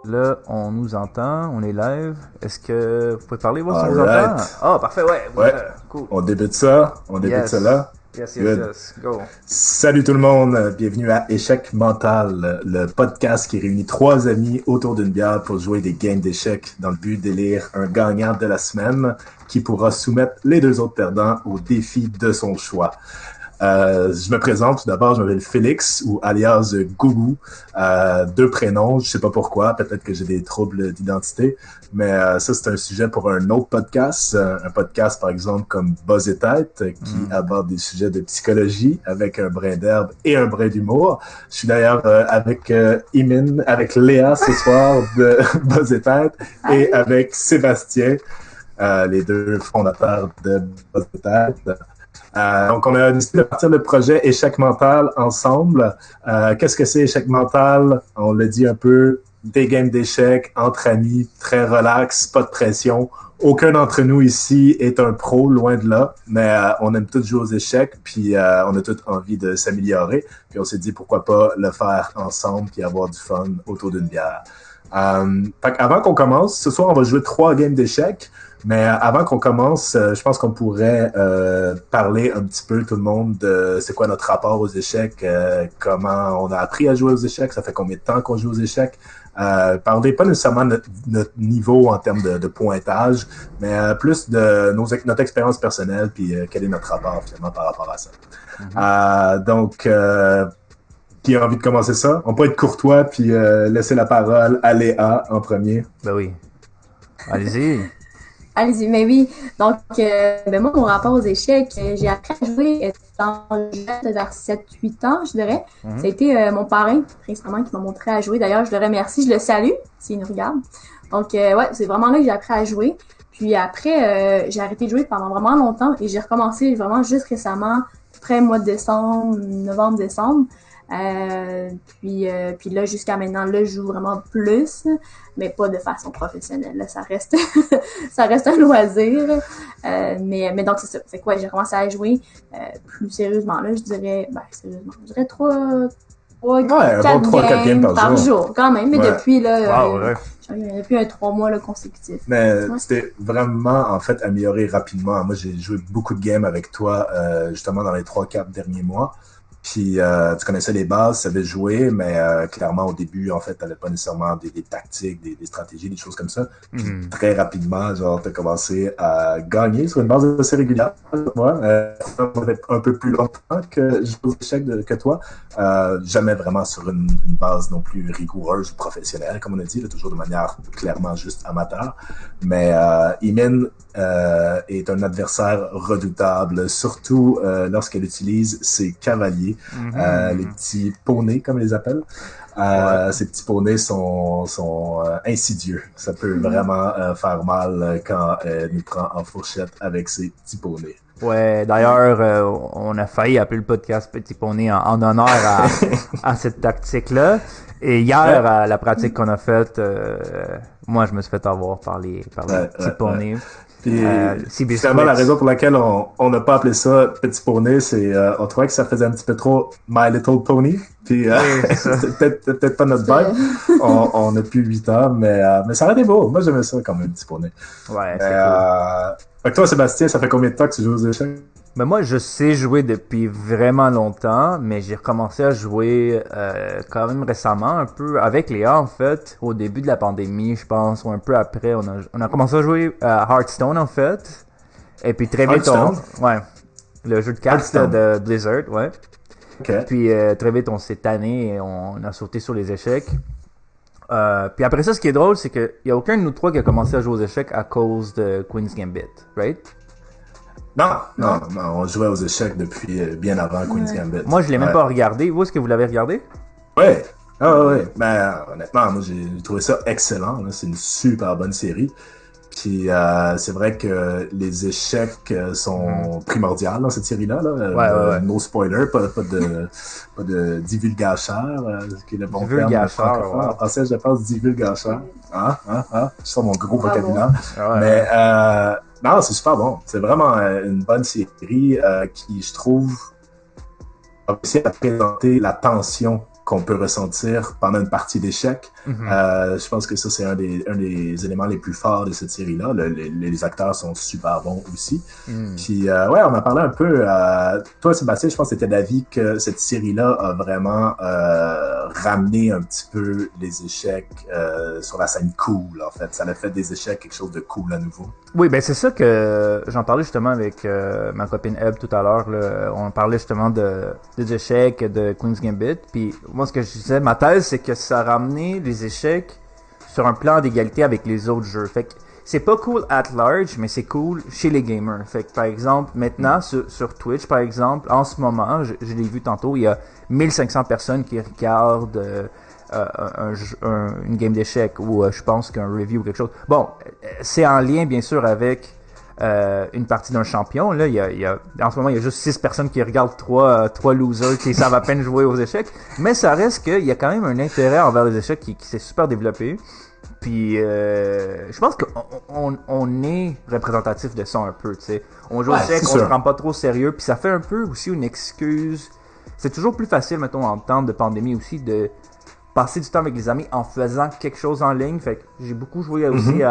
Là, on nous entend, on est live. Est-ce que vous pouvez parler, voir si on vous Alright. entend? Ah, parfait, ouais, Ouais, cool. on débute ça. On débute ça Yes, là. yes, yes, Good. yes, go. Salut tout le monde, bienvenue à Échec Mental, le podcast qui réunit trois amis autour d'une bière pour jouer des games d'échecs dans le but d'élire un gagnant de la semaine qui pourra soumettre les deux autres perdants au défi de son choix. Je me présente tout d'abord, je m'appelle Félix ou alias Gougou, deux prénoms, je sais pas pourquoi, peut-être que j'ai des troubles d'identité, mais ça c'est un sujet pour un autre podcast, un podcast par exemple comme Buzz et Tête qui aborde des sujets de psychologie avec un brin d'herbe et un brin d'humour. Je suis d'ailleurs avec Imin, avec Léa ce soir de Buzz et Tête et avec Sébastien, les deux fondateurs de Buzz et Tête. Donc, on a décidé de partir le projet Échec Mental ensemble. Qu'est-ce que c'est Échec Mental? On l'a dit un peu, des games d'échecs entre amis, très relax, pas de pression. Aucun d'entre nous ici est un pro, loin de là, mais on aime tous jouer aux échecs, puis on a tous envie de s'améliorer. Puis on s'est dit pourquoi pas le faire ensemble puis avoir du fun autour d'une bière. Avant qu'on commence, ce soir on va jouer 3 games d'échecs. Mais avant qu'on commence, je pense qu'on pourrait parler un petit peu tout le monde de c'est quoi notre rapport aux échecs, comment on a appris à jouer aux échecs, ça fait combien de temps qu'on joue aux échecs. Parler pas nécessairement de notre niveau en termes de pointage, mais plus de notre expérience personnelle puis quel est notre rapport finalement par rapport à ça. Donc, qui a envie de commencer ça? On peut être courtois puis laisser la parole à Léa en premier. Ben oui. Allez-y. Allez-y, mais oui. Donc, moi, mon rapport aux échecs, j'ai appris à jouer étant jeune, vers 7-8 ans, je dirais. Ça a été mon parrain, récemment, qui m'a montré à jouer. D'ailleurs, je le remercie, je le salue, s'il nous regarde. Donc, ouais, c'est vraiment là que j'ai appris à jouer. Puis après, j'ai arrêté de jouer pendant vraiment longtemps et j'ai recommencé vraiment juste récemment, après mois de décembre, novembre-décembre. Puis là, jusqu'à maintenant, là, je joue vraiment plus, mais pas de façon professionnelle. Là, ça reste ça reste un loisir. Mais donc, c'est ça. Fait que ouais, j'ai commencé à jouer plus sérieusement. Là, je dirais 4 games par jour. Quand même, mais depuis là, depuis 3 mois là, consécutifs. Mais tu t'es vraiment, en fait, amélioré rapidement. Moi, j'ai joué beaucoup de games avec toi, justement, dans les 3-4 derniers mois. Puis tu connaissais les bases, tu savais jouer, mais clairement au début, en fait, t'avais pas nécessairement des tactiques, des stratégies, des choses comme ça. Puis très rapidement, genre, t'as commencé à gagner sur une base assez régulière. Moi, ça fait un peu plus longtemps que je joue aux échecs que toi. Jamais vraiment sur une base non plus rigoureuse ou professionnelle, comme on a dit, là, toujours de manière clairement juste amateur. Mais Imin est un adversaire redoutable, surtout lorsqu'elle utilise ses cavaliers. Les petits poneys, comme ils les appellent. Ces petits poneys sont insidieux. Ça peut vraiment faire mal quand elle nous prend en fourchette avec ces petits poneys. Ouais, d'ailleurs, on a failli appeler le podcast Petit Poney en honneur à cette tactique-là. Et hier, à la pratique qu'on a faite, moi, je me suis fait avoir par les petits poneys. Puis, finalement, la raison pour laquelle on n'a pas appelé ça Petit Poney, c'est on trouvait que ça faisait un petit peu trop My Little Pony. Puis c'est peut-être pas notre vibe. On a plus 8 ans, mais ça aurait été beau. Moi, j'aimais ça quand même, Petit Poney. Ouais, c'est cool. Fait que toi, Sébastien, ça fait combien de temps que tu joues aux échecs? Ben moi, je sais jouer depuis vraiment longtemps, mais j'ai recommencé à jouer quand même récemment, un peu avec Léa en fait, au début de la pandémie, je pense, ou un peu après, on a commencé à jouer à Hearthstone en fait, et puis très vite le jeu de cartes de Blizzard, ouais. Okay. Puis très vite on s'est tanné et on a sauté sur les échecs. Puis après ça, ce qui est drôle, c'est que y a aucun de nous trois qui a commencé à jouer aux échecs à cause de Queen's Gambit, right? Non, on jouait aux échecs depuis bien avant Queen's Gambit. Moi, je l'ai même pas regardé. Vous, est-ce que vous l'avez regardé? Ouais. Ouais. Ben, honnêtement, moi, j'ai trouvé ça excellent. Là. C'est une super bonne série. Puis, c'est vrai que les échecs sont primordiaux dans cette série-là. Là. No spoiler, pas de divulgacheur, qui est le bon terme francophone. En français, je pense divulgacheur. Je sens mon gros vocabulaire. Mais, non, c'est super bon. C'est vraiment une bonne série qui, je trouve, a réussi à présenter la tension qu'on peut ressentir pendant une partie d'échecs. Je pense que ça, c'est un des éléments les plus forts de cette série-là. Les acteurs sont super bons aussi. Puis, ouais, on en parlait un peu. Toi, Sébastien, je pense que c'était d'avis que cette série-là a vraiment ramené un petit peu les échecs sur la scène cool, en fait. Ça a fait des échecs quelque chose de cool à nouveau. Oui, ben c'est ça que j'en parlais justement avec ma copine Eb tout à l'heure. On parlait justement des échecs de Queen's Gambit. Puis moi, ce que je disais, ma thèse, c'est que ça a ramené les échecs sur un plan d'égalité avec les autres jeux. Fait que c'est pas cool at large, mais c'est cool chez les gamers. Fait que par exemple, maintenant sur Twitch, par exemple, en ce moment, je l'ai vu tantôt, il y a 1500 personnes qui regardent une game d'échecs ou je pense qu'un review ou quelque chose. Bon, c'est en lien bien sûr avec une partie d'un champion. Là, en ce moment, il y a juste 6 personnes qui regardent 3 losers qui savent à peine jouer aux échecs. Mais ça reste qu'il y a quand même un intérêt envers les échecs qui s'est super développé. Puis, je pense qu'on est représentatif de ça un peu, tu sais. On joue aux échecs, on se prend pas trop au sérieux, puis ça fait un peu aussi une excuse. C'est toujours plus facile, mettons, en temps de pandémie aussi, de passer du temps avec les amis en faisant quelque chose en ligne. Fait que j'ai beaucoup joué aussi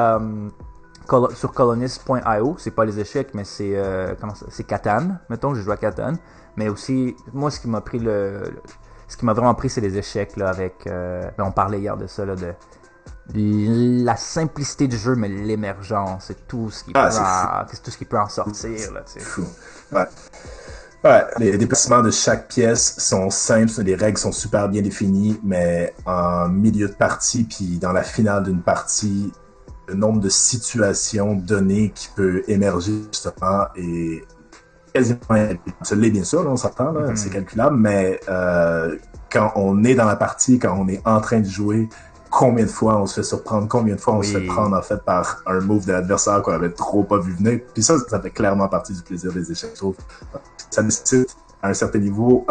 sur colonist.io. C'est pas les échecs, mais c'est c'est Catan. Mettons, j'ai joué à Catan. Mais aussi, moi, ce qui m'a vraiment pris, c'est les échecs là avec. On parlait hier de ça là, de la simplicité du jeu, mais l'émergence, c'est tout ce qui peut en sortir là. C'est fou. Ouais. Ouais, les déplacements de chaque pièce sont simples, les règles sont super bien définies, mais en milieu de partie, puis dans la finale d'une partie, le nombre de situations données qui peut émerger justement est quasiment l'est bien sûr, là, on s'entend, là, c'est calculable, mais quand on est dans la partie, quand on est en train de jouer, combien de fois on se fait surprendre, combien de fois on se fait prendre en fait par un move de l'adversaire qu'on avait trop pas vu venir. Puis ça fait clairement partie du plaisir des échecs, je trouve. Ça nécessite à un certain niveau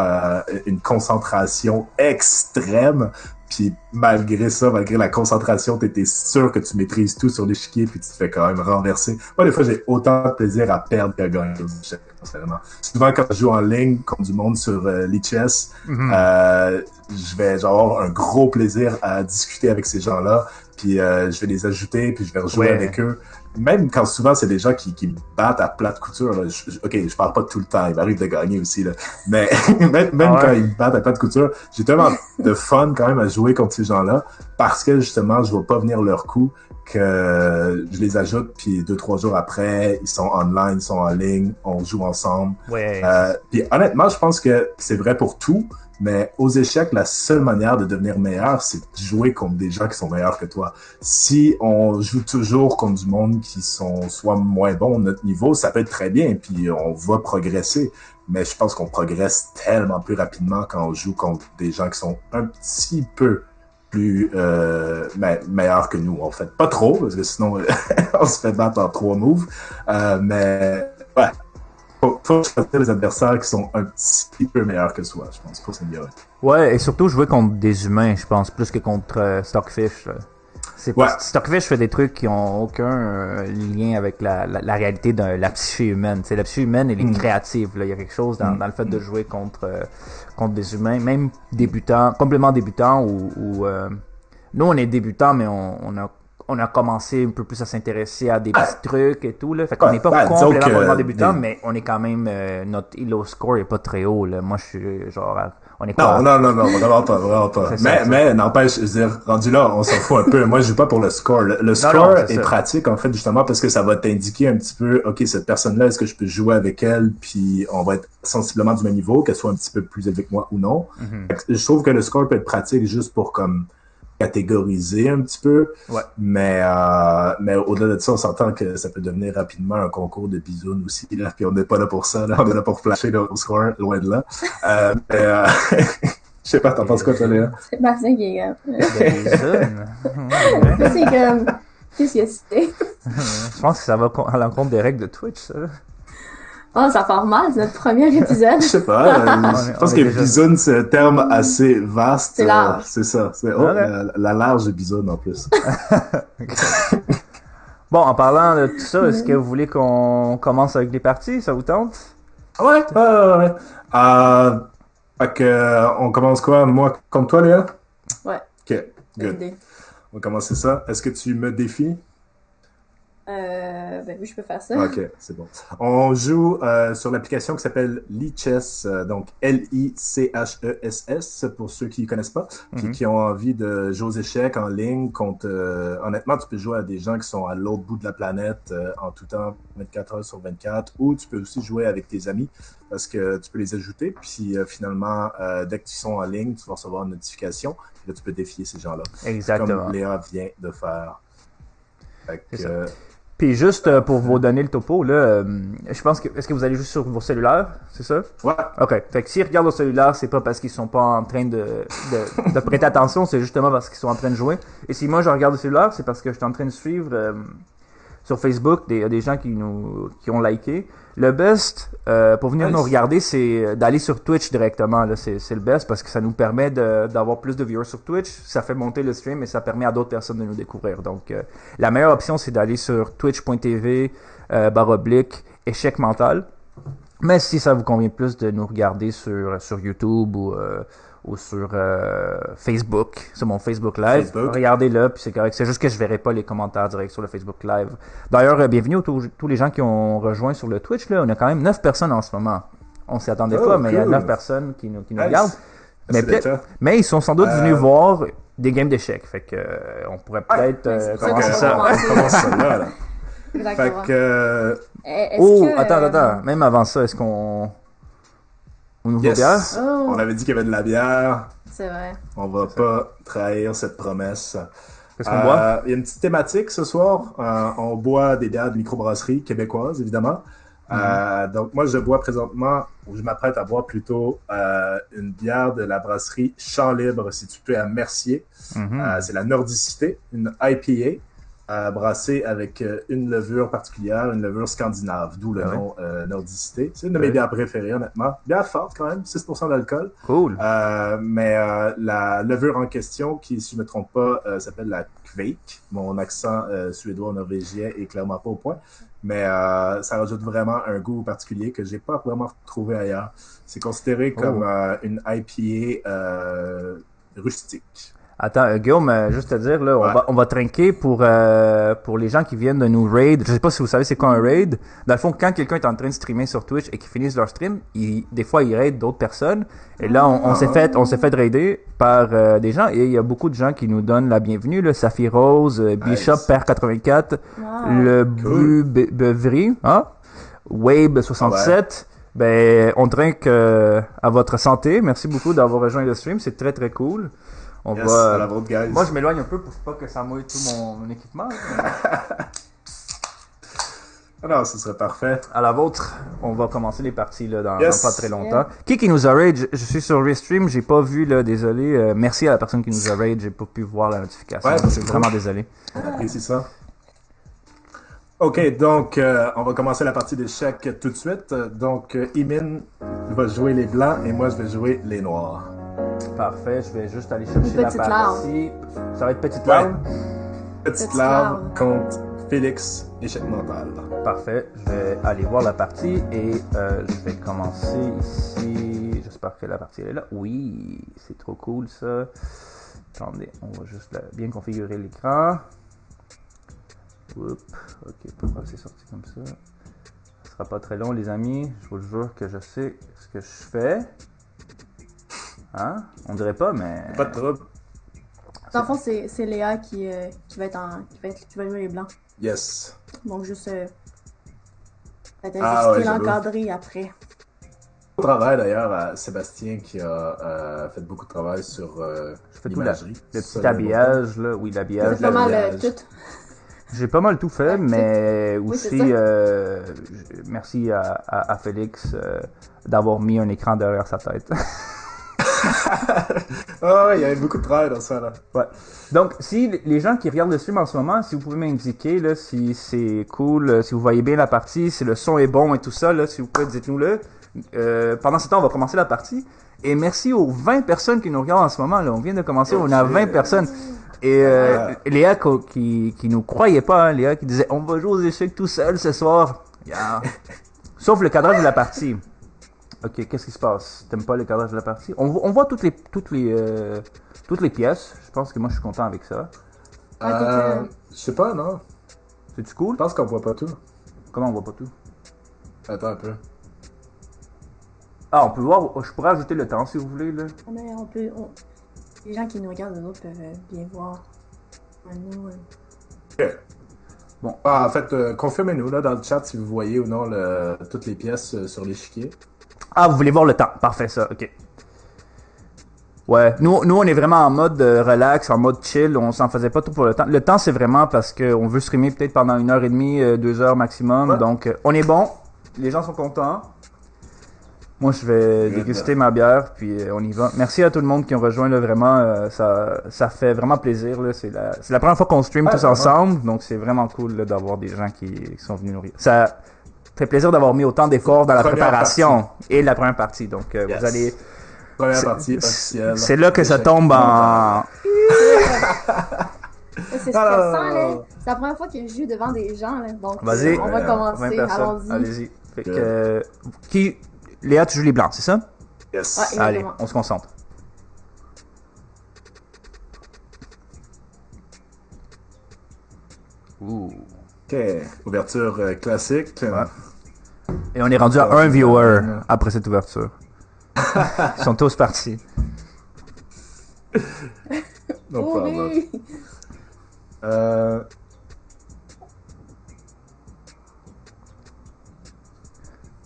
une concentration extrême. Puis malgré ça, malgré la concentration, t'étais sûr que tu maîtrises tout sur l'échiquier, puis tu te fais quand même renverser. Moi, des fois, j'ai autant de plaisir à perdre qu'à gagner aux échecs, personnellement. Souvent, quand je joue en ligne contre du monde sur Lichess, je vais avoir un gros plaisir à discuter avec ces gens-là, puis je vais les ajouter, puis je vais rejouer avec eux. Même quand souvent c'est des gens qui me battent à plate couture, là, je parle pas tout le temps, il m'arrive de gagner aussi, là. Mais même quand ils me battent à plate couture, j'ai tellement de fun quand même à jouer contre ces gens-là, parce que justement je vois pas venir leur coup, que je les ajoute, puis 2-3 jours après, ils sont online, ils sont en ligne, on joue ensemble. Puis honnêtement, je pense que c'est vrai pour tout. Mais aux échecs, la seule manière de devenir meilleur, c'est de jouer contre des gens qui sont meilleurs que toi. Si on joue toujours contre du monde qui sont soit moins bons à notre niveau, ça peut être très bien, puis on va progresser. Mais je pense qu'on progresse tellement plus rapidement quand on joue contre des gens qui sont un petit peu plus meilleurs que nous, en fait. Pas trop, parce que sinon, on se fait battre en 3 moves. Mais ouais. Faut choisir les adversaires qui sont un petit peu meilleurs que soi, je pense, pour s'améliorer. Ouais, et surtout jouer contre des humains, je pense, plus que contre Stockfish. Là. Stockfish fait des trucs qui ont aucun lien avec la réalité de la psyché humaine. T'sais, la psyché humaine, elle est créative. Là. Il y a quelque chose dans le fait de jouer contre des humains, même débutants, complètement débutants, ou nous, on est débutants, mais on a commencé un peu plus à s'intéresser à des petits trucs et tout, là. Fait qu'on n'est pas complètement débutant, mais on est quand même, notre elo score est pas très haut, là. Moi, je suis genre, on est quoi? Non, vraiment pas. Mais n'empêche, je veux dire, rendu là, on s'en fout un peu. Moi, je joue pas pour le score. Le score est pratique, en fait, justement, parce que ça va t'indiquer un petit peu, OK, cette personne-là, est-ce que je peux jouer avec elle, puis on va être sensiblement du même niveau, qu'elle soit un petit peu plus élevée que moi ou non. Je trouve que le score peut être pratique juste pour, comme, catégoriser un petit peu, mais au-delà de ça, on s'entend que ça peut devenir rapidement un concours de bisounes aussi, là, puis on n'est pas là pour ça, là, on est là pour flasher là, au score, loin de là. Je sais pas, t'en penses quoi, toi, Léa? C'est Bastien qui est bisounes? C'est comme, qu'est-ce que c'est? Je pense que ça va à l'encontre des règles de Twitch, ça. Oh, ça part mal, c'est notre premier épisode. Je sais pas, je pense que bisoune, c'est un terme assez vaste. C'est large. C'est ça. C'est la large bisoune, en plus. Bon, en parlant de tout ça, est-ce que vous voulez qu'on commence avec les parties? Ça vous tente? Ouais. Fait que, on commence quoi? Moi, comme toi, Léa? Ouais, Ok, bonne good. idée. On va commencer ça. Est-ce que tu me défies? Ben oui, je peux faire ça. Ok, c'est bon. On joue sur l'application qui s'appelle Lichess, donc Lichess, pour ceux qui ne connaissent pas, puis qui ont envie de jouer aux échecs en ligne contre... honnêtement, tu peux jouer à des gens qui sont à l'autre bout de la planète en tout temps, 24 heures sur 24, ou tu peux aussi jouer avec tes amis, parce que tu peux les ajouter, puis finalement, dès que tu sont en ligne, tu vas recevoir une notification, et là, tu peux défier ces gens-là. Exactement. Comme Léa vient de faire. Fait que, Puis juste pour vous donner le topo, là, je pense que est-ce que vous allez juste sur vos cellulaires, c'est ça? ouais. Ok. Fait que s'ils regardent au cellulaire, c'est pas parce qu'ils sont pas en train de prêter attention, c'est justement parce qu'ils sont en train de jouer. Et si moi je regarde au cellulaire, c'est parce que je suis en train de suivre sur Facebook des gens qui ont liké. Le best pour venir nous regarder, c'est d'aller sur Twitch directement. Là, c'est le best parce que ça nous permet d'avoir plus de viewers sur Twitch. Ça fait monter le stream et ça permet à d'autres personnes de nous découvrir. Donc, la meilleure option, c'est d'aller sur twitch.tv / échec mental. Mais si ça vous convient plus de nous regarder sur YouTube ou sur Facebook, sur mon Facebook Live. Regardez-le, puis c'est correct. C'est juste que je verrai pas les commentaires directs sur le Facebook Live. D'ailleurs, bienvenue à tous les gens qui ont rejoint sur le Twitch. Là. On a quand même 9 personnes en ce moment. On s'y attendait pas, mais il y a 9 personnes qui nous regardent. Mais ils sont sans doute venus voir des games d'échecs. Fait que on pourrait peut-être commencer ça. On commence ça là. Exactement. Fait que... Attends. Même avant ça, est-ce qu'on ouvre la bière? Oh, On avait dit qu'il y avait de la bière. c'est vrai. On va pas trahir cette promesse. Qu'est-ce qu'on boit? Il y a une petite thématique ce soir. On boit des bières de microbrasserie québécoises, évidemment. Donc moi, je bois présentement, ou je m'apprête à boire plutôt une bière de la brasserie Champ Libre, située à Mercier. C'est la Nordicité, une IPA. Brassée avec une levure particulière, une levure scandinave, d'où le nom Nordicité. C'est une de mes bières préférées, honnêtement. Bière forte quand même, 6% d'alcool. Cool. Mais la levure en question, qui, si je ne me trompe pas, s'appelle la Kveik. Mon accent suédois-norvégien est clairement pas au point. Mais ça rajoute vraiment un goût particulier que j'ai pas vraiment trouvé ailleurs. C'est considéré comme une IPA rustique. Attends, Guillaume, juste te dire, là, on va trinquer pour les gens qui viennent de nous raid. Je sais pas si vous savez c'est quoi un raid. Dans le fond, quand quelqu'un est en train de streamer sur Twitch et qu'ils finissent leur stream, des fois, ils raident d'autres personnes. Et là, on s'est fait raider par des gens. Et il y a beaucoup de gens qui nous donnent la bienvenue. Là, Safi Rose, Bishop, Père 84, le Bevry, Wabe 67. Ben, on trinque à votre santé. Merci beaucoup d'avoir rejoint le stream. C'est très, très cool. On va... à la vôtre, guys. Moi, je m'éloigne un peu pour pas que ça mouille tout mon équipement. Non, ce serait parfait. À la vôtre, on va commencer les parties là, dans pas très longtemps. Qui nous a raid? Je suis sur Restream, j'ai pas vu, là, désolé. Merci à la personne qui nous a raid, j'ai pas pu voir la notification. Je suis vraiment désolé. J'apprécie ça. Ok, donc on va commencer la partie d'échecs tout de suite. Donc, Imin va jouer les blancs et moi je vais jouer les noirs. Parfait, je vais juste aller chercher la Petite partie. Ça va être petite larve? Petite larve contre Félix, échec mental. Parfait, je vais aller voir la partie et je vais commencer ici. J'espère que la partie est là. Oui, c'est trop cool ça. Attendez, on va juste bien configurer l'écran. Oups, ok, pourquoi c'est sorti comme ça? Ce sera pas très long les amis, je vous jure que je sais ce que je fais. Hein? On dirait pas, mais... Pas de trouble. Dans le fond, c'est Léa qui va jouer les blancs. Yes. Donc juste l'encadrer après. Bon travail d'ailleurs à Sébastien qui a fait beaucoup de travail sur l'imagerie. Le petit habillage, là. Oui, l'habillage. C'est pas mal tout. J'ai pas mal tout fait, mais Oui, aussi merci à Félix d'avoir mis un écran derrière sa tête. Il y avait beaucoup de travail dans ça là. Ouais. Donc, si les gens qui regardent le stream en ce moment, si vous pouvez m'indiquer là, si c'est cool, si vous voyez bien la partie, si le son est bon et tout ça, là, si vous pouvez, dites-nous-le. Pendant ce temps, on va commencer la partie. Et merci aux 20 personnes qui nous regardent en ce moment. Là. On vient de commencer, on a 20 personnes. Et Léa qui nous croyait pas, hein, Léa qui disait on va jouer aux échecs tout seul ce soir. Yeah. Sauf le cadrage de la partie. Ok, qu'est-ce qui se passe? T'aimes pas le cadrage de la partie? On voit toutes les pièces. Je pense que moi je suis content avec ça. Je sais pas, non. C'est-tu cool? Je pense qu'on voit pas tout. Comment on voit pas tout? Attends un peu. Ah, on peut voir. Je pourrais ajouter le temps si vous voulez, là. Mais on peut. Les gens qui nous regardent, eux autres, peuvent bien voir. Nous, Ok. Bon. En fait, confirmez-nous là dans le chat si vous voyez ou non toutes les pièces sur l'échiquier. Ah, vous voulez voir le temps. Parfait, ça. Ok. Ouais, nous on est vraiment en mode relax, en mode chill, on s'en faisait pas trop pour le temps. Le temps c'est vraiment parce qu'on veut streamer peut-être pendant 1h30, 2 heures maximum, Ouais. donc on est bon, les gens sont contents. Moi je vais déguster ma bière, puis on y va. Merci à tout le monde qui ont rejoint là, vraiment, ça fait vraiment plaisir là. C'est la première fois qu'on stream tous vraiment. ensemble, donc c'est vraiment cool là, d'avoir des gens qui sont venus nourrir. Ça fait plaisir d'avoir mis autant d'efforts dans la Première préparation et la première partie, donc Yes. vous allez... Première partie officielle. C'est là que ça tombe en... c'est stressant, là. C'est la première fois que je joue devant des gens, là. Donc, Vas-y. on va 20 commencer. personnes. Allons-y. Allez-y. Fait que, Léa, tu joues les blancs, c'est ça? Yes. Ouais. Allez, Exactement. on se concentre. Ouh. Ok. Ouverture classique. Ouais. Et on est rendu à un viewer après cette ouverture. Ils sont tous partis. No problem. Oui.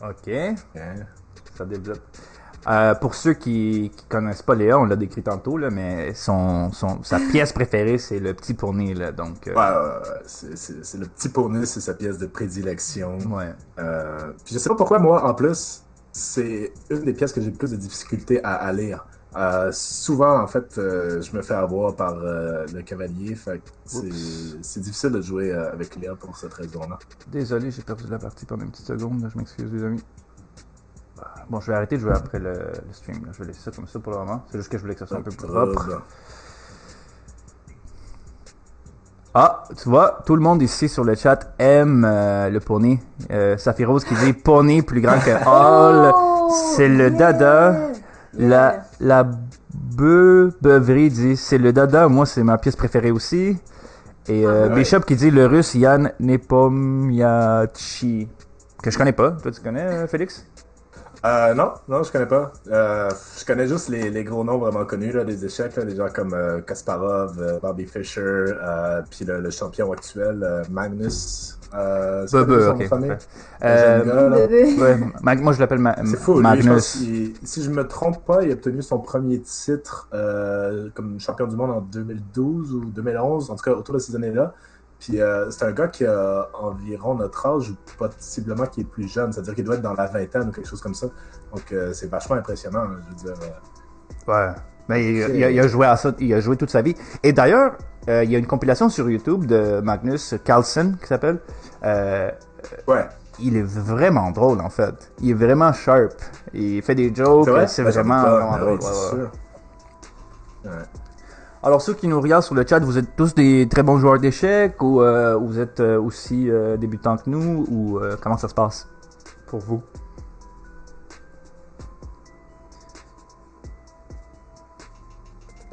Ok. Ok. Ça développe. Pour ceux qui connaissent pas Léa, on l'a décrit tantôt, là, mais sa pièce préférée, c'est le petit poney, là, donc... Ouais, c'est le petit poney, c'est sa pièce de prédilection. Ouais. Puis je sais pas pourquoi, moi, en plus, c'est une des pièces que j'ai le plus de difficulté à lire. Souvent, en fait, je me fais avoir par le cavalier, fait que c'est difficile de jouer avec Léa pour cette raison-là. Désolé, j'ai perdu la partie pendant une petite seconde, là, je m'excuse, les amis. Bon, je vais arrêter de jouer après le stream, là. Je vais laisser ça comme ça pour le moment. C'est juste que je voulais que ça soit un peu plus propre. Ah, tu vois, tout le monde ici sur le chat aime le poney. Saphirose qui dit poney plus grand que Hall. C'est le dada. La beuverie dit c'est le dada. Moi, c'est ma pièce préférée aussi. Et Bishop qui dit le russe Yann Nepomniachtchi. Que je connais pas. Toi, tu connais, Félix? Non, je connais pas. Je connais juste les gros noms vraiment connus là, des échecs, là, des gens comme Kasparov, Bobby Fischer, puis le champion actuel, Magnus. C'est quoi son nom de famille? Le jeune gars, là. Ouais, moi je l'appelle C'est fou, lui, Magnus. je pense si je me trompe pas, il a obtenu son premier titre comme champion du monde en 2012 ou 2011, en tout cas autour de ces années-là. Puis c'est un gars qui a environ notre âge, ou possiblement qui est plus jeune, c'est-à-dire qu'il doit être dans la vingtaine ou quelque chose comme ça. Donc c'est vachement impressionnant, hein, je veux dire. Ouais. Mais il a joué à ça, il a joué toute sa vie. Et d'ailleurs, il y a une compilation sur YouTube de Magnus Carlsen qui s'appelle. Ouais. Il est vraiment drôle en fait. Il est vraiment sharp. Il fait des jokes, c'est vraiment drôle. C'est sûr. Ouais. Alors ceux qui nous regardent sur le chat, vous êtes tous des très bons joueurs d'échecs ou vous êtes aussi débutants que nous ou comment ça se passe pour vous?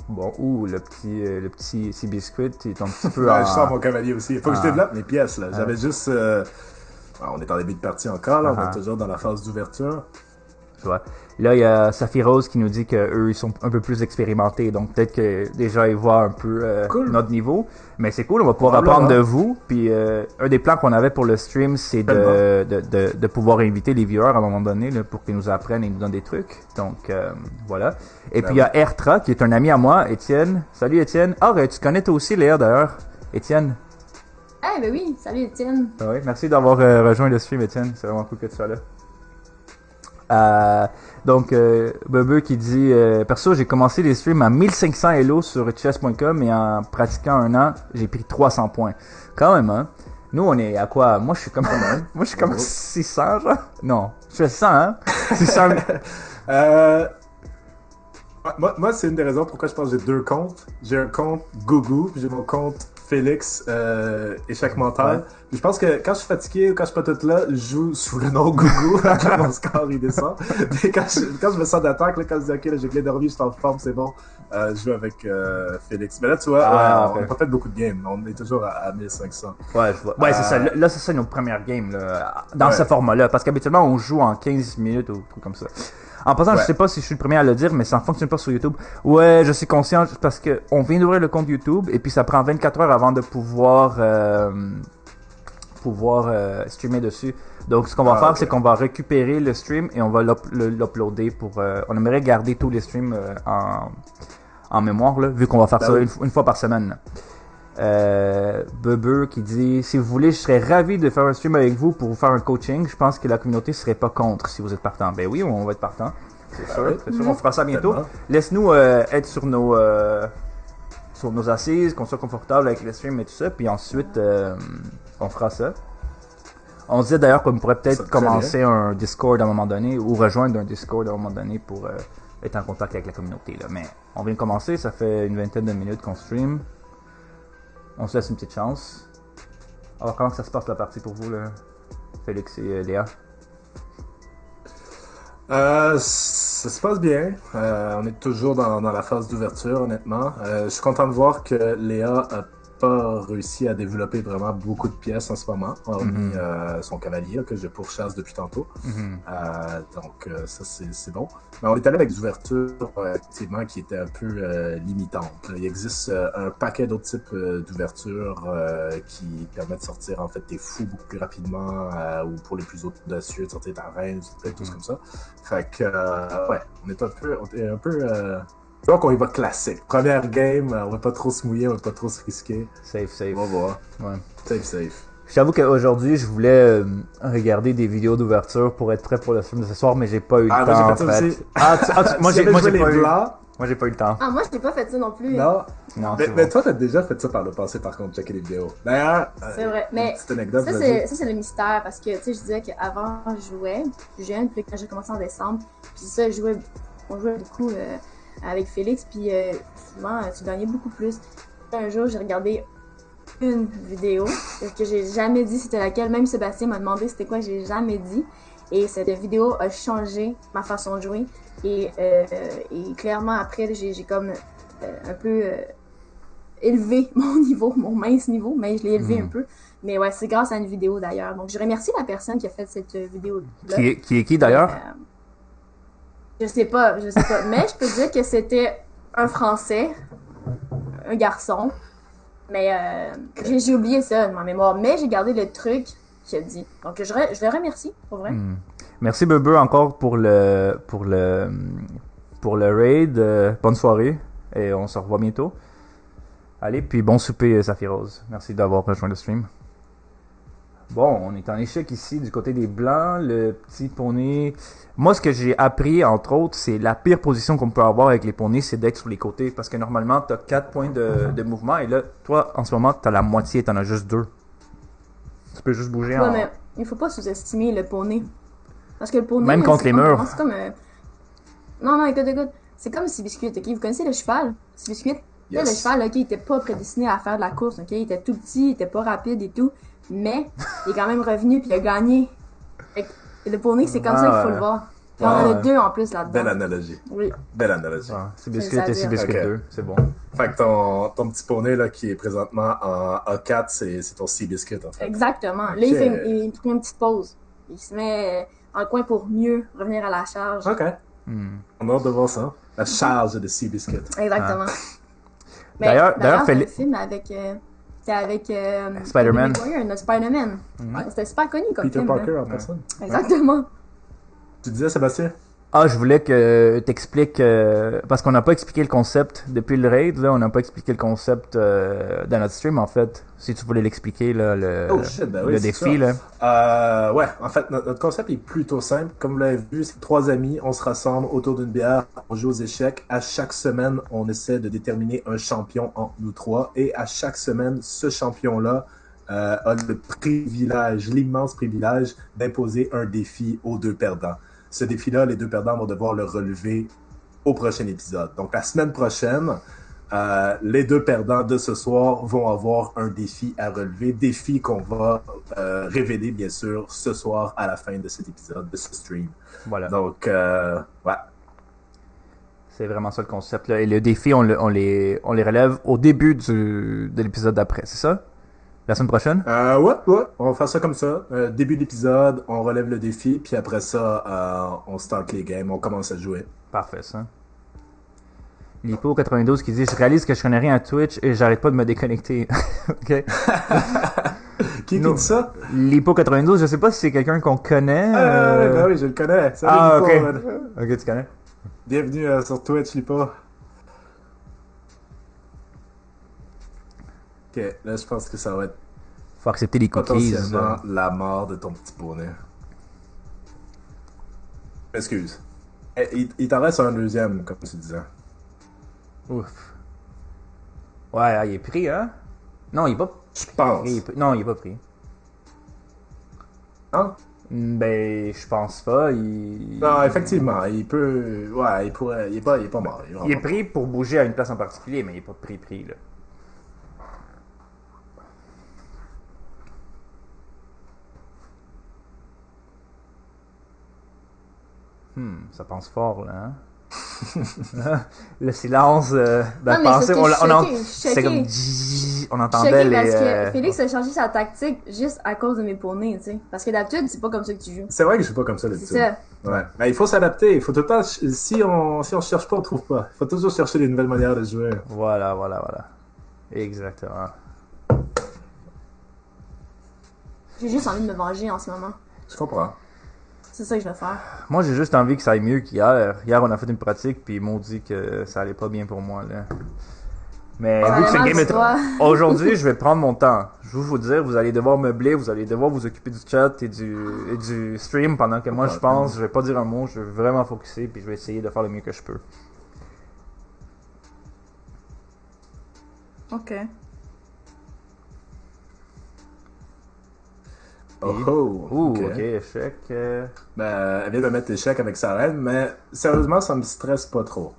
Bon, le petit Seabiscuit est un petit peu Je sens mon cavalier aussi. Il faut que je développe mes pièces là. J'avais juste on est en début de partie encore là, on est toujours dans la phase d'ouverture. Ouais. Là, il y a Saphirose qui nous dit qu'eux, ils sont un peu plus expérimentés. Donc, peut-être que déjà, ils voient un peu Cool. notre niveau. Mais c'est cool, on va pouvoir apprendre de vous. Puis, un des plans qu'on avait pour le stream, c'est de pouvoir inviter les viewers à un moment donné là, pour qu'ils nous apprennent et nous donnent des trucs. Donc, voilà. Et puis, il y a Ertra, qui est un ami à moi, Étienne. Salut, Étienne. Ah, tu connais toi aussi, Léa, d'ailleurs. Étienne. Eh ben oui, salut Étienne. Ah oui, merci d'avoir rejoint le stream, Étienne. C'est vraiment cool que tu sois là. Donc, Bebe qui dit perso, j'ai commencé les streams à 1500 Elo sur chess.com et en pratiquant un an, j'ai pris 300 points. Quand même, hein. Nous, on est à quoi? Moi, je suis comme 600, genre. Non, je suis à 100, hein. 600. Moi, c'est une des raisons pourquoi je pense que j'ai deux comptes. J'ai un compte Gougou, puis j'ai mon compte Félix, échec mental. Ouais. Puis je pense que quand je suis fatigué ou quand je suis pas tout là, je joue sous le nom Gougou. Quand mon score il descend. Mais quand je me sens d'attaque, là, quand je dis ok, là, j'ai bien dormi, je suis en forme, c'est bon. Je joue avec Félix. Mais là, tu vois, on n'a pas fait beaucoup de games. On est toujours à 1500. Ouais, je vois. Ouais, c'est ça. Là, c'est ça nos premières games, là, dans ce format-là. Parce qu'habituellement, on joue en 15 minutes ou truc comme ça. En passant, je sais pas si je suis le premier à le dire, mais ça ne fonctionne pas sur YouTube. Ouais, je suis conscient parce que on vient d'ouvrir le compte YouTube et puis ça prend 24 heures avant de pouvoir streamer dessus. Donc, ce qu'on va faire, c'est qu'on va récupérer le stream et on va l'uploader pour... on aimerait garder tous les streams en mémoire, là, vu qu'on va faire ça une fois par semaine. Là. Bebe qui dit si vous voulez je serais ravi de faire un stream avec vous pour vous faire un coaching, je pense que la communauté serait pas contre si vous êtes partant. Ben oui, on va être partant, c'est sûr, on fera ça bientôt. Laisse-nous être sur nos assises, qu'on soit confortable avec le stream et tout ça, puis ensuite on fera ça. On se disait d'ailleurs qu'on pourrait peut-être commencer un Discord à un moment donné ou rejoindre un Discord à un moment donné pour être en contact avec la communauté là. Mais on vient de commencer, ça fait une vingtaine de minutes qu'on stream. On se laisse une petite chance. Alors, comment ça se passe la partie pour vous, là, Félix et Léa? Ça se passe bien. On est toujours dans la phase d'ouverture, honnêtement. Je suis content de voir que Léa a pas réussi à développer vraiment beaucoup de pièces en ce moment, hormis son cavalier là, que je pourchasse depuis tantôt. Donc ça c'est bon. Mais on est allé avec des ouvertures effectivement qui étaient un peu limitantes. Il existe un paquet d'autres types d'ouvertures qui permettent de sortir en fait tes fous beaucoup plus rapidement ou pour les plus audacieux de sortir ta reine, des choses comme ça. Fait que ouais, on est un peu donc on y va classique. Première game, on va pas trop se mouiller, on va pas trop se risquer. Safe. On va voir. Ouais. Safe. Je t'avoue qu'aujourd'hui, je voulais regarder des vidéos d'ouverture pour être prêt pour le film de ce soir, mais j'ai pas eu le temps en fait. Moi j'ai pas eu le temps. Ah, moi, je n'ai pas fait ça non plus. Non, mais bon. toi, t'as déjà fait ça par le passé, par contre, checker les vidéos. D'ailleurs, c'est vrai. Mais petite anecdote, ça, c'est le mystère parce que, tu sais, je disais qu'avant, je jouais plus jeune, puis quand j'ai commencé en décembre, puis ça, on jouait beaucoup avec Félix, puis souvent, tu gagnais beaucoup plus. Un jour, j'ai regardé une vidéo que j'ai jamais dit c'était laquelle. Même Sébastien m'a demandé c'était quoi, j'ai jamais dit. Et cette vidéo a changé ma façon de jouer. Et clairement, après, j'ai comme un peu élevé mon niveau, mon mince niveau, mais je l'ai élevé un peu. Mais ouais, c'est grâce à une vidéo d'ailleurs. Donc, je remercie la personne qui a fait cette vidéo-là. Qui est qui d'ailleurs? Je sais pas. Mais je peux dire que c'était un Français, un garçon. Mais j'ai oublié ça de ma mémoire. Mais j'ai gardé le truc, je le dis. Donc, je le remercie, pour vrai. Merci Bebe encore pour le raid. Bonne soirée et on se revoit bientôt. Allez, puis bon souper Saphirose. Merci d'avoir rejoint le stream. Bon, on est en échec ici du côté des blancs. Le petit poney. Moi, ce que j'ai appris, entre autres, c'est la pire position qu'on peut avoir avec les poneys, c'est d'être sur les côtés. Parce que normalement, t'as 4 points de mouvement. Et là, toi, en ce moment, t'as la moitié, t'en as juste 2. Tu peux juste bouger Ouais, mais il faut pas sous-estimer le poney. Parce que le poney... Même contre les murs. C'est comme... Non, écoute. C'est comme Seabiscuit, ok? Vous connaissez le cheval? Seabiscuit? Yes. Le cheval, ok, il était pas prédestiné à faire de la course, ok? Il était tout petit, il était pas rapide et tout. Mais il est quand même revenu puis il a gagné. Et le poney, c'est comme ça qu'il faut le voir. Puis on en a 2 en plus là-dedans. Belle analogie. Oui. Belle analogie. C'est biscuit et c'est biscuit 2, c'est bon. Fait que ton petit poney là, qui est présentement en A4, c'est ton Seabiscuit en fait. Exactement. Là, il fait une petite pause. Il se met dans le coin pour mieux revenir à la charge. Ok. On a hâte de voir ça. La charge de Seabiscuit. Exactement. D'ailleurs, le film avec... C'était avec Spider-Man. Notre Spider-Man. C'était super connu comme Peter film. Parker en personne. Exactement. Tu disais, Sébastien? Ah, je voulais que t'expliques, parce qu'on n'a pas expliqué le concept depuis le raid, là, on n'a pas expliqué le concept dans notre stream, en fait. Si tu voulais l'expliquer, là, le défi, là. Ouais, en fait, notre concept est plutôt simple. Comme vous l'avez vu, c'est 3 amis, on se rassemble autour d'une bière, on joue aux échecs. À chaque semaine, on essaie de déterminer un champion entre nous 3. Et à chaque semaine, ce champion-là a le privilège, l'immense privilège d'imposer un défi aux 2 perdants. Ce défi-là, les 2 perdants vont devoir le relever au prochain épisode. Donc, la semaine prochaine, les deux perdants de ce soir vont avoir un défi à relever. Défi qu'on va révéler, bien sûr, ce soir à la fin de cet épisode, de ce stream. Voilà. Donc, ouais. C'est vraiment ça le concept, là. Et le défi, on les relève au début de l'épisode d'après, c'est ça? La semaine prochaine? Ouais, on va faire ça comme ça. Début d'épisode, on relève le défi, puis après ça, on start les games, on commence à jouer. Parfait, ça. Lipo92 qui dit « Je réalise que je connais rien à Twitch et j'arrête pas de me déconnecter. » OK. Qui dit ça? Lipo92, je sais pas si c'est quelqu'un qu'on connaît. Ben oui, je le connais. Salut, Lipo, ok. Ok, tu connais? Bienvenue sur Twitch, Lipo. Ok, là, je pense que ça va être Faut accepter les cookies. potentiellement la mort de ton petit poney. Excuse. Il t'en reste un deuxième, comme tu disais. Ouf. Ouais, il est pris, hein? Non, il est pas Je pense. pris. Non, il est pas pris. Hein? Ben, je pense pas. Non, effectivement, il peut... Ouais, il pourrait... Il est pas mort. Il est pris pour bouger à une place en particulier, mais il est pas pris, là. Ça pense fort, là, hein? Le silence de Non, mais pensée, c'est c'est comme... On entendait les... parce que Félix a changé sa tactique juste à cause de mes poneys, tu sais. Parce que d'habitude, c'est pas comme ça que tu joues. C'est vrai que je suis pas comme ça d'habitude. C'est ça. Ouais. Mais il faut s'adapter. Il faut tout le temps... Si on cherche pas, on trouve pas. Il faut toujours chercher des nouvelles manières de jouer. Voilà. Exactement. J'ai juste envie de me venger en ce moment. Je comprends. C'est ça que je vais faire. Moi, j'ai juste envie que ça aille mieux qu'hier. Hier, on a fait une pratique, puis ils m'ont dit que ça allait pas bien pour moi, là. Mais Ça vu que allait ce mal game est... pour toi. Aujourd'hui, je vais prendre mon temps. Je vais vous dire, vous allez devoir meubler, vous allez devoir vous occuper du chat et du stream pendant que moi, je pense. Je vais pas dire un mot, je vais vraiment focuser, puis je vais essayer de faire le mieux que je peux. Ok. Oh, ok, échec. Ben, elle vient de mettre échec avec sa reine, mais sérieusement, ça me stresse pas trop.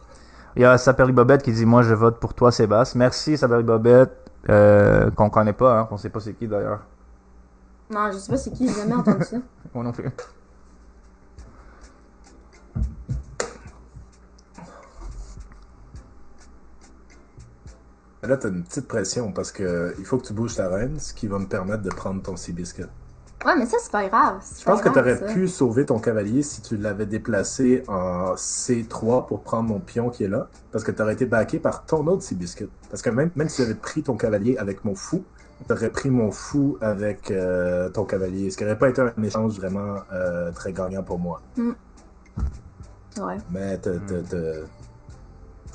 Il y a Saperly Bobette qui dit « Moi, je vote pour toi, Sébastien. » Merci, Saperly Bobette, qu'on connaît pas, hein, qu'on sait pas c'est qui, d'ailleurs. Non, je sais pas c'est qui, j'ai jamais entendu ça. Moi non plus. Là, t'as une petite pression parce que il faut que tu bouges ta reine, ce qui va me permettre de prendre ton Seabiscuit. Ouais, mais ça, c'est pas grave. Je pense que t'aurais pu sauver ton cavalier si tu l'avais déplacé en C3 pour prendre mon pion qui est là, parce que t'aurais été backé par ton autre Seabiscuit. Parce que même si j'avais pris ton cavalier avec mon fou, t'aurais pris mon fou avec ton cavalier, ce qui aurait pas été un échange vraiment très gagnant pour moi. Ouais. Mais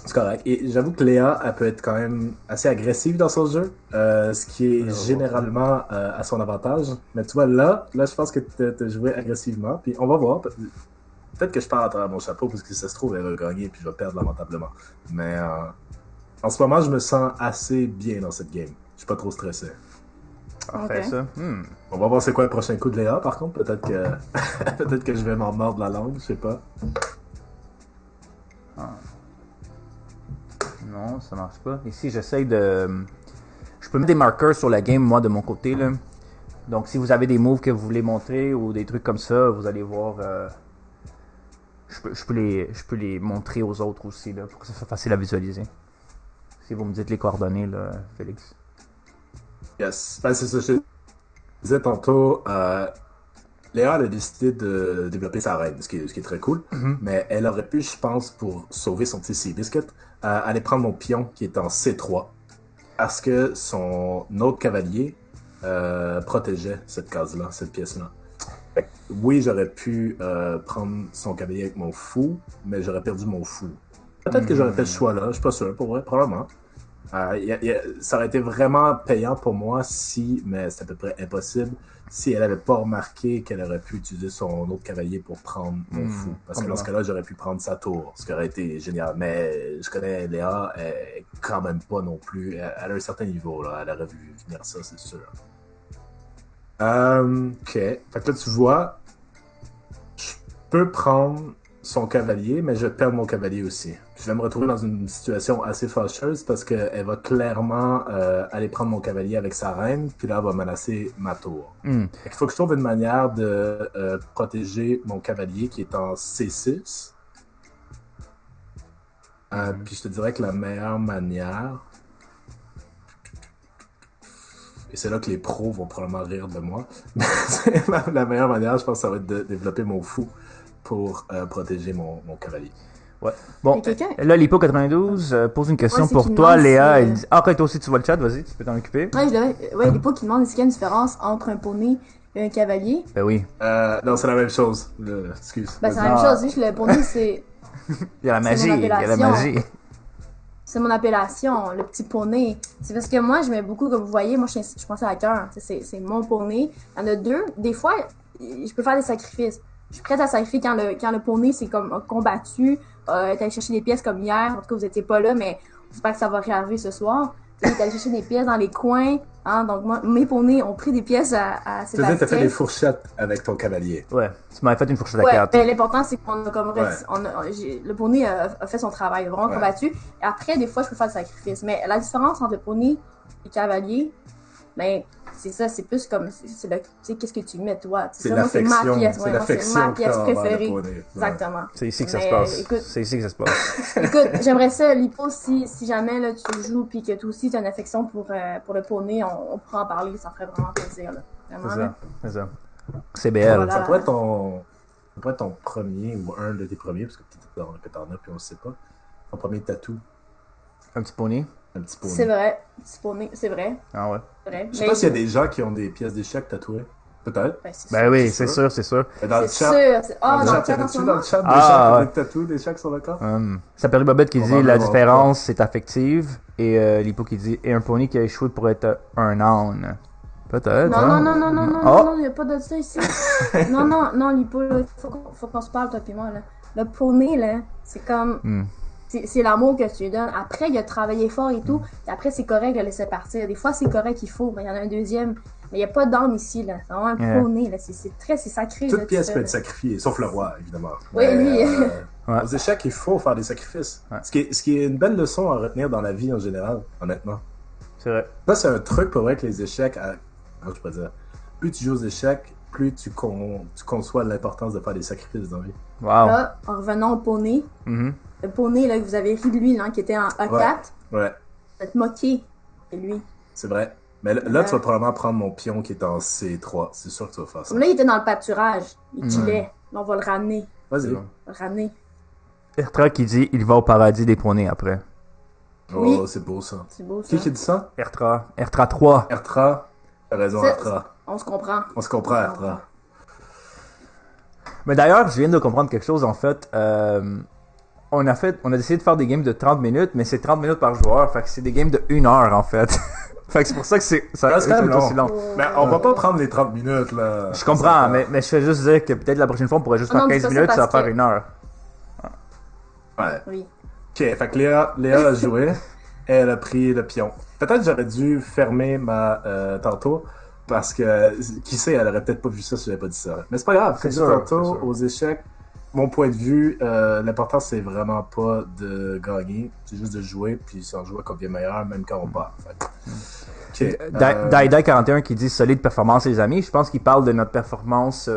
c'est correct. Et j'avoue que Léa, elle peut être quand même assez agressive dans son jeu, ce qui est généralement à son avantage. Mais tu vois, là, je pense que tu as joué agressivement. Puis on va voir. Peut-être que je parle à travers mon chapeau, parce que ça se trouve, elle va gagner, puis je vais perdre lamentablement. Mais en ce moment, je me sens assez bien dans cette game. Je suis pas trop stressé. Parfait, ça. On va voir c'est quoi le prochain coup de Léa, par contre. Peut-être que peut-être que je vais m'en mordre la langue, je sais pas. Non, ça marche pas. Ici, j'essaye de... Je peux mettre des marqueurs sur la game, moi, de mon côté, là. Donc, si vous avez des moves que vous voulez montrer ou des trucs comme ça, vous allez voir... Je peux les montrer aux autres aussi, là, pour que ça soit facile à visualiser. Si vous me dites les coordonnées, là, Félix. Yes. Ben, c'est ça, je te disais tantôt... Léa elle a décidé de développer sa reine, ce qui est très cool. Mais elle aurait pu, je pense, pour sauver son petit Seabiscuit, aller prendre mon pion qui est en C3. Parce que son autre cavalier protégeait cette case-là, cette pièce-là. Oui, j'aurais pu prendre son cavalier avec mon fou, mais j'aurais perdu mon fou. Peut-être que j'aurais fait ce choix-là, je suis pas sûr, pour vrai, probablement. Ça aurait été vraiment payant pour moi mais c'est à peu près impossible, si elle avait pas remarqué qu'elle aurait pu utiliser son autre cavalier pour prendre mon fou. Parce que dans ce cas-là, j'aurais pu prendre sa tour, ce qui aurait été génial. Mais je connais Léa, elle est quand même pas non plus. Elle a un certain niveau, là. Elle aurait vu venir ça, c'est sûr. Ok. Fait que là, tu vois, je peux prendre son cavalier, mais je vais perdre mon cavalier aussi. Je vais me retrouver dans une situation assez fâcheuse parce qu'elle va clairement aller prendre mon cavalier avec sa reine, puis là, elle va menacer ma tour. Il faut que je trouve une manière de protéger mon cavalier qui est en C6. Puis je te dirais que la meilleure manière... Et c'est là que les pros vont probablement rire de moi. La meilleure manière, je pense, ça va être de développer mon fou pour protéger mon cavalier. Ouais. Bon, là, Lipo92 pose une question pour toi, Léa. Elle dit... Ah, ok, toi aussi, tu vois le chat, vas-y, tu peux t'en occuper. Ouais, Lipo qui demande est-ce qu'il y a une différence entre un poney et un cavalier. Ben oui. Non, c'est la même chose. Excuse. Ben, c'est la même chose, juste le poney, c'est... Il y a la magie, il y a la magie. C'est mon appellation, le petit poney. C'est parce que moi, je mets beaucoup, comme vous voyez, moi, je pense à cœur. C'est mon poney. Il y en a deux. Des fois, je peux faire des sacrifices. Je suis prête à sacrifier quand le poney s'est comme combattu. T'es allé chercher des pièces comme hier. En tout cas, vous étiez pas là, mais j'espère que ça va réarriver ce soir. T'es allé chercher des pièces dans les coins. Hein, donc, moi, mes poneys ont pris des pièces à Sébastien. Tu as fait des fourchettes avec ton cavalier. Ouais, tu m'avais fait une fourchette à 4. Ben, l'important, c'est qu'on a comme... le poney a fait son travail, il a vraiment combattu. Et après, des fois, je peux faire le sacrifice. Mais la différence entre le poney et le cavalier, ben, c'est ça, c'est plus comme... C'est le, tu sais, qu'est-ce que tu mets, toi. C'est l'affection. C'est ma pièce préférée. Exactement. C'est ici que ça se passe. C'est ici que ça se passe. Écoute, j'aimerais ça, Lipo, si jamais là, tu joues puis que toi aussi tu as une affection pour le poney, on pourra en parler, ça ferait vraiment plaisir. Là. Vraiment, c'est ça. CBL. Voilà. Ça pourrait être ton premier ou un de tes premiers, parce que peut-être que t'en as puis on le sait pas. Ton premier tatou. Un petit poney. Un petit poney. C'est vrai, petit poney, c'est vrai. Ah ouais. C'est vrai. Je sais pas s'il y a des gens qui ont des pièces d'échecs tatouées. Peut-être. Ben oui, c'est sûr. Mais dans le C'est chat. sûr. Dans le Dans chat, le y avait-tu chat, dans le chat des Ah, gens qui ont ouais. des tatous, des gens qui sont d'accord? Ça Perry Bobette qui dit Probablement la pas. différence c'est affective et Lipo qui dit et un poney qui a échoué pour être un âne. Peut-être. Non, il n'y a pas de ça ici. non, Lipo, là, faut qu'on se parle, toi et moi, là. Le poney, là, c'est comme... C'est l'amour que tu lui donnes. Après, il a travaillé fort et tout. Et après, c'est correct de le laisser partir. Des fois, c'est correct, il faut. Il y en a un deuxième. Mais il n'y a pas d'âme ici, là. C'est vraiment un poney, là. C'est sacré. Toute là, pièce peut être sacrifiée, sauf le roi, évidemment. Oui, lui. Ouais. Aux échecs, il faut faire des sacrifices. Ouais. Ce qui est une belle leçon à retenir dans la vie en général, honnêtement. C'est vrai. Ça, c'est un truc pour vrai que les échecs... Comment je peux dire? Plus tu joues aux échecs, plus tu conçois l'importance de faire des sacrifices dans la vie. Wow. Là, en revenant au poney, le poney, là, que vous avez ri de lui, là, qui était en A4, Ouais, vous êtes moqué de lui. c'est vrai. Mais là, tu vas probablement prendre mon pion qui est en C3. C'est sûr que tu vas faire ça. Comme là, il était dans le pâturage. Il chillait. Là, on va le ramener. Vas-y. On va le ramener. Ertra qui dit il va au paradis des poneys après. Oh, Oui. c'est beau ça. C'est beau, ça. Qui dit ça? Ertra 3. Ertra. T'as raison, Ertra. On se comprend. On se comprend, Ertra. Mais d'ailleurs, je viens de comprendre quelque chose en fait. On a décidé de faire des games de 30 minutes, mais c'est 30 minutes par joueur. Fait que c'est des games de 1 heure en fait. Fait que c'est pour ça que ça reste quand même aussi long. Mais on va pas prendre les 30 minutes, là. Je comprends, mais je fais juste dire que peut-être la prochaine fois on pourrait juste faire 15 minutes, ça va faire 1 heure. Ouais. Oui. Ok, fait que Léa a joué. Elle a pris le pion. Peut-être j'aurais dû fermer ma tantôt. Parce que, qui sait, elle aurait peut-être pas vu ça si j'avais pas dit ça. Mais c'est pas grave, C'est c'est sûr, tantôt, c'est sûr. aux échecs, mon point de vue, l'important c'est vraiment pas de gagner, c'est juste de jouer, puis si on joue qu'on devient meilleur, même quand on part. Ok. Daida 41 qui dit solide performance les amis. Je pense qu'il parle de notre performance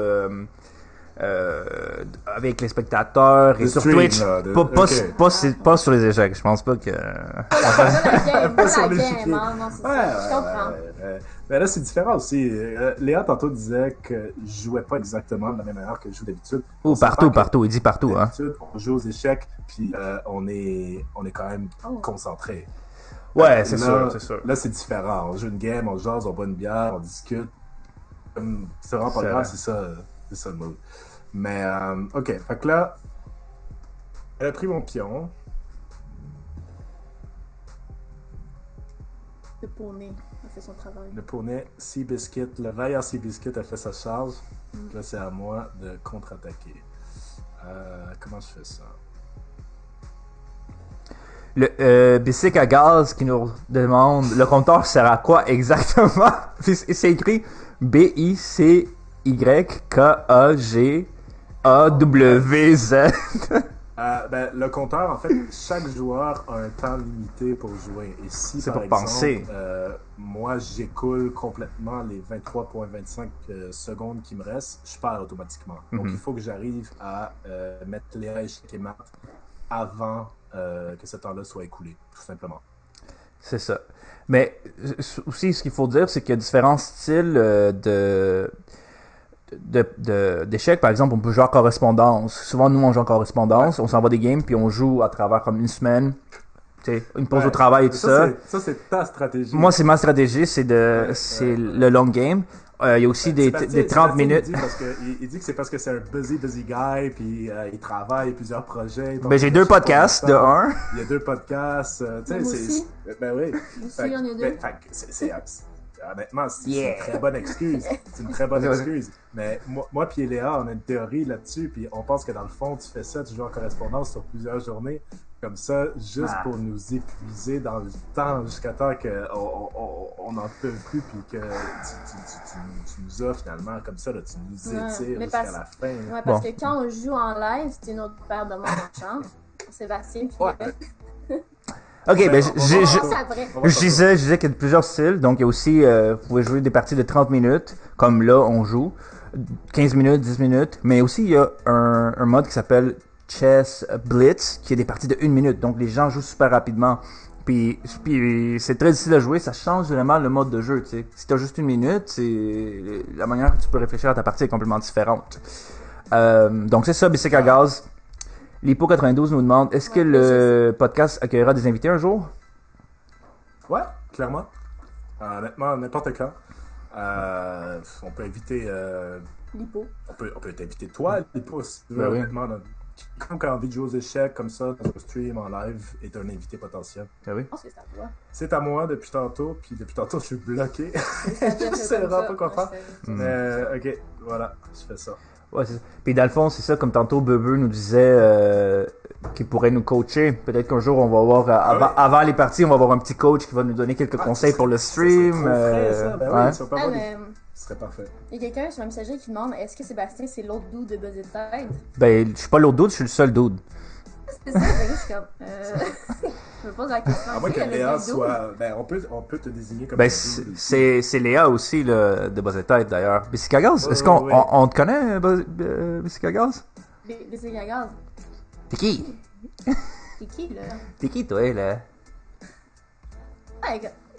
avec les spectateurs et Le sur stream, Twitch. là, Pas sur les échecs. Je pense pas que. Pas sur la les game, échecs. hein, non, c'est ça. Je comprends. Mais là, c'est différent aussi. Léa, tantôt, disait que je jouais pas exactement de la même manière que je joue d'habitude. Ou partout. Il dit partout. Hein. D'habitude, on joue aux échecs, puis on est quand même concentré. Ouais, c'est Là, sûr. Là, c'est différent. On joue une game, on jase, on boit une bière, on discute. C'est vraiment pas C'est grave, vrai. c'est ça le mode. Mais, ok. Fait que là, elle a pris mon pion. Le poney a fait son travail. Le poney, Seabiscuit, le vaillant Seabiscuit a fait sa charge. Là, c'est à moi de contre-attaquer. Comment je fais ça? Le Bicycle à gaz qui nous demande le compteur sert à quoi exactement? C'est écrit BICYKAG AWZ. Le compteur, en fait, chaque joueur a un temps limité pour jouer. Et si, C'est par pour exemple, penser. moi, j'écoule complètement les 23,25 secondes qui me restent, je perds automatiquement. Donc, il faut que j'arrive à mettre Léa, Échec et Matt avant que ce temps-là soit écoulé, tout simplement. C'est ça. Mais aussi, ce qu'il faut dire, c'est qu'il y a différents styles d'échecs. Par exemple, on peut jouer en correspondance. Souvent, nous, on joue en correspondance. On s'envoie des games, puis on joue à travers comme une semaine. Tu sais, une pause au travail et tout ça. Ça, c'est ta stratégie. Moi, c'est ma stratégie, c'est le long game. Il y a aussi des 30 minutes. Il dit que c'est parce que c'est un busy guy, puis il travaille plusieurs projets. Ben, j'ai 2 podcasts, de un. Il y a 2 podcasts. Tu sais, ben oui. Il y en a 2. Honnêtement, c'est une très bonne excuse. C'est une très bonne excuse. Mais moi puis Léa, on a une théorie là-dessus, puis on pense que dans le fond, tu fais ça, tu joues en correspondance sur plusieurs journées, comme ça, juste pour nous épuiser dans le temps, jusqu'à temps qu'on n'en peut plus, puis que tu nous as finalement, comme ça, là, tu nous étires jusqu'à la fin. Ouais, parce que quand on joue en live, c'est une autre paire de manches. Sébastien qui Ok, je disais qu'il y a plusieurs styles. Donc, il y a aussi, vous pouvez jouer des parties de 30 minutes, comme là, on joue. 15 minutes, 10 minutes. Mais aussi, il y a un mode qui s'appelle Chess Blitz, qui est des parties de 1 minute. Donc, les gens jouent super rapidement. Puis c'est très difficile à jouer. Ça change vraiment le mode de jeu, tu sais. Si t'as juste 1 minute, la manière que tu peux réfléchir à ta partie est complètement différente. Donc, c'est ça, Bicycle à gaz. Lipo 92 nous demande, est-ce que le podcast accueillera des invités un jour? Ouais, clairement. Honnêtement, n'importe quand. On peut inviter... Lipo. On peut t'inviter toi, Lipo, si tu veux, Ben oui. honnêtement. Quiconque qui a envie de jouer aux échecs comme ça, dans un stream, en live, est un invité potentiel. Ah oui. Je pense que c'est à toi. C'est à moi depuis tantôt, puis depuis tantôt, je suis bloqué. Je sais vraiment pas quoi faire. Mais, ok, voilà, je fais ça. Ouais, c'est ça. Puis dans le fond, c'est ça, comme tantôt Bebe nous disait qu'il pourrait nous coacher. Peut-être qu'un jour, on va avoir, avant les parties, on va avoir un petit coach qui va nous donner quelques conseils pour le stream. Ce serait parfait. Il y a quelqu'un sur un messager qui demande, est-ce que Sébastien, c'est l'autre dude de Buzz Tide? Ben, je suis pas l'autre dude, je suis le seul dude. C'est ça, je suis comme... je me pose la question. À moins que Léa soit... Ben, on peut te désigner comme... Ben, c'est Léa aussi, là, de Buzz Tide, d'ailleurs. Bicycle à gaz? Est-ce qu'on te connaît, Bicycle à gaz? Bicycle à gaz? T'es qui? T'es qui, là? T'es qui, toi, là? Ah,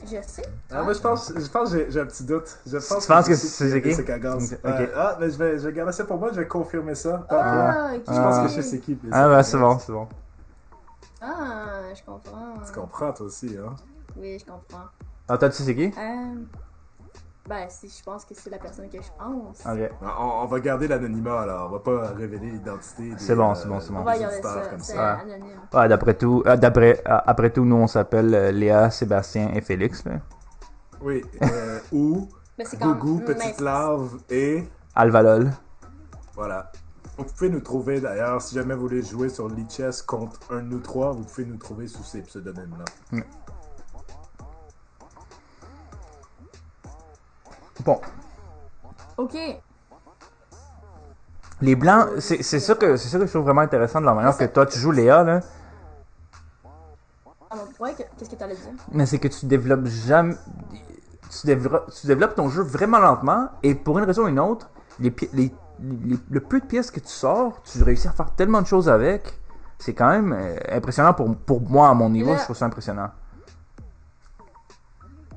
je sais. Moi, je pense que j'ai un petit doute. Je pense tu penses que c'est qui? Bicycle à gaz. Okay. Mais je vais garder ça pour moi, je vais confirmer ça. Ok. Je pense que je sais c'est qui. Ben, c'est bon. Ah, je comprends. Tu comprends, toi aussi, hein? Oui, je comprends. Ah, toi, tu sais c'est qui? Ben, si je pense que c'est la personne que je pense. Ok. On va garder l'anonymat, alors. On va pas révéler l'identité. C'est bon. On va garder ça, c'est anonyme. Ouais, après tout, nous, on s'appelle Léa, Sébastien et Félix, là. Oui, ou Gougou, Petite Larve et... Alvalol. Voilà. Vous pouvez nous trouver, d'ailleurs, si jamais vous voulez jouer sur Lichess contre un de nous trois, vous pouvez nous trouver sous ces pseudonymes-là. Bon. Ok. Les blancs, c'est ça que je trouve vraiment intéressant de la manière que toi tu joues Léa, là. Ouais, qu'est-ce que t'allais dire? Mais c'est que tu développes jamais... Tu développes ton jeu vraiment lentement, et pour une raison ou une autre, le peu de pièces que tu sors, tu réussis à faire tellement de choses avec. C'est quand même impressionnant pour moi, à mon niveau, là, je trouve ça impressionnant.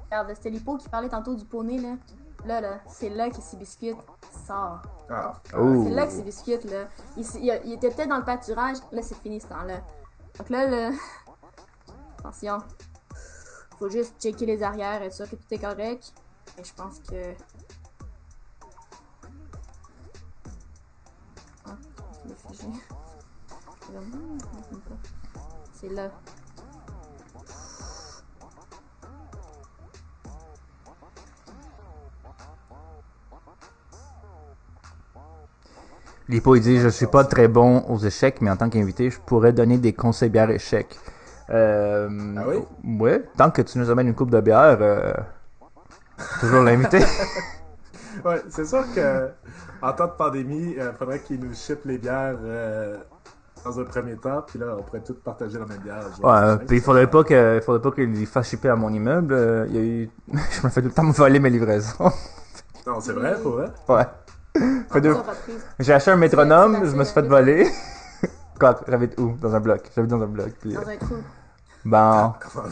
Regarde, c'était Lipo qui parlait tantôt du poney, là. Là, c'est là que ces biscuits sort. C'est là que ces biscuits, là. Il était peut-être dans le pâturage. Là, c'est fini ce temps-là. Donc là, attention. Faut juste checker les arrières et ça, que tout est correct. Et je pense que... C'est là. Lipo, il dit, je suis pas très bon aux échecs, mais en tant qu'invité, je pourrais donner des conseils bière échecs. Ah oui? Ouais, tant que tu nous amènes une coupe de bière, toujours l'invité. Ouais, c'est sûr que en temps de pandémie, il faudrait qu'ils nous shippent les bières dans un premier temps, puis là, on pourrait tous partager la même bière. Ouais, puis il faudrait pas qu'il les fasse shipper à mon immeuble. Il y a eu, je me fais tout le temps me voler mes livraisons. Non, c'est vrai, pour vrai? Ouais. Fait deux- J'ai acheté un métronome, je me suis fait voler. Quoi, j'habite où? Dans un bloc. J'habite dans un bloc. Puis, Dans un trou. bon. Comment?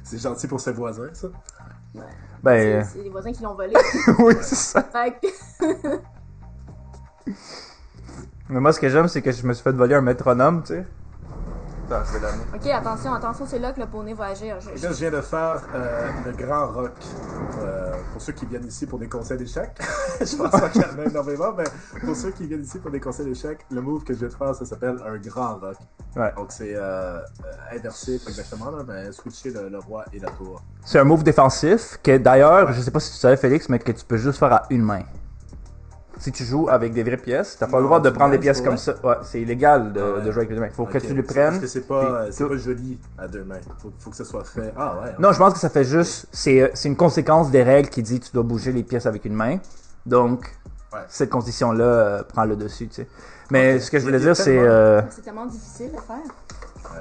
C'est gentil pour ses voisins, ça? Ben, C'est les voisins qui l'ont volé. oui, c'est ça. Fait que- Mais moi, ce que j'aime, c'est que je me suis fait voler un métronome, tu sais. Attends, je vais l'amener. Ok, attention, c'est là que le poney va agir. Et là, je viens de faire le grand rock. Pour ceux qui viennent ici pour des conseils d'échecs. Je pense pas qu'il y en a énormément, mais pour ceux qui viennent ici pour des conseils d'échecs, le move que je viens de faire, ça s'appelle un grand rock. Ouais. Donc c'est inversé, pas exactement, là, mais switcher le roi et la tour. C'est un move défensif que d'ailleurs, je sais pas si tu savais Félix, mais que tu peux juste faire à une main. Si tu joues avec des vraies pièces, t'as pas le droit de prendre des pièces comme ça. Ouais, c'est illégal de jouer avec les deux mains. Faut que tu les prennes. Parce que c'est pas, puis c'est pas joli à deux mains. Faut que ça soit fait. Ah ouais. Non, je pense que ça fait juste. C'est une conséquence des règles qui dit que tu dois bouger les pièces avec une main. Donc, Ouais. cette condition-là prend le dessus, tu sais. Mais Ok. ce que je voulais Il y a dire, c'est. tellement- C'est tellement difficile à faire.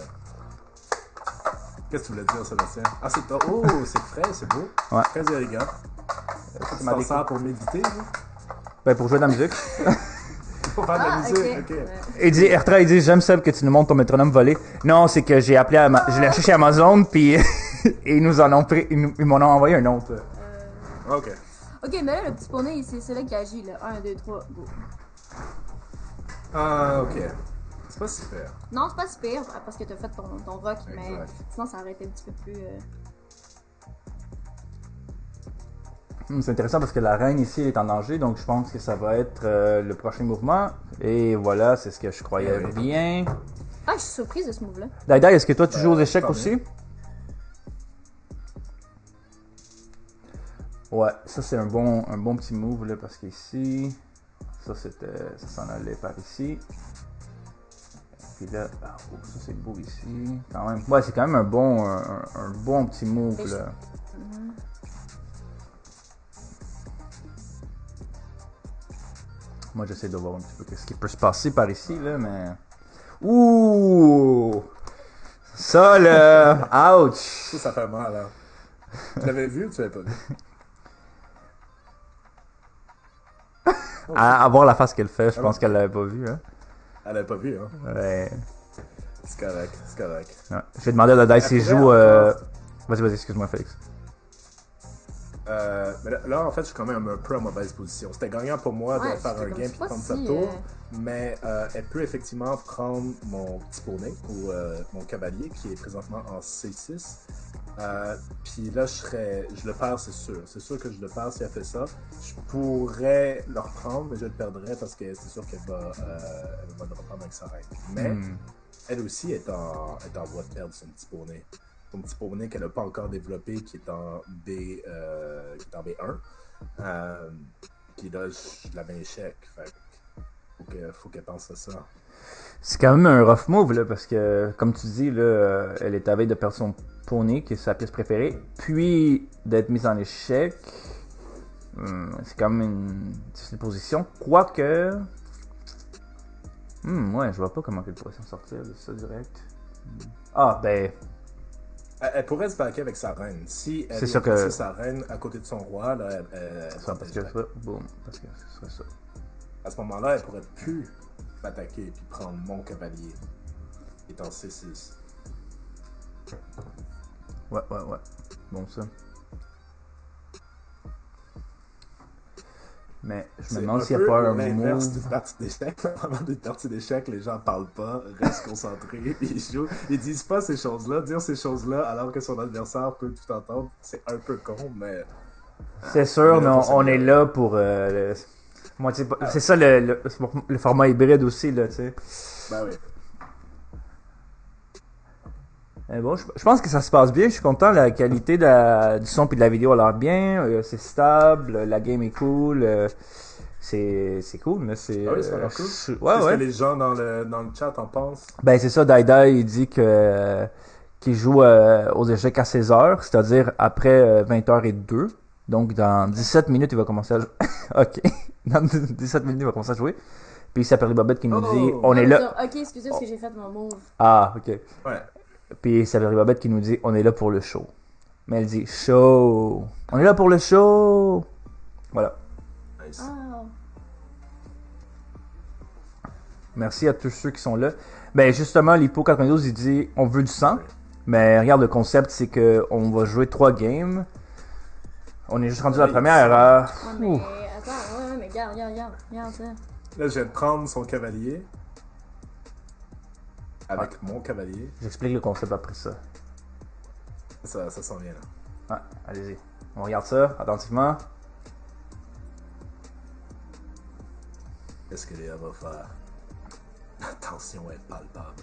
Qu'est-ce que tu voulais dire, Sébastien? Ah, c'est oh, c'est frais, c'est beau. Ouais. Très élégant. Tu t'en sers pour méditer, là? Ben, pour jouer de la musique. Pour faire de la musique, ok. Il dit, Ertra, il dit, j'aime Seb que tu nous montres ton métronome volé. Non, c'est que j'ai appelé je l'ai acheté chez Amazon, puis ils nous en ont pris, ils m'en ont envoyé un autre. Ok. Ok, mais là, le petit poney, c'est là qui agit, là. 1, 2, 3, go. Ah, ok. C'est pas super. Non, c'est pas si pire, parce que t'as fait ton rock, mais Exact. sinon, ça aurait été un petit peu plus... C'est intéressant parce que la reine ici est en danger, donc je pense que ça va être le prochain mouvement. Et voilà, c'est ce que je croyais Oui. bien. Ah, je suis surprise de ce move-là. Daida, est-ce que toi tu joues aux échecs tant aussi? Ouais, ça c'est un bon petit move là, parce qu'ici, ça s'en allait par ici. Puis là, oh, ça c'est beau ici, quand même. Ouais, c'est quand même un bon petit move là. Moi j'essaie de voir un petit peu ce qui peut se passer par ici là, mais. Ouh! Ça là! Ouch! Ça fait mal, hein. Tu l'avais vu ou tu l'avais pas vu? À voir la face qu'elle fait, je pense qu'elle l'avait pas vu, hein. Elle l'avait pas vu, hein. Ouais. C'est correct, c'est correct. Ouais. Je vais demander à la dice s'il pourrait joue. encore- Vas-y, excuse-moi, Félix. Mais là, en fait, je suis quand même un peu en mauvaise position. C'était gagnant pour moi Ouais, de faire c'était un comme game c'est et pas prendre si, sa tour, mais elle peut effectivement prendre mon petit poney ou mon cavalier qui est présentement en C6. Puis là, je le perds, c'est sûr. C'est sûr que je le perds si elle fait ça. Je pourrais le reprendre, mais je le perdrais parce que c'est sûr qu'elle va le reprendre avec sa reine. Mais elle aussi est en voie de perdre son petit poney. Son petit poney qu'elle n'a pas encore développé, qui est en B1. Puis là, je la mets échec. Fait que faut qu'elle pense à ça. C'est quand même un rough move, là, parce que, comme tu dis, là, elle est à veille de perdre son poney, qui est sa pièce préférée, puis d'être mise en échec. C'est quand même une difficile position. Quoique. Ouais, je vois pas comment elle pourrait s'en sortir de ça direct. Ah, ben. Elle pourrait se baquer avec sa reine. Si elle C'est sûr doit que- placer sa reine à côté de son roi, là, elle Ça, parce que ça, boum, parce que ce serait ça. à ce moment-là, elle pourrait plus m'attaquer et prendre mon cavalier qui est en C6. Ouais. Bon, ça. Mais je me demande s'il n'y a pas un l'inverse move. d'une partie d'échecs. Avant d'une partie d'échecs, les gens parlent pas, restent concentrés, ils jouent. Ils disent pas ces choses-là. Dire ces choses-là alors que son adversaire peut tout entendre, c'est un peu con, mais... C'est sûr, mais là pour on est s'améliorer. là pour. Moi, tu sais, c'est ça le format hybride aussi, là, tu sais. Ben oui. Bon, je pense que ça se passe bien. Je suis content. La qualité du son et de la vidéo a l'air bien. C'est stable. La game est cool. C'est cool. Là, c'est, Ah oui, ça a l'air cool. Ouais, Qu'est-ce ouais. que les gens dans le chat en pensent? Ben, c'est ça. Daida, il dit qu'il joue aux échecs à 16h, c'est-à-dire après 20h02. Donc, dans 17 minutes, il va commencer à jouer. Ok. Dans 17 minutes, il va commencer à jouer. Puis, ça s'appelle Bobette qui nous dit on Ah, est mais là. ça, ok, excusez parce que j'ai fait mon move. Ah, ok. Ouais. Puis, ça s'appelle Bobette qui nous dit on est là pour le show. Mais elle dit show. On est là pour le show. Voilà. Nice. Ah. Merci à tous ceux qui sont là. Ben, justement, Lipo 92, il dit on veut du sang. Mais regarde, le concept, c'est que on va jouer 3 games. On est juste rendu à la Oui, première. Ouais, mais Ouh. attends, ouais, mais regarde ça. Là, je vais prendre son cavalier. Avec mon cavalier. J'explique le concept après ça. Ça s'en vient là. Ouais, allez-y. On regarde ça attentivement. Qu'est-ce que Léa va faire? La tension est palpable.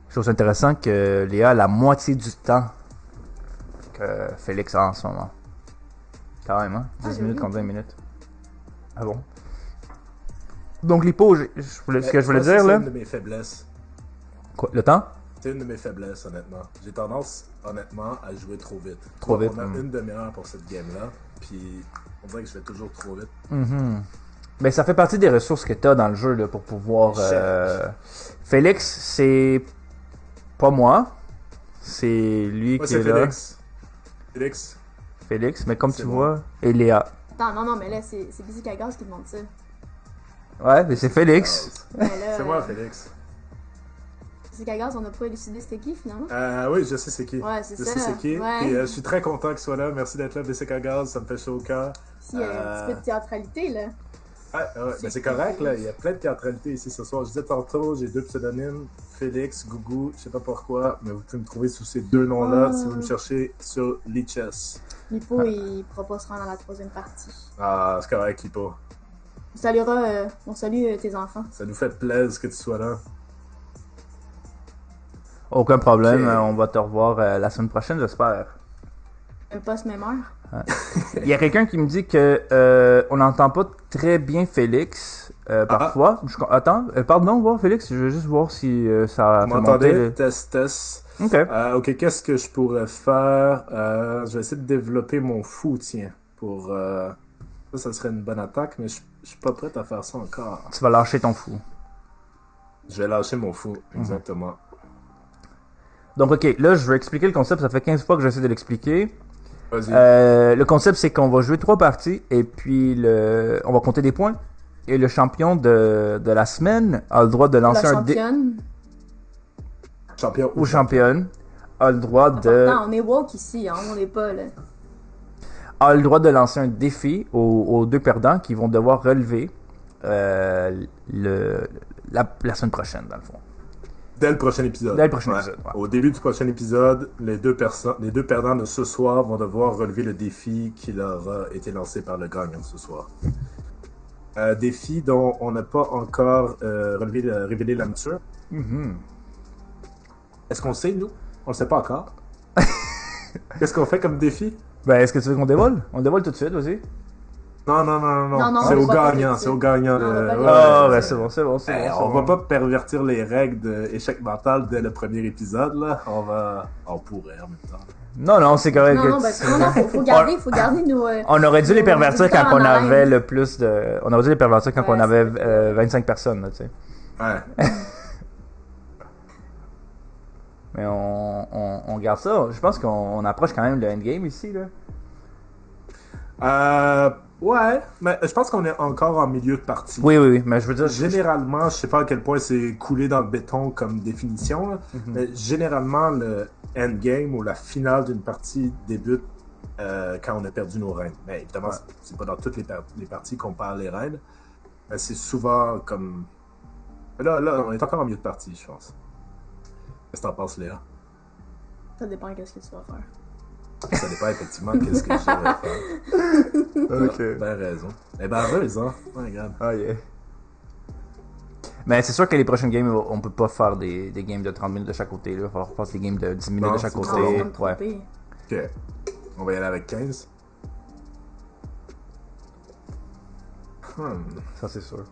Chose intéressante que Léa a la moitié du temps que Félix a en ce moment. Quand même, hein? 10 j'ai minutes vu. contre 20 minutes. Ah bon? Donc, Lipo, ce que je voulais Ça, dire, c'est là... une de mes faiblesses. Quoi, le temps? C'est une de mes faiblesses, honnêtement. J'ai tendance, honnêtement, à jouer trop vite. Trop vite, On a mm. une demi-heure pour cette game-là, puis on dirait que je fais toujours trop vite. Ben, ça fait partie des ressources que t'as dans le jeu, là, pour pouvoir... Félix, c'est... pas moi. C'est lui Moi, qui c'est est là. Félix. Félix, mais comme C'est tu moi. vois, et Léa. Attends, non, mais là, c'est Busy Kagas qui demande ça. Ouais, mais c'est Félix. Mais là, C'est moi, Félix. Busy Kagas, on n'a pas élucidé c'était qui finalement? Oui, je sais c'est qui. Ouais, c'est je ça. sais c'est qui. Ouais. Et je suis très content qu'il soit là. Merci d'être là, BC Gaz. Ça me fait chaud au cœur. Si, il y a un petit peu de théâtralité, là. Ouais, mais c'est correct, là. Il y a plein de théâtralité ici ce soir. Je disais tantôt, j'ai 2 pseudonymes. Félix, Gougou, je sais pas pourquoi, mais vous pouvez me trouver sous ces 2 noms-là si vous me cherchez sur Lichess. Lipo, il proposera dans la 3e partie. Ah, c'est correct, Lipo. On salue tes enfants. Ça nous fait plaisir que tu sois là. Aucun problème, Ok. on va te revoir la semaine prochaine, j'espère. Même pas ce même heure. Il y a quelqu'un qui me dit que on n'entend pas très bien Félix parfois. Attends, pardon, voir Félix, je veux juste voir si ça Vous fait monter. m'entendez? Test. Ok. Ok, qu'est-ce que je pourrais faire? Je vais essayer de développer mon fou, tiens. Pour. Ça serait une bonne attaque, mais je suis pas prêt à faire ça encore. Tu vas lâcher ton fou. Je vais lâcher mon fou, exactement. Donc ok, là je vais expliquer le concept, ça fait 15 fois que j'essaie de l'expliquer. Vas-y. Le concept c'est qu'on va jouer 3 parties et puis on va compter des points. Et le champion de la semaine a le droit de La lancer un dé. championne. Champion Ou championne a le droit de Important, on est woke ici, hein, on n'est pas, là. a le droit de lancer un défi aux 2 perdants qui vont devoir relever la semaine prochaine dans le fond. Dès le prochain épisode. Dès le prochain épisode, ouais. Au début du prochain épisode, les deux perdants de ce soir vont devoir relever le défi qui leur a été lancé par le gagnant de ce soir. Défi dont on n'a pas encore révélé la nature. Est-ce qu'on le sait, nous? On le sait pas encore. Qu'est-ce qu'on fait comme défi? Ben est-ce que tu veux qu'on dévoile? On dévoile tout de suite, vas-y. Non. Non, C'est on au va pas gagnant, le c'est au gagnant. Non, on va pas le Ah, Ouais, ben c'est bon, c'est bon, c'est bon. On va pas pervertir les règles d'échec mental dès le premier épisode, là. On pourrait en même temps. Non, c'est correct. Non, faut garder nos... On aurait dû les pervertir quand on en haleine. avait le plus de... On aurait dû les pervertir quand on avait 25 personnes, là, tu sais. Ouais. Mais on garde ça. Je pense qu'on approche quand même le endgame ici, là. Ouais, mais je pense qu'on est encore en milieu de partie. Oui, mais je veux dire... Généralement, je sais pas à quel point c'est coulé dans le béton comme définition, là, mais généralement, le endgame ou la finale d'une partie débute quand on a perdu nos reines. Mais évidemment, c'est pas dans toutes les parties qu'on perd les reines, mais c'est souvent comme... Là, on est encore en milieu de partie, je pense. Qu'est-ce que t'en penses, Léa? Ça dépend qu'est-ce que tu vas faire. Ça dépend effectivement qu'est-ce que je devrais faire. Ok. Ben raison. Eh ben heureuse, hein? Ouais, regarde. Ah, yeah. Mais c'est sûr que les prochaines games, on peut pas faire des games de 30 minutes de chaque côté. Là. Il va falloir faire des games de 10 minutes Non, de chaque c'est côté. trop On va long. me tromper. Ok. On va y aller avec 15. Ça, c'est sûr.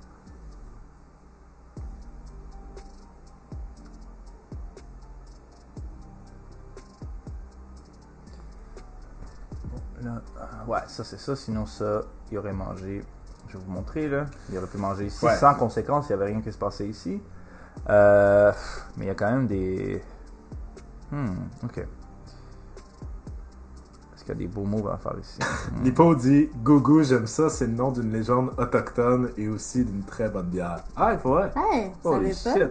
Là, ouais, ça c'est ça. Sinon, ça, il aurait mangé. Je vais vous montrer là. Il aurait pu manger ici sans conséquence. Il n'y avait rien qui se passait ici. Mais il y a quand même des. Ok. Est-ce qu'il y a des beaux mots à faire ici? Lipo dit Gougou, j'aime ça, c'est le nom d'une légende autochtone et aussi d'une très bonne bière. Ah, il faut vrai. Hey, Holy savais shit.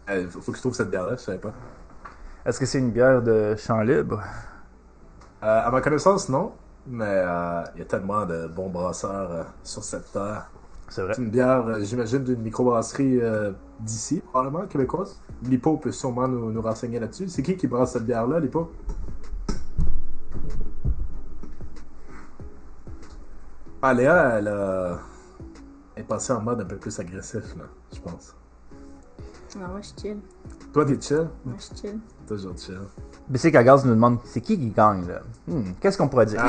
pas. Faut que je trouve cette bière-là, je savais pas. Est-ce que c'est une bière de champ libre? À ma connaissance, non. Mais il y a tellement de bons brasseurs sur cette terre. C'est vrai. C'est une bière, j'imagine, d'une microbrasserie d'ici, probablement, québécoise. Lipo peut sûrement nous renseigner là-dessus. C'est qui brasse cette bière-là, Lipo? Ah, Léa, elle est passée en mode un peu plus agressif, là, je pense. Non, moi, je suis chill. Toi, t'es chill? Moi, je suis chill. Toujours chill. BC Cagaz nous demande c'est qui gagne là? Qu'est-ce qu'on pourrait dire?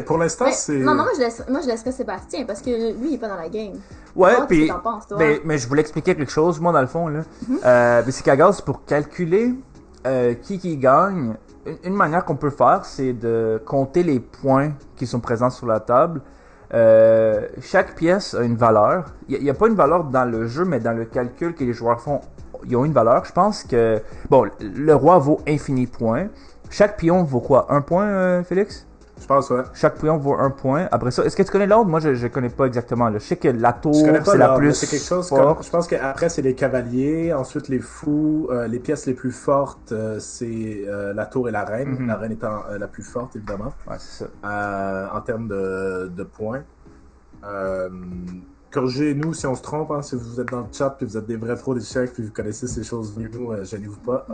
Pour l'instant, Mais, c'est... non, moi, je laisserais Sébastien parce que lui, il est pas dans la game. Ouais, Toi, puis. qu'est-ce que t'en penses, toi? Mais je voulais expliquer quelque chose, moi, dans le fond, là. BC Cagaz, pour calculer qui gagne, une manière qu'on peut faire, c'est de compter les points qui sont présents sur la table. Chaque pièce a une valeur. Il n'y a pas une valeur dans le jeu, mais dans le calcul que les joueurs font, ils ont une valeur. Je pense que, bon, le roi vaut infini points. Chaque pion vaut quoi? Un point, Félix? Je pense, ouais. Chaque pion vaut un point. Après ça, est-ce que tu connais l'ordre? Moi, je connais pas exactement. Là. Je sais que la tour, Je connais pas c'est la l'ordre, plus mais c'est quelque chose forte. comme... Je pense qu'après, c'est les cavaliers. Ensuite, les fous. Les pièces les plus fortes, c'est la tour et la reine. La reine étant la plus forte, évidemment. Ouais, c'est ça. En termes de points. Corrigez-nous si on se trompe, hein, si vous êtes dans le chat puis vous êtes des vrais pros d'échecs puis vous connaissez ces choses mieux que nous, gênez-vous pas.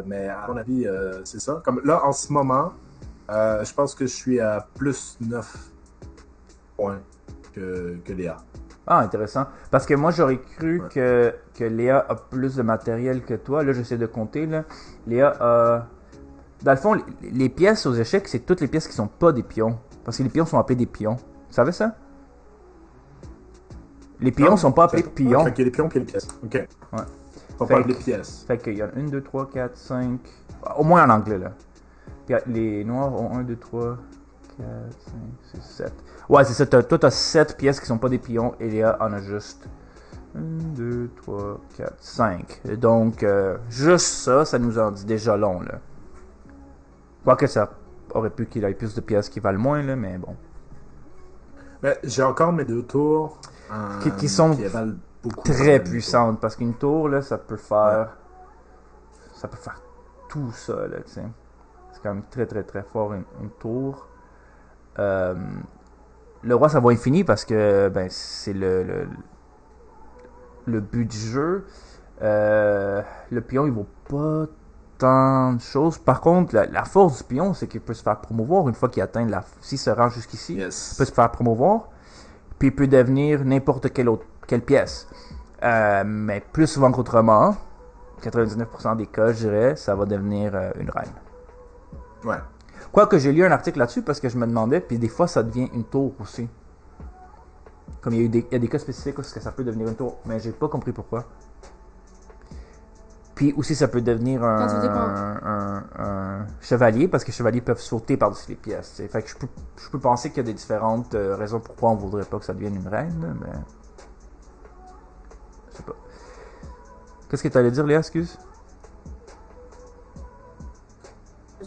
Mais à mon avis, c'est ça. Comme là, en ce moment, je pense que je suis à plus 9 points que Léa. Ah, intéressant. Parce que moi, j'aurais cru que Léa a plus de matériel que toi. Là, j'essaie de compter. Là. Léa a... Dans le fond, les pièces aux échecs, c'est toutes les pièces qui sont pas des pions. Parce que les pions sont appelés des pions. Tu savais ça? Les pions sont pas appelés pions. Ok, les pions puis les pièces. Ok. Ouais. On parle des pièces. Fait qu'il y en a 1, 2, 3, 4, 5... Au moins en anglais, là. Puis les noirs ont 1, 2, 3, 4, 5, 6, 7. Ouais, c'est ça. Toi, t'as 7 pièces qui sont pas des pions. Et Léa en a juste 1, 2, 3, 4, 5. Et donc, juste ça nous en dit déjà long, là. Quoique ça aurait pu qu'il ait plus de pièces qui valent moins, là, mais bon. Mais j'ai encore mes 2 tours. Qui sont valent beaucoup très puissantes. Parce qu'une tour, là, ça peut faire... Ça peut faire tout ça, là, tu sais. C'est quand même très, très, très fort, une tour. Le roi, ça vaut infini parce que, ben, c'est le but du jeu. Le pion, il vaut pas tant de choses. Par contre, la force du pion, c'est qu'il peut se faire promouvoir une fois qu'il atteint s'il se rend jusqu'ici. Yes. Il peut se faire promouvoir. Puis il peut devenir n'importe quelle pièce. Mais plus souvent qu'autrement, 99% des cas, je dirais, ça va devenir une reine. Ouais. Quoique j'ai lu un article là-dessus parce que je me demandais, puis des fois ça devient une tour aussi. Comme il y a des cas spécifiques où ça peut devenir une tour, mais j'ai pas compris pourquoi. Puis aussi ça peut devenir un chevalier, parce que les chevaliers peuvent sauter par-dessus les pièces. T'sais. Fait que je peux penser qu'il y a des différentes raisons pourquoi on voudrait pas que ça devienne une reine, là, mais... Je sais pas. Qu'est-ce que tu allais dire, Léa, excuse?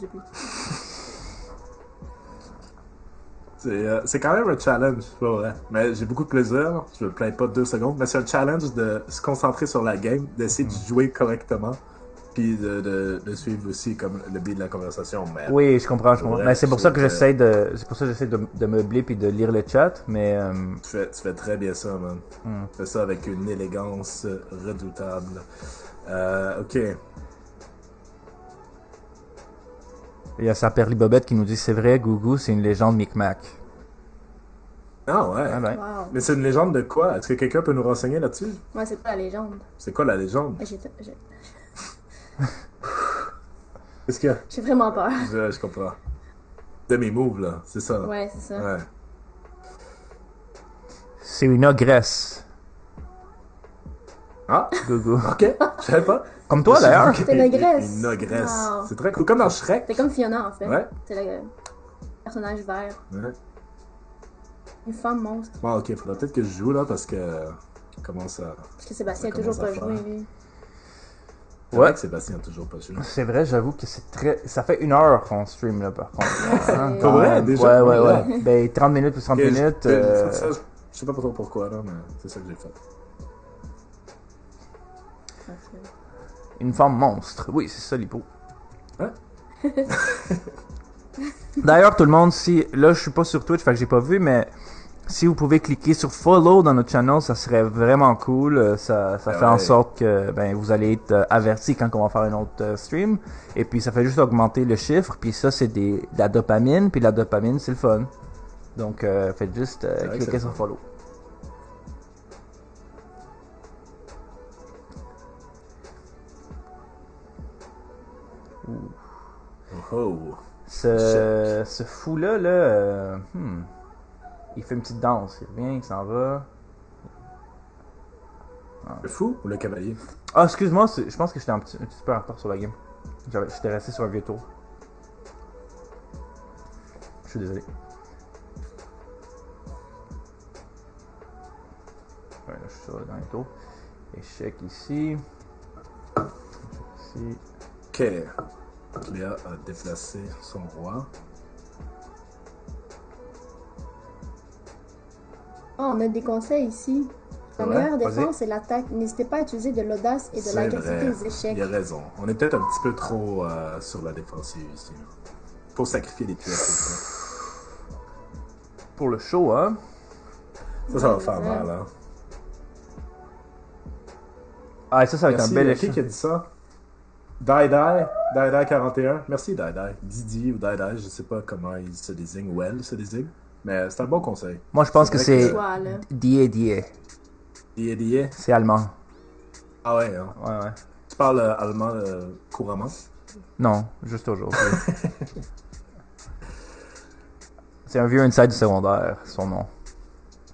J'ai plus. C'est quand même un challenge, c'est pas vrai. Mais j'ai beaucoup de plaisir, je me plains pas 2 secondes, mais c'est un challenge de se concentrer sur la game, d'essayer de jouer correctement, puis de suivre aussi comme le but de la conversation. Mais oui, je comprends. vrai, mais c'est pour ça que j'essaie de meubler puis de lire le chat, mais... Tu fais très bien ça, man. Tu fais ça avec une élégance redoutable. Ok. Il y a sa perle Bobette qui nous dit c'est vrai, Gougou, c'est une légende Micmac. Ah ouais. Ah ben. Wow. Mais c'est une légende de quoi? Est-ce que quelqu'un peut nous renseigner là-dessus? Ouais, c'est pas la légende. C'est quoi la légende? J'ai Qu'est-ce qu'il y a? j'ai vraiment peur. Je comprends. De mes moves, là, c'est ça. Ouais, c'est ça. Ouais. C'est une ogresse, Ah, Gougou. ok, je savais pas. Comme toi, d'ailleurs. C'est une ogresse. Une ogresse. Wow. C'est très cool. Comme dans Shrek. C'est comme Fiona, en fait. Ouais. C'est personnage vert. Ouais. Une femme monstre. Bon, ok, faudra peut-être que je joue là parce que. Comment ça. Parce que Sébastien a Ça toujours commence pas à joué, faire. lui. C'est Ouais. vrai que Sébastien a toujours pas joué. C'est vrai, j'avoue que c'est très... Ça fait 1 heure qu'on stream, là, par contre. Hein, Pour quand vrai, même. déjà? Ouais, Ouais. Ben, 30 minutes ou 30 Ok, minutes. j'ai fait ça, je sais pas trop pourquoi là, mais c'est ça que j'ai fait. Une femme monstre. Oui, c'est ça, l'hypo. Hein? D'ailleurs, tout le monde, si... Là, je suis pas sur Twitch, fait que j'ai pas vu, mais... Si vous pouvez cliquer sur follow dans notre channel, ça serait vraiment cool. Ça fait en ouais. sorte que ben vous allez être averti quand on va faire un autre stream. Et puis ça fait juste augmenter le chiffre. Puis ça c'est de la dopamine. Puis la dopamine c'est le fun. Donc faites juste vrai que c'est cliquer le sur fun. follow. Oh oh. Ce fou là, il fait une petite danse. Il revient, il s'en va. Le fou ou le cavalier? Ah, excuse-moi, je pense que j'étais un petit peu en retard sur la game. J'étais resté sur un vieux tour. Je suis désolé. Ouais, là, je suis sur le dernier tour. Échec ici. Échec ici. Ok. Léa a déplacé son roi. Oh, on a des conseils ici. La Ouais, meilleure vas-y. défense, c'est l'attaque. N'hésitez pas à utiliser de l'audace et de C'est l'agressivité vrai. aux échecs. Il a raison. On est peut-être un petit peu trop sur la défensive ici. Faut sacrifier des pièces. C'est ça. Pour le show, hein. Ça va faire mal, hein. Ah, ça va être Merci, un bel qui échec. a dit ça? Dai 41. Merci Dai. Didi ou Dai, je sais pas comment il se désigne ou elle se désigne, mais c'est un bon conseil. Moi, je pense que C'est vrai c'est que- Choix, là. Die. Die. C'est allemand. Ah ouais, hein. Ouais. Tu parles allemand couramment? Non, juste aujourd'hui. C'est un vieux inside du secondaire, son nom.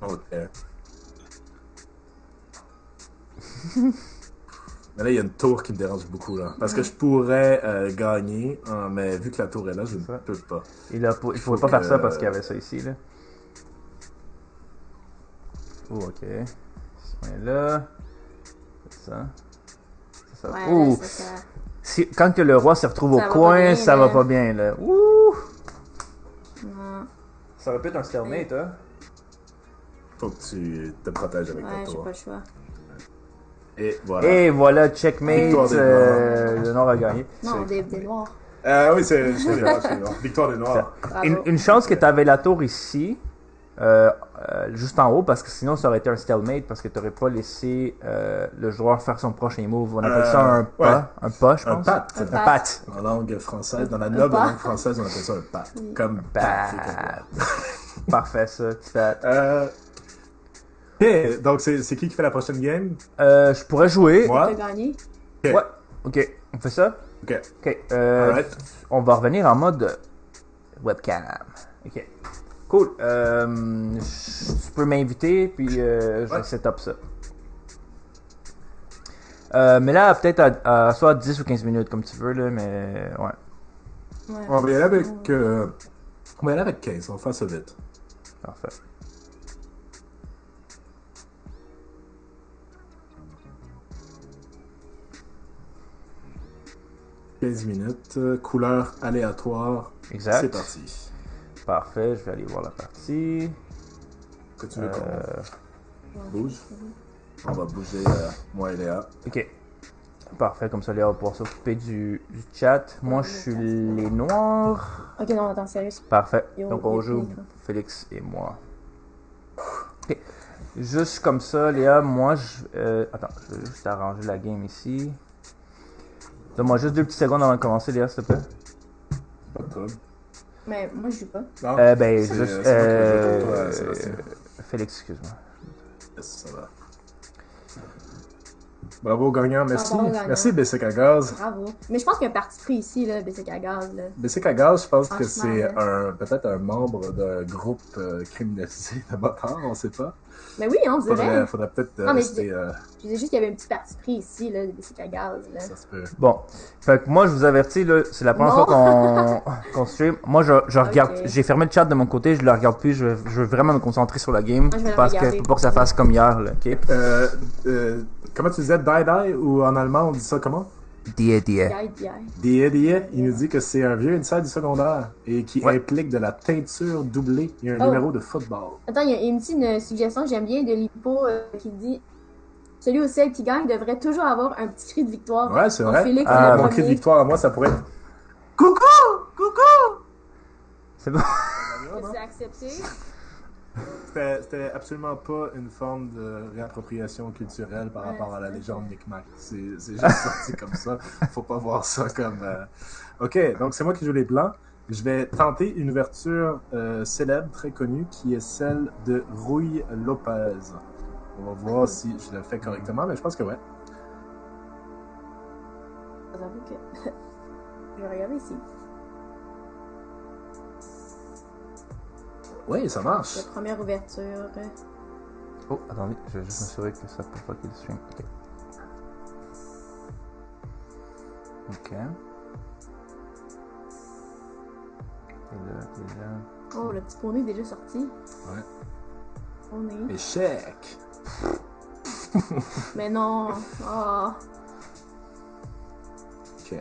Ok. Mais là, il y a une tour qui me dérange beaucoup, là. Parce que je pourrais gagner, hein, mais vu que la tour est là, je ne ça. peux pas. Il pouvait pas faire ça parce qu'il y avait ça ici, là. Oh, ok. On est là. C'est ça. C'est ça. Ouais, Ouh! là, ça. Quand que le roi se retrouve Ça au va coin, pas bien, ça là. va pas bien, là. Ouh! Non. Ça aurait pu être un stalemate, hein? Faut que tu te protèges avec Ouais, ta j'ai tour. pas le choix. Et voilà. Et voilà, checkmate, Victoire des le Nord a gagné. Non, des noirs. Oui, c'est les noirs, c'est les noirs. Victoire des noirs. Bravo. Une chance que t'avais la tour ici, juste en haut, parce que sinon ça aurait été un stalemate, parce que t'aurais pas laissé le joueur faire son prochain move. On appelle ça un pas, ouais. un pas, je Un pense. pat. Un Un pat. pat. En langue française, dans la noble pas. langue française, on appelle ça un pat. Comme pat. Pat. Parfait, ça, pat. Ok, donc c'est qui fait la prochaine game? Je pourrais jouer. Moi? T'as gagné? Ok. Ouais. Ok, on fait ça? Ok. Ok. Alright. On va revenir en mode webcam. Ok. Cool. Tu peux m'inviter, puis je vais Ouais. setup ça. Mais là, peut-être à soit 10 ou 15 minutes, comme tu veux, là, mais ouais. Ouais. On va y aller avec. On va y aller avec 15, on va faire ça vite. Parfait. « 15 minutes, couleur aléatoire. Exact. C'est parti. Parfait, je vais aller voir la partie. Que tu veux qu'on bouge? On va bouger moi et Léa. Ok. Parfait, comme ça, Léa va pouvoir s'occuper du chat. Moi, je suis les noirs. Ok, non, attends, sérieux. Parfait. Yo, Donc, on yo, joue yo. Félix et moi. Ok. Juste comme ça, Léa, moi, attends, je vais juste arranger la game ici. Donne-moi juste 2 petites secondes avant de commencer, Léa, s'il te plaît. Pas de trouble. Mais moi, je joue pas. Non? Ben, C'est- juste. c'est moi qui vais jouer pour toi, Sébastien. Félix, excuse-moi. Yes, ça va. Bravo gagnant, merci. Bravo, gagnant. Merci Bessic à gaz. Bravo. Mais je pense qu'il y a un parti pris ici, là, Bessic à gaz, là. Bessic à gaz, je pense que Franchement, c'est ouais. peut-être un membre d'un groupe criminalisé de motards, on sait pas. Mais oui, on dirait. Faudrait peut-être Non, mais rester... je disais juste qu'il y avait un petit parti pris ici, là, des cycles à gaz. Là. ça se peut. Bon, fait que moi je vous avertis, là, c'est la première Non. fois qu'on stream. Moi je regarde, Ok. j'ai fermé le chat de mon côté, je le regarde plus, je veux vraiment me concentrer sur la game Moi, je vais le parce que regarder. faut pas que ça fasse comme hier, là, ok? Comment tu disais die ou en allemand on dit ça comment? Die. Die. Il nous dit que c'est un vieux inside du secondaire et qui Ouais. implique de la teinture doublée et un Oh. numéro de football. Attends, il y a une petite suggestion que j'aime bien de l'hippo qui dit celui ou celle qui gagne devrait toujours avoir un petit cri de victoire. Ouais, c'est Donc, vrai. Félix, Ah, le Mon cri de premier. victoire à moi, ça pourrait être Coucou! C'est bon. C'est accepté. C'était absolument pas une forme de réappropriation culturelle par Ouais, rapport à la c'est légende Micmac. C'est juste sorti comme ça. Faut pas voir ça comme... Ok, donc c'est moi qui joue les blancs. Je vais tenter une ouverture célèbre, très connue, qui est celle de Rui Lopez. On va voir si je le fais correctement, mais je pense que ouais. J'avoue que. Je vais regarder ici. Oui, ça marche. La première ouverture. Oh, attendez, je vais juste m'assurer que ça peut pas qu'il stream. Ok. Et là. Oh, le petit poney est déjà sorti. Ouais. Poney. Échec. Mais non. Oh. Ok.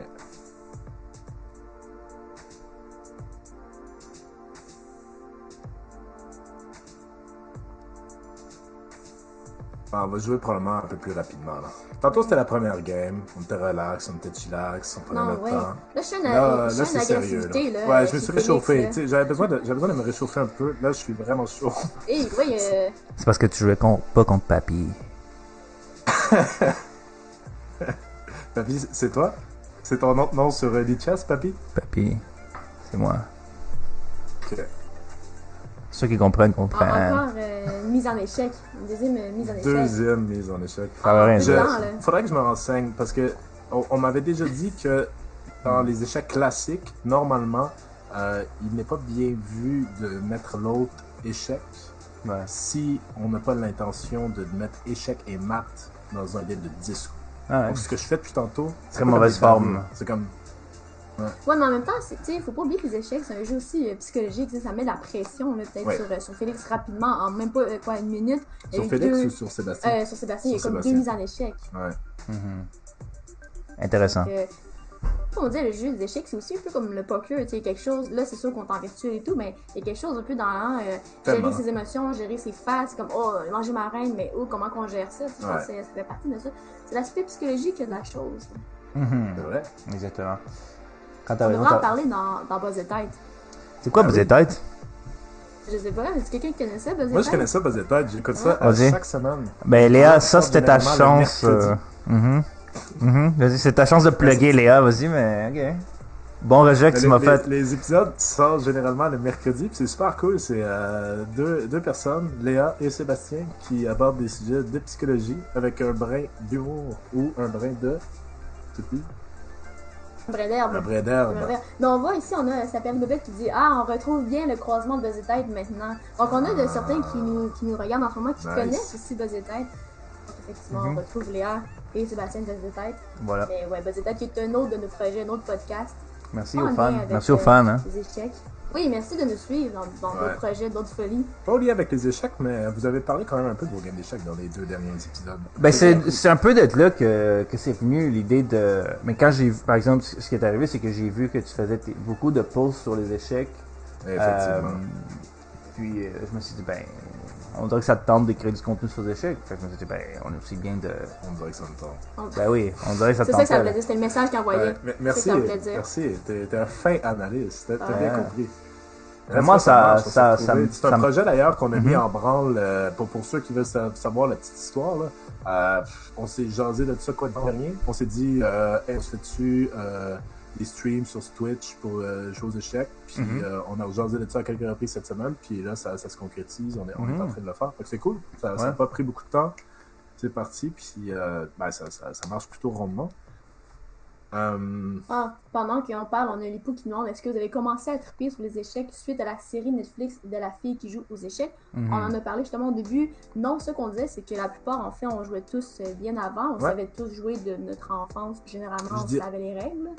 On va jouer probablement un peu plus rapidement. Là. Tantôt, c'était la première game. On était relax, on était chillax, on prenait Non, notre ouais. temps. Là, je suis une, Là, je suis c'est une sérieux. agressivité, là. Ouais, je me chez suis Félix, réchauffé. là. Tu sais, j'avais besoin de me réchauffer un peu. Là, je suis vraiment chaud. Hey, oui, C'est parce que tu jouais pas contre Papy. Papy, c'est toi? C'est ton autre nom sur l'e-chess, Papy? Papy, c'est moi. Ok. Ceux qui comprennent, comprennent. encore une mise en échec. Une deuxième mise en échec. Deuxième mise en échec. Ça va rien Je- dire. Dedans, là. Faudrait que je me renseigne parce que on m'avait déjà dit que dans les échecs classiques, normalement, il n'est pas bien vu de mettre l'autre échec Ouais. si on n'a pas l'intention de mettre échec et mat dans un dé de 10 coups. Ah ouais. Donc ce que je fais depuis tantôt, Très un peu mauvaise comme des forme. tabous. C'est comme Ouais, mais en même temps, tu sais, faut pas oublier que les échecs, c'est un jeu aussi psychologique. Tu sais, ça met de la pression, là, peut-être Ouais. sur Félix rapidement, en même pas une minute. Il y a sur eu Félix deux- ou sur Sébastien. Sur Sébastien, il y a Sur comme Sébastien. deux mises en échec. Ouais. Intéressant. On dit le jeu des échecs, c'est aussi un peu comme le poker, tu sais, quelque chose, là c'est sûr qu'on t'en rituel et tout, mais il y a quelque chose un peu dans Tellement. gérer ses émotions, gérer ses faces, comme oh, manger ma reine, mais oh, comment qu'on gère ça, tu sais, je pense que ça fait partie de ça. C'est l'aspect psychologique de la chose. Mhm. C'est vrai. Exactement. Quand t'as On raison, devrait en t'as- parler dans Buzz et Tête. C'est quoi Ah Buzz oui. et Tête? Je sais pas, est-ce que quelqu'un qui connaissait Buzz et Moi, je Tête? connais ça, Buzz et Tête. J'écoute ça Vas-y. chaque semaine. Ben Léa, Ouais, ça c'était ta généralement le chance. mercredi. Vas-y, c'est ta chance de plugger Léa, vas-y, mais ok. Bon rejet que tu m'as fait. Les épisodes sortent généralement le mercredi, puis c'est super cool. C'est deux personnes, Léa et Sébastien, qui abordent des sujets de psychologie avec un brin d'humour ou un brin de... C'est plus? Un brin d'herbe. Un brin d'herbe. Mais on voit ici, on a Sapien Gobet qui dit ah, on retrouve bien le croisement de Buzz et Tête maintenant. Donc on a de certains qui nous regardent en ce moment qui Nice. connaissent aussi Buzz et Tête. Donc effectivement, on retrouve Léa et Sébastien de Buzz et Tête. Voilà. Mais ouais, Buzz et Tête qui est un autre de nos projets, un autre podcast. Merci En aux lien fans. avec, Merci aux fans, hein. Les échecs. Oui, merci de nous suivre dans Ouais. d'autres projets, d'autres folies. Pas lié avec les échecs, mais vous avez parlé quand même un peu de vos games d'échecs dans les deux derniers épisodes. Ben c'est un peu d'être là que c'est venu l'idée de. Mais quand j'ai vu, par exemple, ce qui est arrivé, c'est que j'ai vu que tu faisais beaucoup de posts sur les échecs. Effectivement. Puis je me suis dit, ben, on dirait que ça te tente d'écrire du contenu sur les échecs. Fait que je me suis dit, ben, on est aussi bien de. On dirait que ça me tente. Ben oui, on dirait que ça te C'est ça que ça tentait. voulait dire, c'était le message qu'il envoyait. Ouais, mais merci, C'est ça que ça voulait dire. merci. T'es un fin analyste. T'as bien Ouais. compris. Mais moi, ça marche, ça s'est trouvé. C'est un ça me- projet d'ailleurs qu'on a mis Mhm. en branle pour ceux qui veulent savoir la petite histoire. Là. On s'est jasé de ça quoi le dernier. On s'est dit, hey, on se fait-tu des streams sur Twitch pour jouer aux échecs. Puis Mhm. on a jasé de ça à quelques reprises cette semaine. Puis là, ça se concrétise. On est en train de le faire. Fait que c'est cool. Ça n'a Ouais. pas pris beaucoup de temps. C'est parti. Puis ben, ça marche plutôt rondement. Pendant qu'on parle, on a Lipo qui nous demande est-ce que vous avez commencé à triper sur les échecs suite à la série Netflix de la fille qui joue aux échecs? On en a parlé justement au début. Non, ce qu'on disait, c'est que la plupart, en fait, on jouait tous bien avant. On savait tous jouer de notre enfance. Généralement, on savait les règles.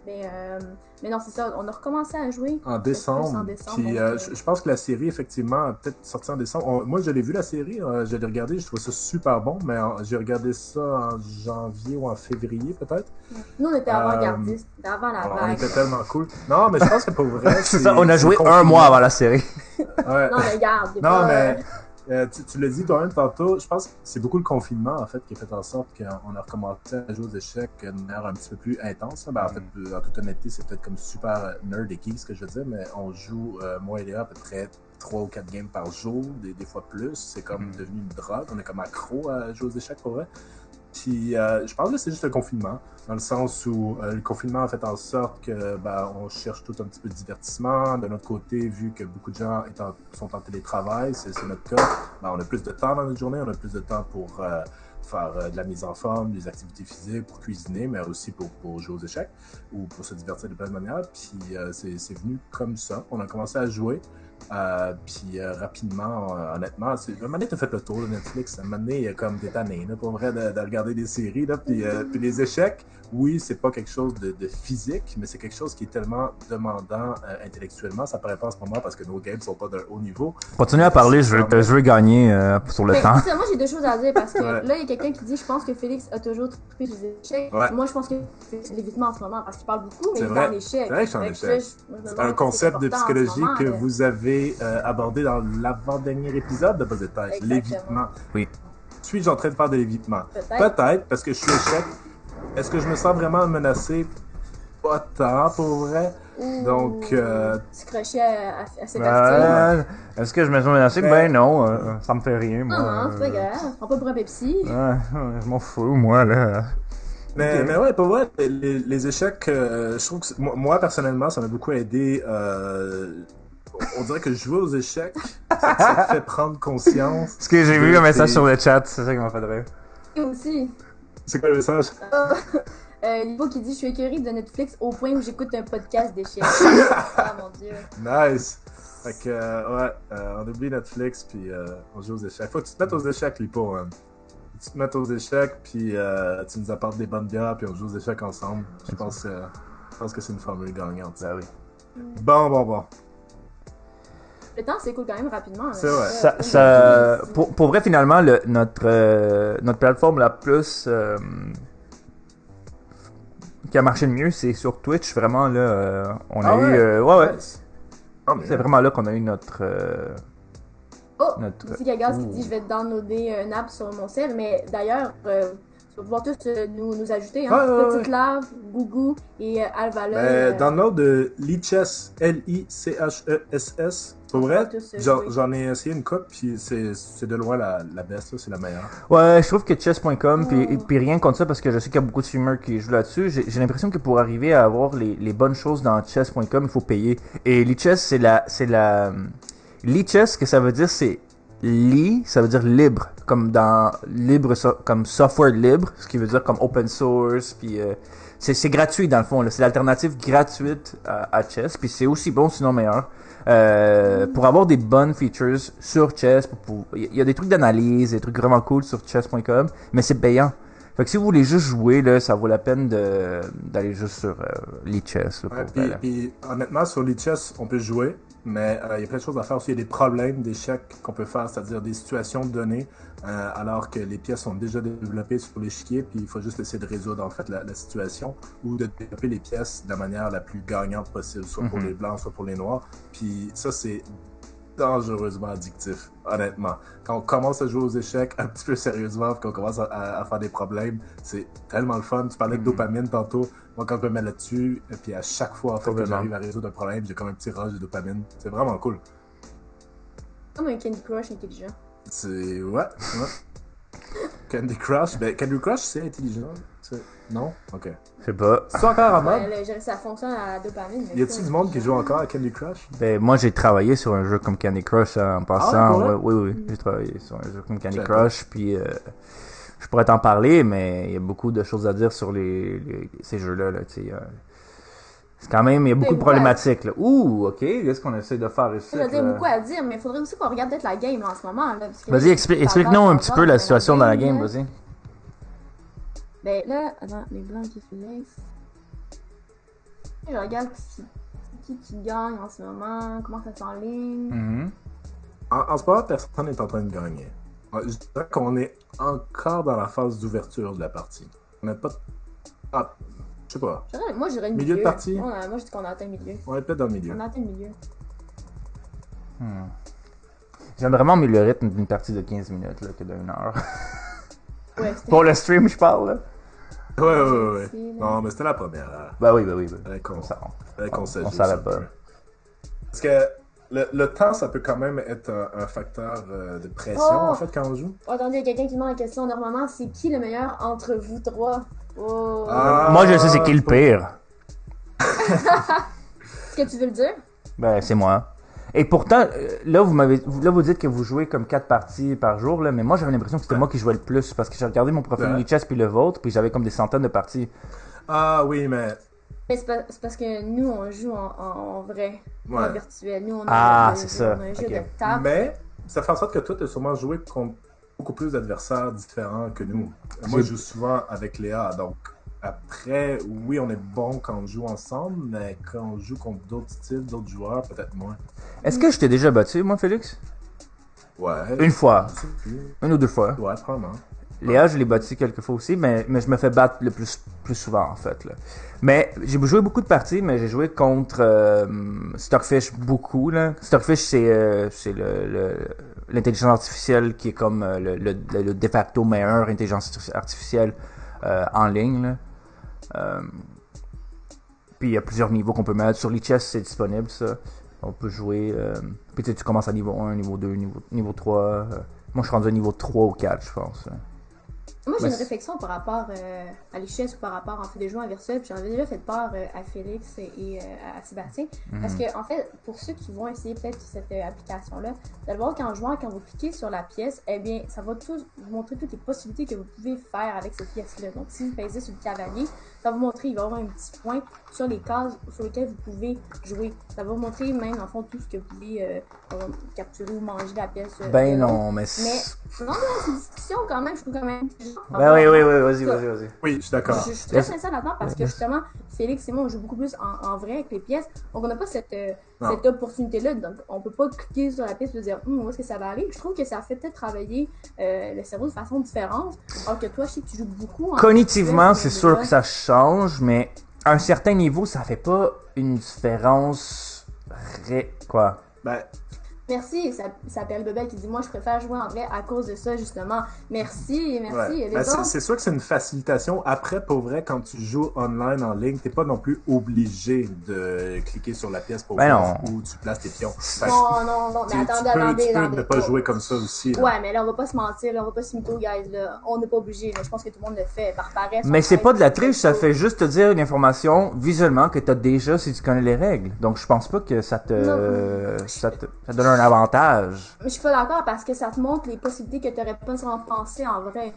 Mais non, c'est ça. On a recommencé à jouer en décembre. Puis je pense que la série, effectivement, a peut-être sorti en décembre. Moi, je l'ai vu, la série. Je l'ai regardée. Je trouvais ça super bon. Mais j'ai regardé ça en janvier ou en février, peut-être. Nous, on était avant-gardistes. Avant la vague. On était tellement cool. Non, mais je pense que pour vrai. C'est ça, on a joué un mois avant la série. Ouais. Non, mais regarde. Non, mais. Tu l'as dit toi-même tantôt, je pense que c'est beaucoup le confinement en fait qui a fait en sorte qu'on a recommencé à jouer aux échecs d'une manière un petit peu plus intense. En fait, en toute honnêteté, c'est peut-être comme super nerd et geek ce que je veux dire, mais on joue, moi et Léa, à peu près 3 ou 4 games par jour, des fois plus. C'est comme devenu une drogue, on est comme accro à jouer aux échecs pour vrai. Puis je pense que c'est juste le confinement, dans le sens où le confinement a fait en sorte que on cherche tout un petit peu de divertissement. De notre côté, vu que beaucoup de gens sont en télétravail, c'est notre cas, on a plus de temps dans notre journée, on a plus de temps pour faire de la mise en forme, des activités physiques, pour cuisiner, mais aussi pour jouer aux échecs ou pour se divertir de plein de manières. Puis c'est venu comme ça. On a commencé à jouer. Puis rapidement, honnêtement, un moment donné, t'as fait le tour de Netflix. Un moment donné, comme t'es tanné, pour vrai, de regarder des séries. Là, puis les échecs, oui, c'est pas quelque chose de physique, mais c'est quelque chose qui est tellement demandant intellectuellement. Ça paraît pas en ce moment parce que nos games sont pas d'un haut niveau. Continue à parler, je veux gagner sur le temps. Moi, j'ai 2 choses à dire parce que là, il y a quelqu'un qui dit je pense que Félix a toujours trippé sur les échecs. Moi, je pense que c'est l'évitement en ce moment parce qu'il parle beaucoup, mais il est dans l'échec. C'est vrai que je suis en échec. C'est un concept de psychologie que vous avez abordé dans l'avant-dernier épisode de Buzz de Tête, l'évitement. Oui. Suis-je en train de faire de l'évitement? Peut-être, parce que je suis échec. Est-ce que je me sens vraiment menacé? Pas tant, pour vrai. Donc, tu crochais à Sébastien. Est-ce que je me sens menacé? Ben non, ça me fait rien, moi. Non, c'est pas grave. Prends pas pour un Pepsi. Je m'en fous, moi, là. Mais ouais, pour vrai, les échecs, je trouve que moi, personnellement, ça m'a beaucoup aidé. On dirait que jouer aux échecs, ça te fait prendre conscience. Ce que j'ai vu un message sur le chat, c'est ça qui m'a fait rire. Et aussi. C'est quoi le message? Lipo qui dit je suis écœurée de Netflix au point où j'écoute un podcast d'échecs. Ah mon dieu. Nice. Fait que on oublie Netflix puis on joue aux échecs. Faut que tu te mettes aux échecs, Lipo. Hein. Tu te mettes aux échecs puis tu nous apportes des bonnes bières puis on joue aux échecs ensemble. Je pense que c'est une formule gagnante. Ben oui. Bon. Le temps s'écoule quand même rapidement. C'est vrai. Pour vrai, finalement, notre plateforme la plus qui a marché le mieux, c'est sur Twitch. Vraiment, là, on a eu... ouais. C'est vraiment là qu'on a eu notre... Ici Gagas qui dit je vais downloader une app sur mon cell, mais d'ailleurs... Tu vas pouvoir tous nous ajouter, Petite Lave, Gougou et Alvala. Download Lichess, Lichess. Pour vrai, j'en ai essayé une coupe, puis c'est de loin la best, c'est la meilleure. Ouais, je trouve que chess.com, puis rien contre ça, parce que je sais qu'il y a beaucoup de streamers qui jouent là-dessus, j'ai l'impression que pour arriver à avoir les bonnes choses dans chess.com, il faut payer. Et Lichess, c'est la... Lichess, ce que ça veut dire, c'est... ça veut dire libre, comme dans libre, comme software libre, ce qui veut dire comme open source, puis c'est gratuit dans le fond, là. C'est l'alternative gratuite à Chess, puis c'est aussi bon sinon meilleur. Pour avoir des bonnes features sur Chess, il y a des trucs d'analyse, des trucs vraiment cool sur chess.com, mais c'est payant. Fait que si vous voulez juste jouer, là, ça vaut la peine d'aller juste sur Lichess. Puis honnêtement, sur Lichess, on peut jouer. Mais il y a plein de choses à faire aussi. Il y a des problèmes d'échecs qu'on peut faire, c'est-à-dire des situations données, alors que les pièces sont déjà développées sur l'échiquier, puis il faut juste essayer de résoudre en fait la situation ou de développer les pièces de la manière la plus gagnante possible, soit pour les blancs, soit pour les noirs. Puis ça, c'est dangereusement addictif, honnêtement. Quand on commence à jouer aux échecs un petit peu sérieusement, qu'on commence à faire des problèmes, c'est tellement le fun. Tu parlais de dopamine tantôt. Moi, quand je me mets là-dessus, et puis à chaque fois en fait, que j'arrive à résoudre un problème, j'ai comme un petit rush de dopamine. C'est vraiment cool. Comme un Candy Crush intelligent. C'est... Ouais. Candy Crush, c'est intelligent. Non? Ok. Je sais pas. C'est encore en mode? Ça fonctionne à la dopamine. Y a-t-il du monde qui joue encore à Candy Crush? Ben, moi, j'ai travaillé sur un jeu comme Candy Crush en passant. Ah, oui, j'ai travaillé sur un jeu comme Candy Crush, puis je pourrais t'en parler, mais il y a beaucoup de choses à dire sur ces jeux-là. Là, tu sais, c'est quand même, il y a beaucoup de problématiques. Là. Ouh, ok, qu'est-ce qu'on essaie de faire ici? Je veux dire beaucoup à dire, mais il faudrait aussi qu'on regarde peut-être la game là, en ce moment. Là, vas-y, explique-nous un petit peu la situation dans la game, vas-y. Ben là, attends, les blancs qui finissent. Je regarde qui gagne en ce moment, comment ça s'enligne. Mm-hmm. En ce moment, personne n'est en train de gagner. Je dirais qu'on est encore dans la phase d'ouverture de la partie. On n'a pas... Ah, je sais pas. Moi, je dirais le milieu de partie. Moi, je dis qu'on a atteint le milieu. On est peut-être dans le milieu. On a atteint le milieu. J'aime vraiment mieux le rythme d'une partie de 15 minutes là, que d'une heure. Ouais, pour le stream, je parle. Là. Ouais. Non, mais c'était la première. Bah oui. On s'arrête pas. Parce que le temps, ça peut quand même être un facteur de pression, en fait, quand on joue. Attendez, il y a quelqu'un qui demande la question. Normalement, c'est qui le meilleur entre vous trois? Oh. Moi, je sais c'est qui le pire. Est-ce que tu veux le dire? Ben, c'est moi. Et pourtant, là, vous dites que vous jouez comme 4 parties par jour, là, mais moi, j'avais l'impression que c'était moi qui jouais le plus, parce que j'ai regardé mon profil Lichess puis le vôtre, puis j'avais comme des centaines de parties. Ah oui, mais... Mais c'est parce que nous, on joue en vrai, en virtuel. Nous, on c'est ça. On a un jeu de table. Mais ça fait en sorte que toi, tu as sûrement joué contre beaucoup plus d'adversaires différents que nous. Moi, je joue souvent avec Léa, donc... Après, oui, on est bon quand on joue ensemble, mais quand on joue contre d'autres styles, d'autres joueurs, peut-être moins. Est-ce que je t'ai déjà battu, moi, Félix? Ouais. Une fois. Une ou deux fois. Ouais, probablement. Léa, je l'ai battu quelques fois aussi, mais je me fais battre le plus souvent, en fait. Là. Mais j'ai joué beaucoup de parties, mais j'ai joué contre Stockfish beaucoup. Là. Stockfish, c'est l'intelligence artificielle qui est comme le de facto meilleure intelligence artificielle en ligne. Là. Puis il y a plusieurs niveaux qu'on peut mettre. Sur Lichess, c'est disponible, ça. On peut jouer... puis tu commences à niveau 1, niveau 2, niveau 3. Moi, je suis rendu à niveau 3 ou 4, je pense. Moi, j'ai une réflexion par rapport à Lichess ou par rapport en fait des jeux en virtuel. Puis j'en avais déjà fait part à Félix et à Sébastien. Parce que, en fait, pour ceux qui vont essayer peut-être cette application-là, vous allez voir qu'en jouant, quand vous cliquez sur la pièce, eh bien, ça va vous montrer toutes les possibilités que vous pouvez faire avec cette pièce-là. Donc, si vous pèsez sur le cavalier, ça va vous montrer, il va y avoir un petit point sur les cases sur lesquelles vous pouvez jouer. Ça va vous montrer même, en fond, tout ce que vous pouvez capturer ou manger de la pièce. Ben non, mais... Non, c'est une discussion quand même, je trouve quand même... Ben oui, vas-y. Oui, je suis d'accord. Je suis très sincère là-dedans parce que justement, Félix et moi, on joue beaucoup plus en vrai avec les pièces. Donc, on n'a pas cette opportunité-là. Donc, on peut pas cliquer sur la pièce et dire où est-ce que ça va aller. Je trouve que ça fait peut-être travailler le cerveau de façon différente. Alors que toi, je sais que tu joues beaucoup. Cognitivement, c'est sûr que ça change, mais à un certain niveau, ça fait pas une différence. Quoi? Ben. Merci, ça s'appelle Bebel qui dit moi je préfère jouer en vrai à cause de ça justement. Merci. Ouais. Ben, c'est sûr que c'est une facilitation. Après, pour vrai, quand tu joues online en ligne, t'es pas non plus obligé de cliquer sur la pièce pour voir où tu places tes pions. Non, mais attendez. Tu peux ne pas jouer comme ça aussi. Là. Ouais, mais là on va pas se mentir, là, on va pas se mytho, guys. Là. On n'est pas obligé. Là. Je pense que tout le monde le fait par paresse. Mais c'est pas de la triche, ça fait juste te dire une information visuellement que t'as déjà si tu connais les règles. Donc je pense pas que ça te donne un avantage. Mais je suis pas d'accord parce que ça te montre les possibilités que tu n'aurais pas sans penser en vrai.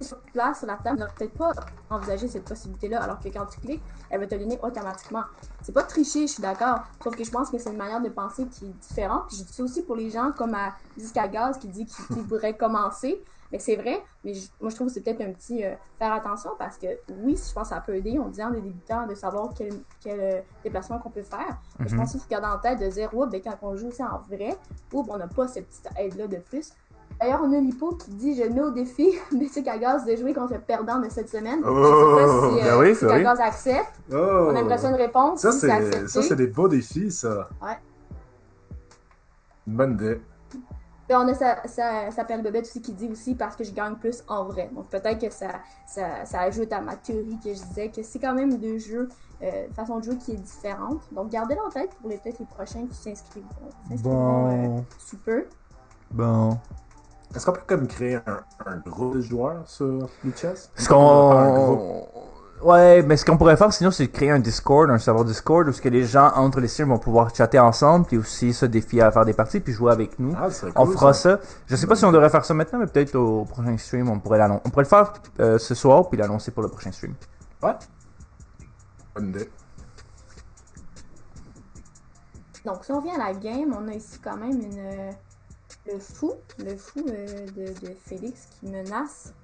Sur place, sur la table, tu n'aurais peut-être pas envisagé cette possibilité-là, alors que quand tu cliques, elle va te donner automatiquement. C'est pas tricher, je suis d'accord. Sauf que je pense que c'est une manière de penser qui est différente. Puis je dis ça aussi pour les gens comme à Disca Gaz qui dit qu'il pourrait commencer. Mais c'est vrai, mais moi je trouve que c'est peut-être un petit faire attention parce que oui, je pense que ça peut aider. On dit à des débutants de savoir quel déplacement qu'on peut faire. Mais je pense qu'il faut garder en tête de dire, quand on joue aussi en vrai, on n'a pas cette petite aide-là de plus. D'ailleurs, on a Lipo qui dit je mets au défi Disca Gaz de jouer contre le perdant de cette semaine. Je sais pas si Disca Gaz accepte. On aimerait ça une réponse. Ça, c'est des beaux défis, ça. Ouais. Une bonne idée. Et on a sa pelle bébête aussi qui dit aussi parce que je gagne plus en vrai. Donc peut-être que ça ajoute à ma théorie que je disais que c'est quand même deux jeux, façon de jouer qui est différente. Donc gardez-le en tête pour peut-être les prochains qui s'inscriveront sous peu. Bon. Est-ce qu'on peut comme créer un groupe de joueurs sur Lichess? Ouais, mais ce qu'on pourrait faire sinon, c'est de créer un Discord, un serveur Discord, où ce que les gens entre les streams vont pouvoir chatter ensemble, puis aussi se défier à faire des parties, puis jouer avec nous. Ah, c'est On cool, fera ça. Je sais pas si on devrait faire ça maintenant, mais peut-être au prochain stream, on pourrait l'annoncer. On pourrait le faire ce soir, puis l'annoncer pour le prochain stream. Ouais. Bonne idée. Donc, si on vient à la game, on a ici quand même le fou de Félix qui menace.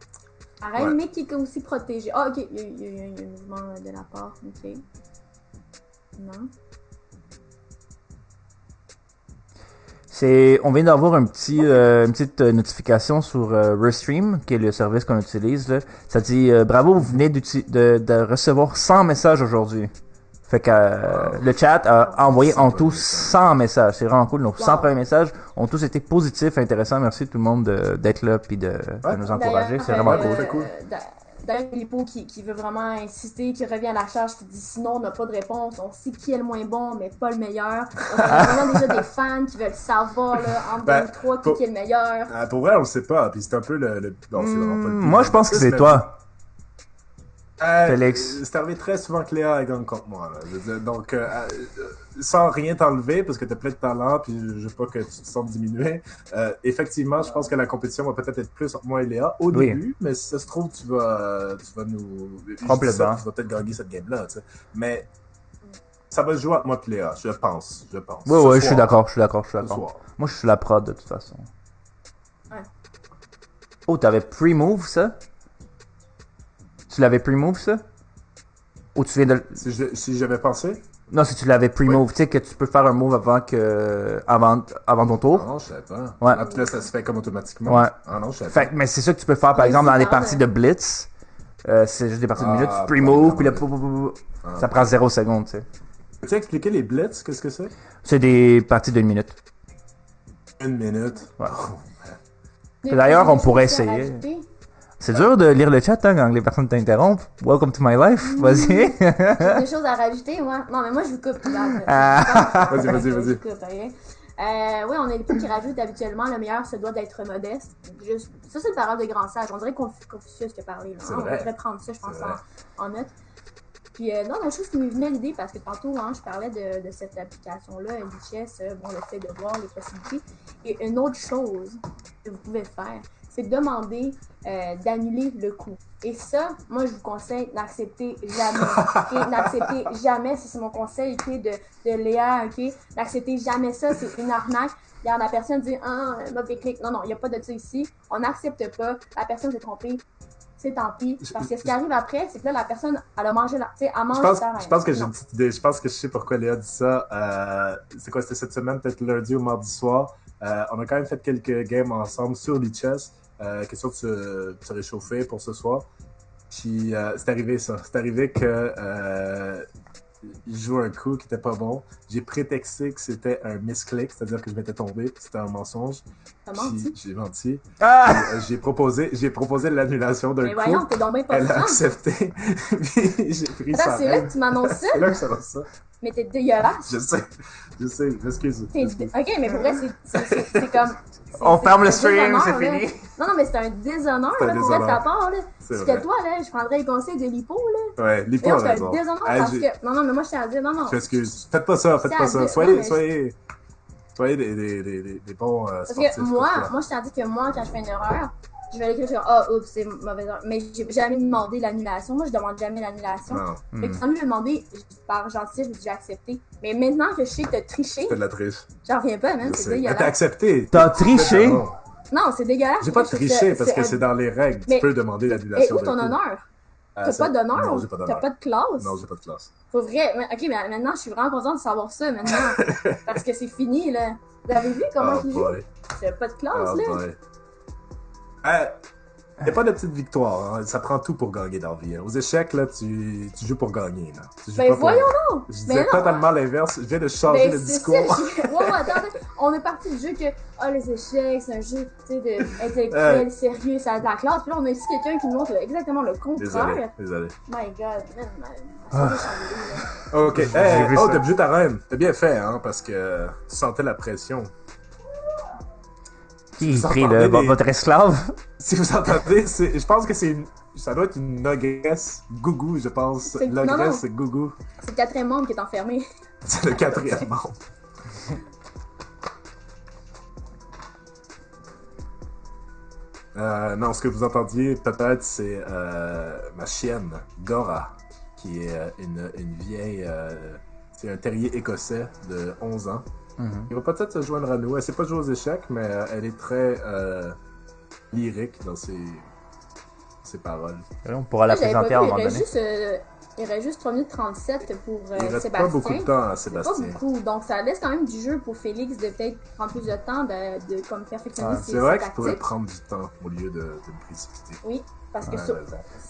Arrête, Ouais. mais qui est aussi protégé. Ah, ok, il y a un mouvement de la part, ok. Non. On vient d'avoir une petite notification sur Restream, qui est le service qu'on utilise, là. Ça dit, bravo, vous venez de recevoir 100 messages aujourd'hui. Fait que le chat a envoyé en tout 100 messages. C'est vraiment cool. Nos 100 premiers messages ont tous été positifs, intéressants. Merci tout le monde d'être là puis de nous encourager. C'est vraiment cool. C'est cool. D'ailleurs, Filippo qui veut vraiment insister, qui revient à la charge, qui dit sinon on n'a pas de réponse, on sait qui est le moins bon, mais pas le meilleur. On a vraiment déjà des fans qui veulent savoir là, entre deux ou trois qui est le meilleur. Pour vrai, on le sait pas. Puis c'est un peu le... Bon, c'est vraiment pas le but. Moi, je pense que c'est Mais- toi. Félix. C'est arrivé très souvent que Léa gagne contre moi. Là. Je veux dire, donc, sans rien t'enlever, parce que t'as plein de talent, puis je veux pas que tu te sentes diminué. Effectivement, je pense que la compétition va peut-être être plus entre moi et Léa au Oui. début, mais si ça se trouve, tu vas nous... Complètement. Tu vas peut-être gagner cette game-là, tu sais. Mais ça va se jouer entre moi et Léa, je pense. Ouais, Ce ouais, je suis soir. d'accord. Ce soir. Moi, je suis la prod de toute façon. Ouais. Oh, t'avais pre-move ça? Tu l'avais pre-move ça? Ou tu viens de... Si j'avais pensé... Non, si tu l'avais pre-move, tu sais que tu peux faire un move avant ton tour. Non, je savais pas. Ouais. Ah, puis là, ça se fait comme automatiquement. Ouais. Ah non, je savais Fait, pas. mais c'est ça que tu peux faire, par Ouais, exemple, dans c'est les dans parties le- de Blitz. C'est juste des parties de Ah, minutes. Tu pre-move, puis là, ouais. ça prend 0 secondes, tu sais. Peux-tu expliquer les blitz? Qu'est-ce que c'est? C'est des parties d'une minute. 1 minute. Ouais. Des- D'ailleurs, des on pourrait choses à essayer. rajouter. C'est dur de lire le chat hein, quand les personnes t'interrompent. Welcome to my life. Vas-y. J'ai des choses à rajouter, moi. Non, mais moi, je vous coupe. Vas-y. Je vous coupe, ok? Oui, on a des points qui rajoutent habituellement. Le meilleur se doit d'être modeste. Juste, ça, c'est une parole de grand sage. On dirait Confucius qui a parlé. Là, C'est hein. On vrai. devrait prendre ça, je pense, C'est vrai. en note. Puis, non, la chose qui me venait à l'idée, parce que tantôt, hein, je parlais de cette application-là, LHS, bon, le fait de voir les possibilités. Et une autre chose que vous pouvez faire, c'est demander d'annuler le coup. Et ça, moi, je vous conseille d'accepter jamais. Ok? N'acceptez jamais, ça, c'est mon conseil ok, de Léa, ok? N'acceptez jamais ça, c'est une arnaque. Regarde, la personne dit, mauvais clic. Non, il n'y a pas de ça ici. On n'accepte pas. La personne s'est trompée. C'est tant pis. Parce que ce qui arrive après, c'est que là, la personne, elle a mangé tu sais, elle mange sa reine. Je pense que j'ai Non. une petite idée. Je pense que je sais pourquoi Léa dit ça. C'est quoi, c'était cette semaine, peut-être lundi ou mardi soir. On a quand même fait quelques games ensemble sur l'e-chess. Question de se réchauffer pour ce soir. Puis c'est arrivé ça. C'est arrivé que il joue un coup qui était pas bon. J'ai prétexté que c'était un misclick, c'est-à-dire que je m'étais tombé. C'était un mensonge. T'as menti. J'ai menti. Ah! J'ai proposé l'annulation d'un Mais coup. voyons, t'es donc bien pas Elle a franc. accepté. Puis j'ai pris Attends, sa c'est là reine. que tu m'annonces ça? C'est là que ça lance ça. Mais t'es dégueulasse. Je sais, m'excuse. Ok, mais pour vrai, c'est comme. On ferme le un stream, déshonneur, c'est là. fini. Non, mais c'est un déshonneur, C'est un là, pour vrai, de ta déshonneur. part, là. C'est Parce vrai. que toi, là, je prendrais les conseils de l'hypo, là. Ouais, l'hypo Mais a c'est un raison. déshonneur Hey, parce que. Non, mais moi, je tiens à dire, non. Je m'excuse. Faites pas ça. Non, mais Soyez des bons Parce sportifs. que moi, je tiens à dire que moi, quand je fais une erreur, je vais l'écrire sur oups, c'est mauvaise erreur. Mais j'ai jamais demandé l'annulation. Moi, je demande jamais l'annulation. Non, Fait que quand lui me demander, par gentillesse, je dis j'ai accepté. Mais maintenant que je sais que t'as triché, c'est de la triche. j'en reviens pas, man. Je C'est sais. Mais t'as dégueulasse. accepté. T'as triché? Non. Non, c'est dégueulasse. J'ai pas Je trouve triché parce que un- c'est dans les règles. Mais- Tu peux demander Et l'annulation où d'un ton coup. honneur? T'as c'est- pas d'honneur? Non, j'ai pas d'honneur. T'as pas de classe? Non, j'ai pas de classe. Faut vrai. Ok, mais maintenant, je suis vraiment contente de savoir ça maintenant. Parce que c'est fini, là. Vous avez vu comment Ah, il joue? boy. T'as pas de classe, Ah, là. boy. Y a pas de petite victoire, hein. Ça prend tout pour gagner dans la vie. Hein. Aux échecs, là, tu joues pour gagner. Là. Tu joues Ben pas pour- voyons donc! Je Ben disais non. totalement l'inverse. Je viens de changer Ben, le c'est discours. ça, ouais, attendez. On est parti du jeu que, les échecs, c'est un jeu, tu sais, de intellectuel, sérieux, ça a de la classe. Puis là, on a ici quelqu'un qui nous montre exactement le contraire. Désolé. My god, man, ça va changer, là. Ok. J'ai vu Oh, ça. t'as bougé ta reine. T'as bien fait, hein, parce que tu sentais la pression. Qui Vous prie entendez le, des- votre esclave? Si vous entendez, je pense que c'est une... Ça doit être une ogresse gougou, je pense. L'ogresse gougou. C'est le quatrième membre qui est enfermé. C'est le quatrième membre. Non, ce que vous entendiez peut-être, c'est ma chienne, Gora, qui est une vieille... c'est un terrier écossais de 11 ans. Il va peut-être se joindre à nous. Elle sait pas jouer aux échecs, mais elle est très lyrique dans ses paroles. Et on pourra la présenter à un moment donné. Il reste juste 3 minutes 37 pour Il reste Sébastien. pas beaucoup de temps à Sébastien. Pas beaucoup, donc ça laisse quand même du jeu pour Félix de peut-être prendre plus de temps de comme perfectionner ses C'est vrai que je tactiques. pourrais prendre du temps au lieu de me précipiter. Oui, parce que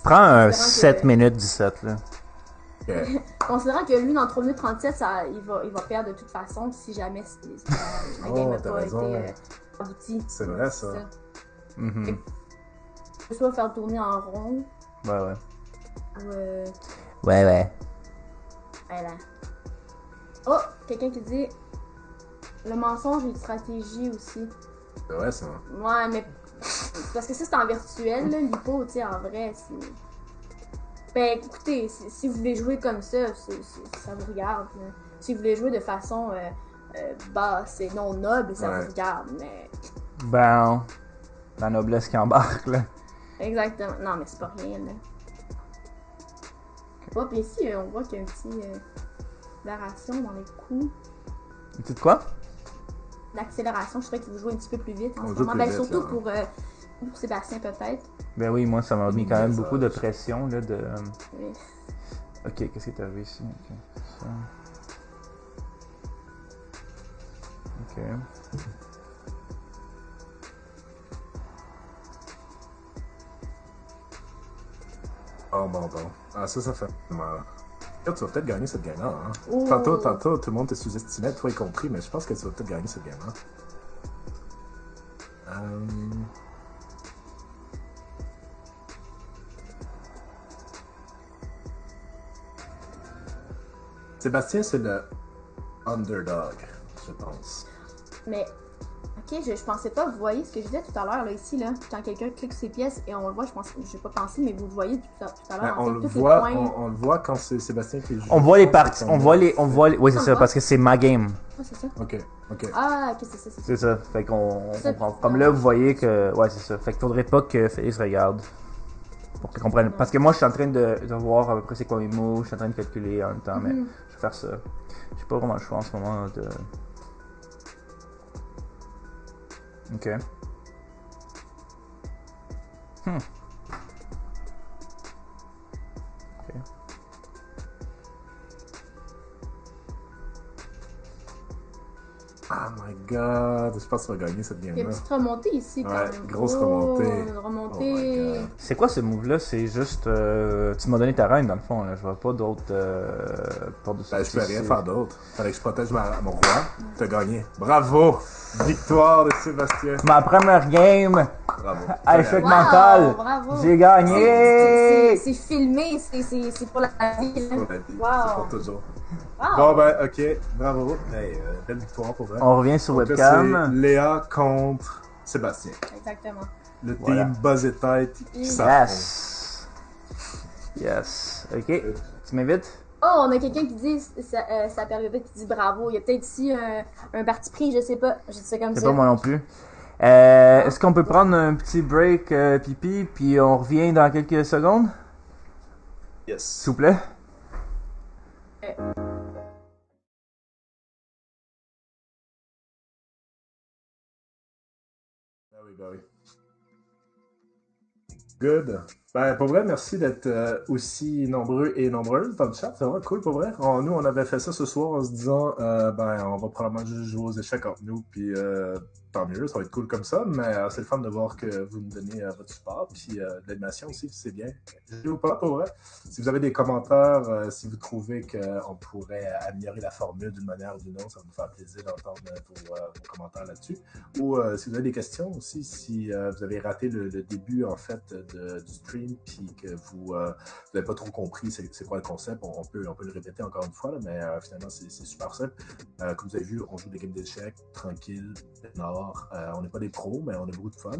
Prends un 7 minutes 17 là. Okay. Considérant que lui, dans 3 minutes 37, il va perdre de toute façon si jamais la game n'a pas été aboutie. C'est vrai, ça. Mm-hmm. Soit faire tourner en rond. Ouais. Ou Ouais. voilà. Oh, quelqu'un qui dit le mensonge et une stratégie aussi. C'est vrai, ça. Ouais, mais c'est parce que ça c'est en virtuel, là, l'hypo, tu sais, en vrai, c'est. Ben écoutez, si vous voulez jouer comme ça, ça vous regarde. Là. Si vous voulez jouer de façon basse et non noble, ça vous regarde, mais. Ben, la noblesse qui embarque, là. Exactement. Non, mais c'est pas rien, là. Oh, puis ici, on voit qu'il y a un petit accélération dans les coups. Une petite quoi? L'accélération, je dirais qu'il vous jouez un petit peu plus vite en On ce joue moment. plus Ben, vite, surtout là. pour Sébastien, peut-être. Ben oui, moi, ça m'a mis quand même beaucoup de pression, là, de... Oui. Ok, qu'est-ce qui est arrivé ici? Ok, ça... Ok. Bon. Ah, ça fait mal. Tu vas peut-être gagner cette game-là, hein? Oh. Tantôt, tout le monde te sous-estimait, toi y compris, mais je pense que tu vas peut-être gagner cette game-là. Sébastien, c'est le underdog, je pense. Mais, ok, je pensais pas, vous voyez ce que je disais tout à l'heure, là, ici, là, quand quelqu'un clique ses pièces et on le voit, j'ai pas pensé, mais vous le voyez tout à l'heure, On le voit quand c'est Sébastien qui joue. On voit les parties, on voit les... Oui, c'est ça, parce que c'est ma game. Ah, c'est ça. Ok. Ah, ok, c'est ça. C'est ça, fait qu'on Ça, comprend. Comme là, vous voyez que... Ouais, c'est ça. Fait qu'il faudrait pas que Félix regarde. Pour qu'il comprenne. Parce que moi, je suis en train de voir à peu près c'est quoi mes mots, je suis en train de calculer en même temps, mais je vais faire ça. J'ai pas vraiment le choix en ce moment de... Ok. Ok. Oh my god, je pense que tu vas gagner cette Il y a game-là. une petite remontée ici, quand Ouais, même. grosse remontée. Une Oh remontée. my god. C'est quoi ce move-là? C'est juste... tu m'as donné ta reine, dans le fond, là. Je vois pas d'autres portes de sortie. Ben, je peux rien faire d'autre. Fallait que je protège mon roi. T'as gagné. Bravo! Victoire de Sébastien. Ma première game! Bravo. À échec Wow, mental! bravo. J'ai gagné! C'est filmé, c'est pour la vie. Là. Pour la vie. Wow. C'est pour toujours. Wow. Bon ben, ok. Bravo. Hey, belle victoire pour vrai. On revient sur Donc là, webcam. c'est Léa contre Sébastien. Exactement. Le Voilà. team Buzz et Tête qui s'affronte. Yes. Ok. Tu m'invites? Oh, on a quelqu'un qui dit, sa période qui dit bravo. Il y a peut-être ici un parti pris, je sais pas. Je dis ça comme C'est ça. pas moi non plus. Est-ce qu'on peut prendre un petit break pipi, puis on revient dans quelques secondes? Yes. S'il vous plaît? Ben oui. Good. Ben, pour vrai, merci d'être aussi nombreux et nombreuses dans le chat. C'est vraiment cool, pour vrai. Nous, on avait fait ça ce soir en se disant, on va probablement juste jouer aux échecs entre nous, puis tant mieux, ça va être cool comme ça, mais c'est le fun de voir que vous nous donnez votre support, puis de l'animation aussi, c'est bien. Ou pas, pour vrai. Si vous avez des commentaires, si vous trouvez qu'on pourrait améliorer la formule d'une manière ou d'une autre, ça va nous faire plaisir d'entendre vos commentaires là-dessus. Ou si vous avez des questions aussi, si vous avez raté le début, en fait, du stream, stream puis que vous n'avez pas trop compris c'est quoi le concept, on peut le répéter encore une fois, là, mais finalement c'est super simple. Comme vous avez vu, on joue des games d'échecs tranquille, nord. On n'est pas des pros, mais on a beaucoup de fun.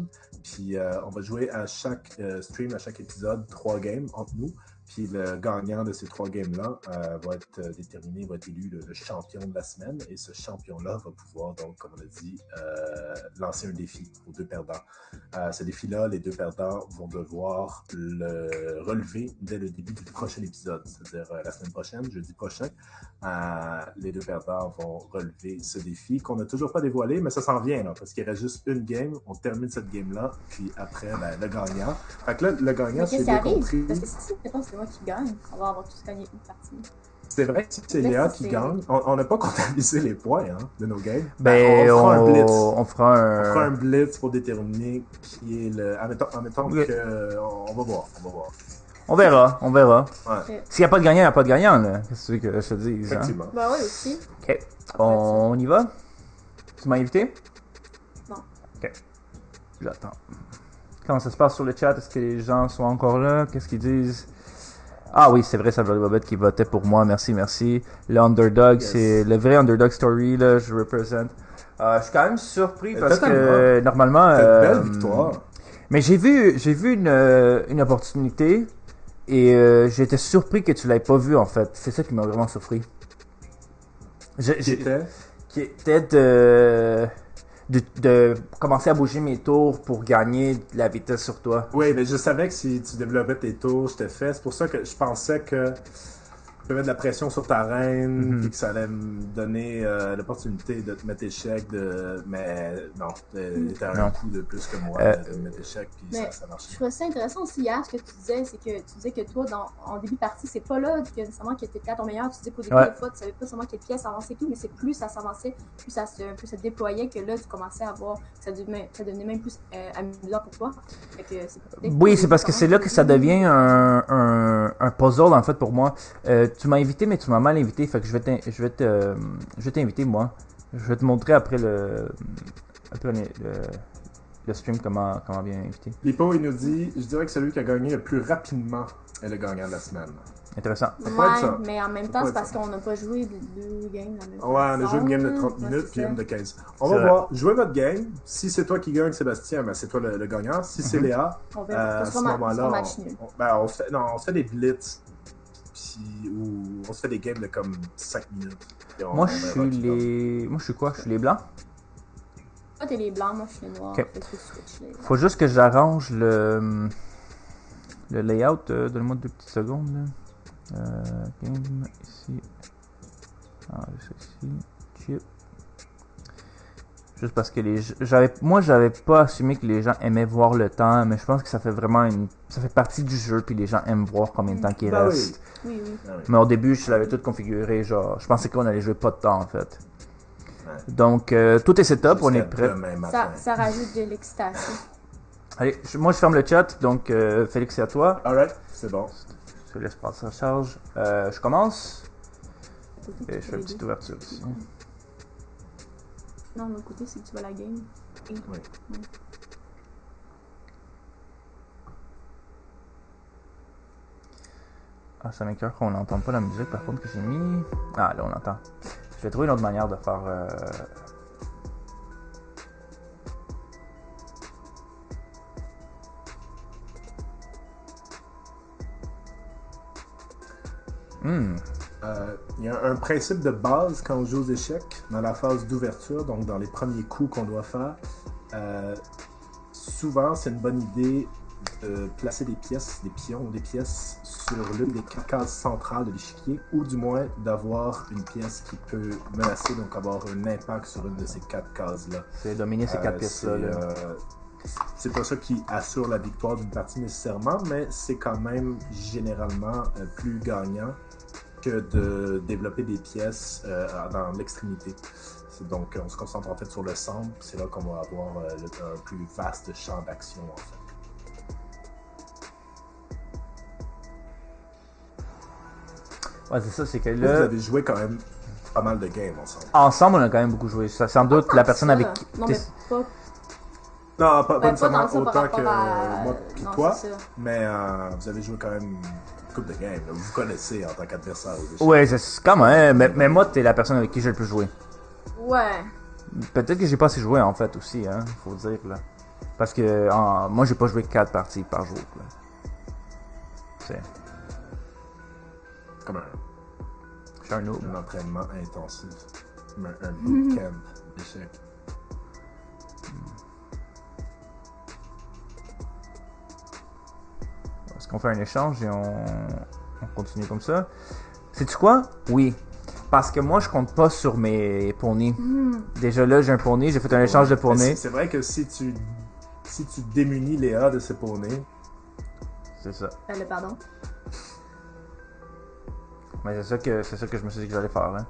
Puis on va jouer à chaque stream, à chaque épisode, 3 games entre nous. Puis le gagnant de ces 3 games-là va être déterminé, va être élu le champion de la semaine. Et ce champion-là va pouvoir, donc, comme on a dit, lancer un défi aux 2 perdants. Ce défi-là, les 2 perdants vont devoir le relever dès le début du prochain épisode. C'est-à-dire la semaine prochaine, jeudi prochain, les 2 perdants vont relever ce défi qu'on n'a toujours pas dévoilé, mais ça s'en vient, là, parce qu'il reste juste une game. On termine cette game-là, puis après, le gagnant. Fait que là, le gagnant, c'est bien compris. Parce que si c'est moi qui gagne, on va avoir tous gagné une partie. C'est vrai que si c'est Léa qui gagne, on n'a pas comptabilisé les points de nos games. Ben, on fera un blitz. On fera un blitz pour déterminer qui est le. Admettons okay. On va voir. On verra. Ouais. S'il n'y a pas de gagnant, il n'y a pas de gagnant, là. Qu'est-ce que tu veux que je te dise? Effectivement. Bah oui, aussi. Ok. On y va? Tu m'as invité? Non. Ok. J'attends. Comment ça se passe sur le chat? Est-ce que les gens sont encore là? Qu'est-ce qu'ils disent? Ah oui, c'est vrai, Salvador Bobette qui votait pour moi. Merci. Le underdog, c'est le vrai underdog story, là, je représente. Je suis quand même surpris parce que normalement... C'est une belle victoire. Mais j'ai vu une opportunité et j'étais surpris que tu l'aies pas vu en fait. C'est ça qui m'a vraiment surpris. Qui était de commencer à bouger mes tours pour gagner de la vitesse sur toi. Oui, mais je savais que si tu développais tes tours, je t'ai fait. C'est pour ça que je pensais que je mettre de la pression sur ta reine, puis que ça allait me donner l'opportunité de te mettre échec, mais non, t'as un coup de plus que moi de me mettre échec, puis ça marche. Je trouvais ça intéressant aussi hier, ce que tu disais, c'est que tu disais que toi, en début de partie, c'est pas là que nécessairement que t'étais à ton meilleur, tu disais qu'au début des fois, tu savais pas seulement quelle pièce avançait et tout, mais c'est plus ça s'avançait, plus ça se déployait, que là, tu commençais à voir, ça devenait même plus amusant pour toi. Fait que oui, c'est parce que c'est là que ça devient un puzzle en fait pour moi. Tu m'as invité, mais tu m'as mal invité, fait que je vais t'inviter moi. Je vais te montrer après le stream comment bien inviter. Lipo, il nous dit, je dirais que celui qui a gagné le plus rapidement est le gagnant de la semaine. Intéressant. Ouais, mais en même temps, c'est parce qu'on n'a pas joué 2 games la même fois. Ouais, on a joué une game de 30 minutes puis une de 15. On va voir. Jouez votre game. Si c'est toi qui gagne, Sébastien, ben c'est toi le gagnant. Si c'est Léa, à ce moment-là, on se fait des blitz. Où on se fait des games de comme 5 minutes. Moi, je suis quoi? Je suis les blancs? Toi, t'es les blancs, moi, je suis les noirs. Okay. Faut juste que j'arrange le layout. Donne-moi 2 petites secondes. Là. Game, ici. Ici. Chip. Juste parce que j'avais pas assumé que les gens aimaient voir le temps, mais je pense que ça fait vraiment ça fait partie du jeu, puis les gens aiment voir combien de temps qu'il reste. Oui. Mais au début, je l'avais tout configuré, genre, je pensais qu'on allait jouer pas de temps en fait. Ouais. Donc, tout est setup, on est prêt. Ça rajoute de l'excitation. Allez, moi je ferme le chat, donc Félix, c'est à toi. Alright, c'est bon. Je te laisse passer en charge. Je commence. Et je fais une petite ouverture ici. Non, de l'autre côté, c'est que tu vas la game. Oui. Ah, ça m'écoeure qu'on n'entend pas la musique, par contre, que j'ai mis. Ah, là, on entend. Je vais trouver une autre manière de faire. Il y a un principe de base quand on joue aux échecs, dans la phase d'ouverture, donc dans les premiers coups qu'on doit faire. Souvent, c'est une bonne idée de placer des pions ou des pièces sur l'une des 4 cases centrales de l'échiquier, ou du moins d'avoir une pièce qui peut menacer, donc avoir un impact sur une de ces 4 cases-là. C'est dominer ces 4 pièces-là. C'est pas ça qui assure la victoire d'une partie nécessairement, mais c'est quand même généralement plus gagnant que de développer des pièces dans l'extrémité. Donc, on se concentre en fait sur le centre, c'est là qu'on va avoir un plus vaste champ d'action en fait. Ouais, c'est ça, c'est que là... Vous avez joué quand même pas mal de games ensemble. Ensemble, on a quand même beaucoup joué. Ça, sans doute, la personne avec qui... Non, mais pas... Non, pas Pas nécessairement tant que ça par autant rapport que à... moi et Non, toi, c'est ça. mais vous avez joué quand même une couple de games. Là. Vous vous connaissez en tant qu'adversaire aux échecs. Ouais, c'est quand même, mais moi, t'es la personne avec qui j'ai le plus joué. Ouais. Peut-être que j'ai pas assez joué, en fait, aussi, hein, faut dire, là. Parce que, moi, j'ai pas joué 4 parties par jour, là. C'est... Comme Je suis un noob. un entraînement intensif. Comme un bootcamp d'échecs. Est-ce qu'on fait un échange et on continue comme ça? Sais-tu quoi? Oui. Parce que moi, je compte pas sur mes poneys. Déjà là, j'ai un poney, j'ai fait un échange de Mais poneys. c'est vrai que si tu démunis Léa de ses poneys, C'est ça. Le pardon. Mais c'est ça que je me suis dit que j'allais faire, hein.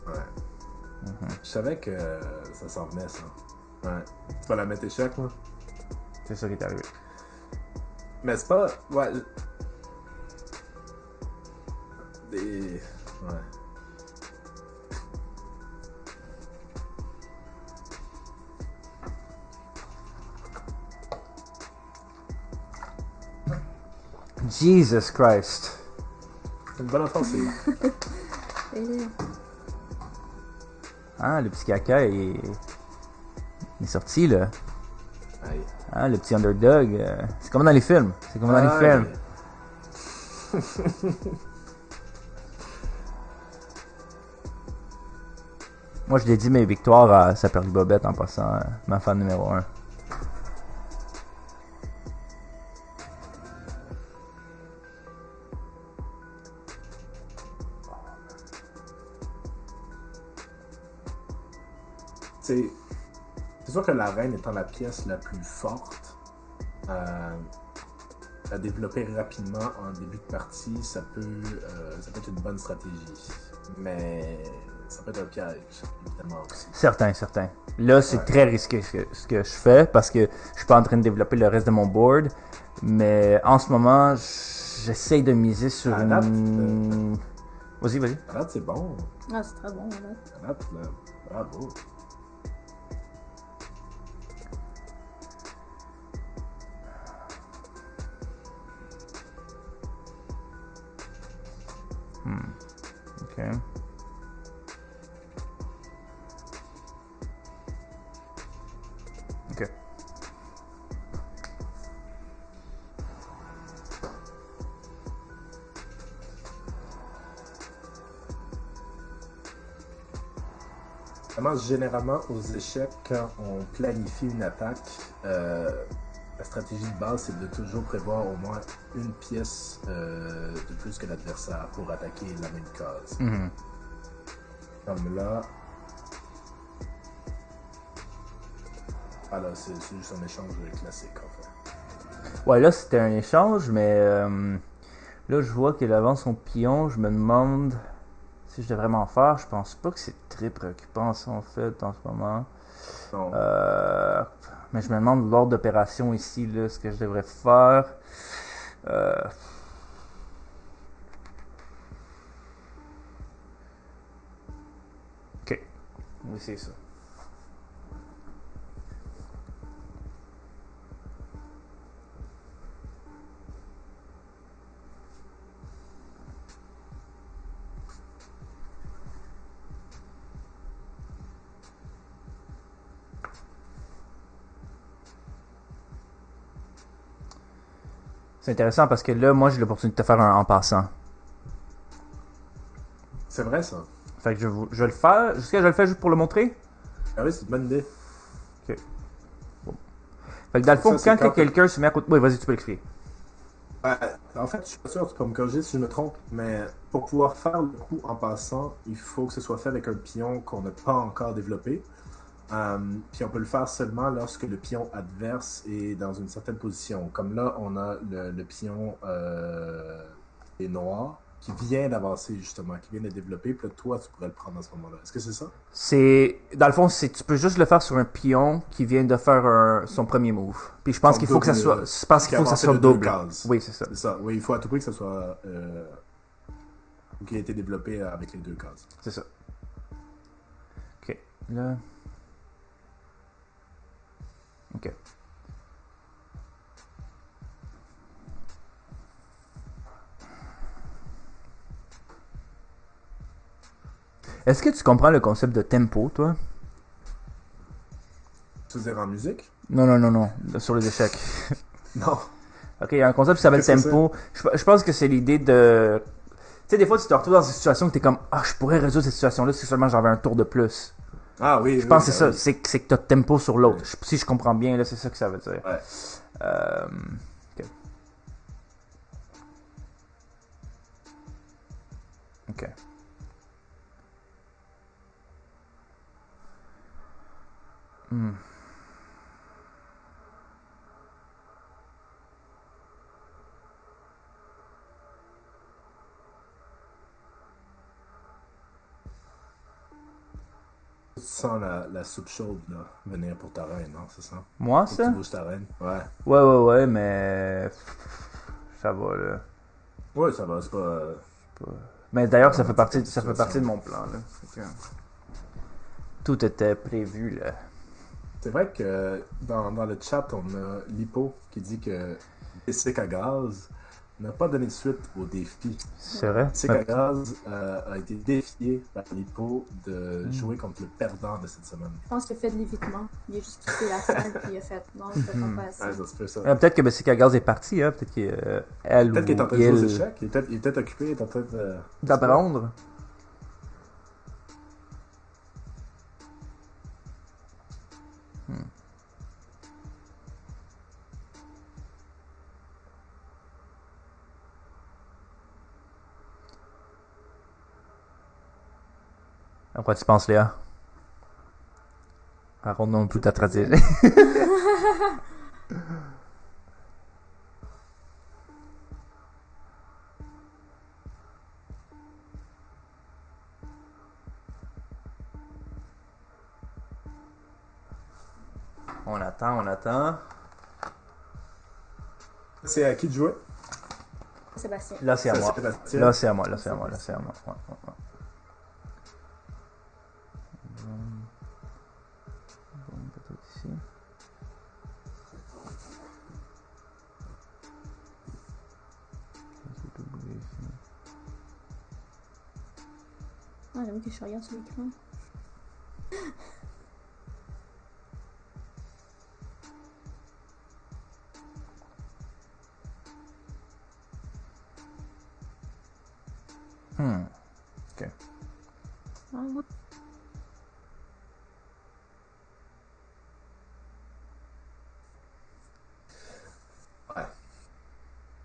ouais. Je savais que ça s'en venait, ça. Ouais. Tu vas la mettre échec, moi? C'est ça qui est arrivé. Mais c'est pas... Ouais. Des... Ouais. Jesus Christ. C'est une bonne offensive. Ah, le petit caca il est sorti, là. Aïe. Ah, le petit underdog. C'est comme dans les films. C'est comme dans les films. Moi, je dédie mes victoires à sa perle Bobette en passant, ma fan numéro 1. C'est sûr que la reine étant la pièce la plus forte, à développer rapidement en début de partie, ça peut être une bonne stratégie. Mais ça peut être un piège, évidemment aussi. Certain. Là, c'est très risqué ce que je fais parce que je suis pas en train de développer le reste de mon board. Mais en ce moment, j'essaye de miser sur À date, une... Vas-y. À date, c'est bon. Ah, c'est très bon, là. À date, là, bravo. Ok. Ok. Généralement, aux échecs, quand on planifie une attaque, la stratégie de base, c'est de toujours prévoir au moins une pièce de plus que l'adversaire pour attaquer la même case. Mhm. Comme là... Ah là, c'est juste un échange classique, en fait. Ouais, là, c'était un échange, mais là, je vois qu'il avance son pion. Je me demande si je devrais m'en faire. Je pense pas que c'est très préoccupant, ça, en fait, en ce moment. Non. Mais je me demande l'ordre d'opération ici, là, ce que je devrais faire. Ok. Oui, c'est ça. C'est intéressant parce que là, moi, j'ai l'opportunité de faire un en passant. C'est vrai, ça. Fait que je vais le faire. Est-ce que je le fais juste pour le montrer? Ah oui, c'est une bonne idée. Ok. Bon. Fait que dans le fond, Ça, c'est quand quelqu'un se met à côté... Oui, vas-y, tu peux l'expliquer. En fait, je suis pas sûr, tu peux me corriger si je me trompe, mais pour pouvoir faire le coup en passant, il faut que ce soit fait avec un pion qu'on n'a pas encore développé. Puis on peut le faire seulement lorsque le pion adverse est dans une certaine position. Comme là, on a le pion des noirs qui vient d'avancer justement, qui vient de développer. Puis là, toi, tu pourrais le prendre à ce moment-là. Est-ce que c'est ça? C'est... Dans le fond, tu peux juste le faire sur un pion qui vient de faire son premier move. Puis je pense Son qu'il faut que ça double, soit... Je pense qu'il faut que ça avancé soit de deux double. cases. Oui, c'est ça. C'est ça. Oui, il faut à tout prix que ça soit... qui a été développé avec les deux cases. C'est ça. Ok. Là... Ok. Est-ce que tu comprends le concept de tempo, toi? Tu veux dire en musique? Non, sur les échecs. Non. Ok, il y a un concept qui s'appelle Qu'est-ce que tempo. Je pense que c'est l'idée de... Tu sais, des fois, tu te retrouves dans une situation où t'es comme, ah, je pourrais résoudre cette situation-là si seulement j'avais un tour de plus. Ah oui, Je pense que c'est ça, c'est que t'as tempo sur l'autre. Si je comprends bien, là, c'est ça que ça veut dire. Ouais. Ok. Ok. Hmm. Tu sens la soupe chaude là, venir pour ta reine, non? C'est ça? Moi, Faut que tu ça? bouges ta reine. Ouais. Ouais, mais... Ça va, là. Ouais, ça va, c'est pas. Mais d'ailleurs, ça Vraiment fait une partie, certaine ça fait partie de situation. mon plan, là. Fait que tout était prévu, là. C'est vrai que dans le chat, on a Lipo qui dit que Jessica Gaz n'a pas donné suite au défi. C'est vrai? Jessica Gaz a été défié par Lipo de jouer contre le perdant de cette semaine. Je pense qu'il a fait de l'évitement. Il a juste quitté la salle puis il a fait non, je ne pas assez. Ouais, ça se peut ça. Peut-être que Bessica Gaz est partie, hein. Peut-être qu'elle Peut-être qu'il est en ou train de jouer aux il échecs. Il est peut-être occupé, il est en train de. d'apprendre. À quoi tu penses, Léa? Raconte-nous un peu ta stratégie. On attend, on attend. C'est à qui de jouer? Sébastien. Là, c'est à C'est moi. Sébastien. Là, c'est à moi, là, c'est à moi, là, c'est à moi. Ouais. Bon, peut-être ici. Ah, j'aime que je regarde sur l'écran. Ok. Ah, ouais. Ouais.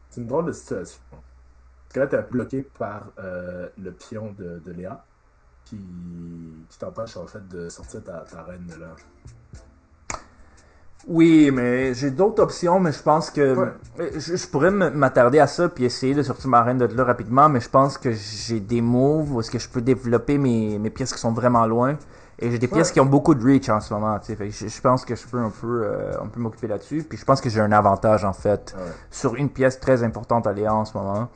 C'est une drôle de situation. Parce que là, t'es bloqué par le pion de Léa qui t'empêche en fait de sortir ta reine de là. Oui, mais j'ai d'autres options, mais je pense que Ouais. je pourrais m'attarder à ça puis essayer de sortir ma reine de là rapidement, mais je pense que j'ai des moves où est-ce que je peux développer mes pièces qui sont vraiment loin et j'ai des pièces Ouais. qui ont beaucoup de reach en ce moment, tu sais. Fait que je pense que je peux un peu m'occuper là-dessus, puis je pense que j'ai un avantage en fait Ouais. sur une pièce très importante à Léa en ce moment.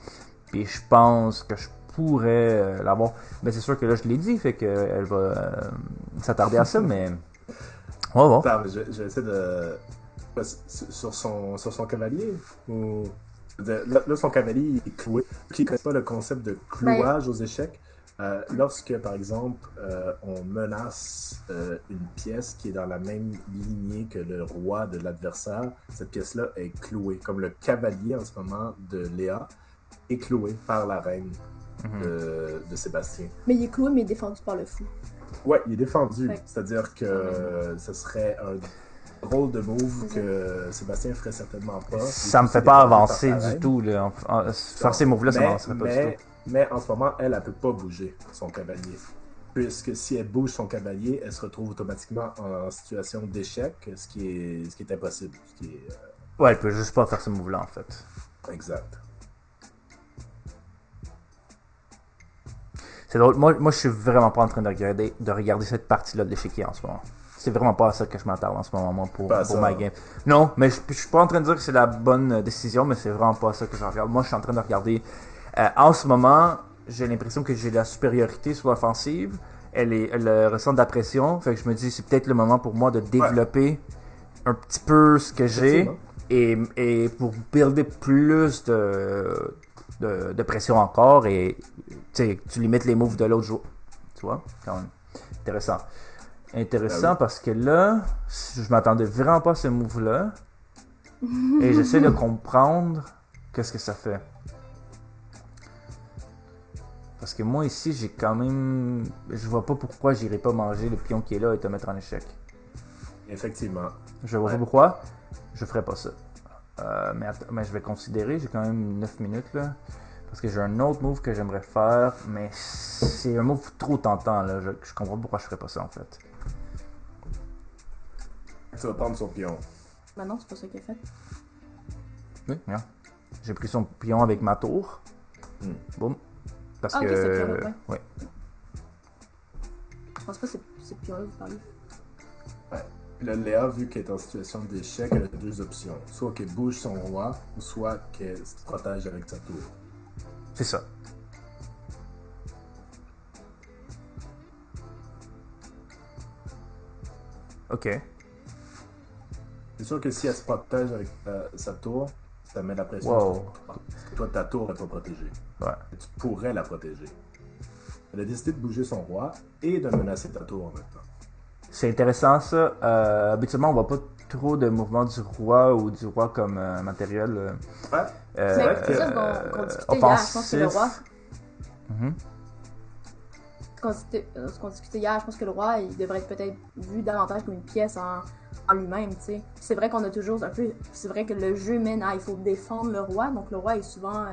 Puis je pense que je pourrais l'avoir. Mais c'est sûr que là je l'ai dit, fait que elle va s'attarder à ça, mais on va voir. Attends, mais je vais essayer de. Sur son cavalier ou. Là, son cavalier il est cloué. Qui ne connaît pas le concept de clouage aux échecs, lorsque, par exemple, on menace une pièce qui est dans la même lignée que le roi de l'adversaire, cette pièce-là est clouée. Comme le cavalier en ce moment de Léa est cloué par la reine de Sébastien. Mais il est cloué, mais il est défendu par le fou. Ouais, il est défendu. Ouais. C'est-à-dire que ce serait un drôle de move que Sébastien ferait certainement pas. Ça me fait pas avancer du tout, là. Faire ces moves-là, ça m'avancerait pas du tout. Mais en ce moment, elle peut pas bouger son cavalier. Puisque si elle bouge son cavalier, elle se retrouve automatiquement en situation d'échec, ce qui est impossible. Ce qui est, Ouais, elle peut juste pas faire ce move-là, en fait. exact. C'est drôle. Moi, je suis vraiment pas en train de regarder cette partie-là de l'échiquier en ce moment. C'est vraiment pas à ça que je m'attarde en ce moment, moi, pour ma game. Non, mais je suis pas en train de dire que c'est la bonne décision, mais c'est vraiment pas ça que je regarde. Moi, je suis en train de regarder. En ce moment, j'ai l'impression que j'ai la supériorité sur l'offensive. Elle ressent de la pression. Fait que je me dis, c'est peut-être le moment pour moi de développer un petit peu ce que j'ai Effectivement. et pour builder plus de pression encore et tu limites les moves de l'autre joueur. Tu vois, quand même. Intéressant. Intéressant Ben oui. parce que là, je m'attendais vraiment pas à ce move-là et j'essaie de comprendre qu'est-ce que ça fait. Parce que moi ici, j'ai quand même... Je vois pas pourquoi j'irais pas manger le pion qui est là et te mettre en échec. Effectivement. Je vois Ouais. pas pourquoi. Je ferais pas ça. Mais je vais considérer, j'ai quand même 9 minutes là. Parce que j'ai un autre move que j'aimerais faire, mais c'est un move trop tentant là. Je comprends pourquoi je ferais pas ça en fait. Tu vas prendre son pion. Bah non, c'est pas ça qu'il a fait. Oui, regarde. J'ai pris son pion avec ma tour. Boum. Parce Ah, ok, que. c'est pion-là, ouais. Ouais. Je pense pas que c'est pion-là que vous parlez. Ouais. Puis là, Léa, vu qu'elle est en situation d'échec, elle a deux options. Soit qu'elle bouge son roi, ou soit qu'elle se protège avec sa tour. C'est ça. Ok. C'est sûr que si elle se protège avec sa tour, ça met la pression Wow. sur toi. Parce que toi, ta tour n'est pas protégée. Ouais. Et tu pourrais la protéger. Elle a décidé de bouger son roi et de menacer ta tour en même temps. C'est intéressant ça. Habituellement, on voit pas trop de mouvements du roi ou du roi comme matériel. Ouais. C'est vrai que c'est ça qu'on discutait hier. Je pense que le roi. Mhm. Ce qu'on discutait hier, je pense que le roi, il devrait être peut-être vu davantage comme une pièce en lui-même, tu sais. C'est vrai qu'on a toujours un peu... C'est vrai que le jeu mène à... Il faut défendre le roi, donc le roi est souvent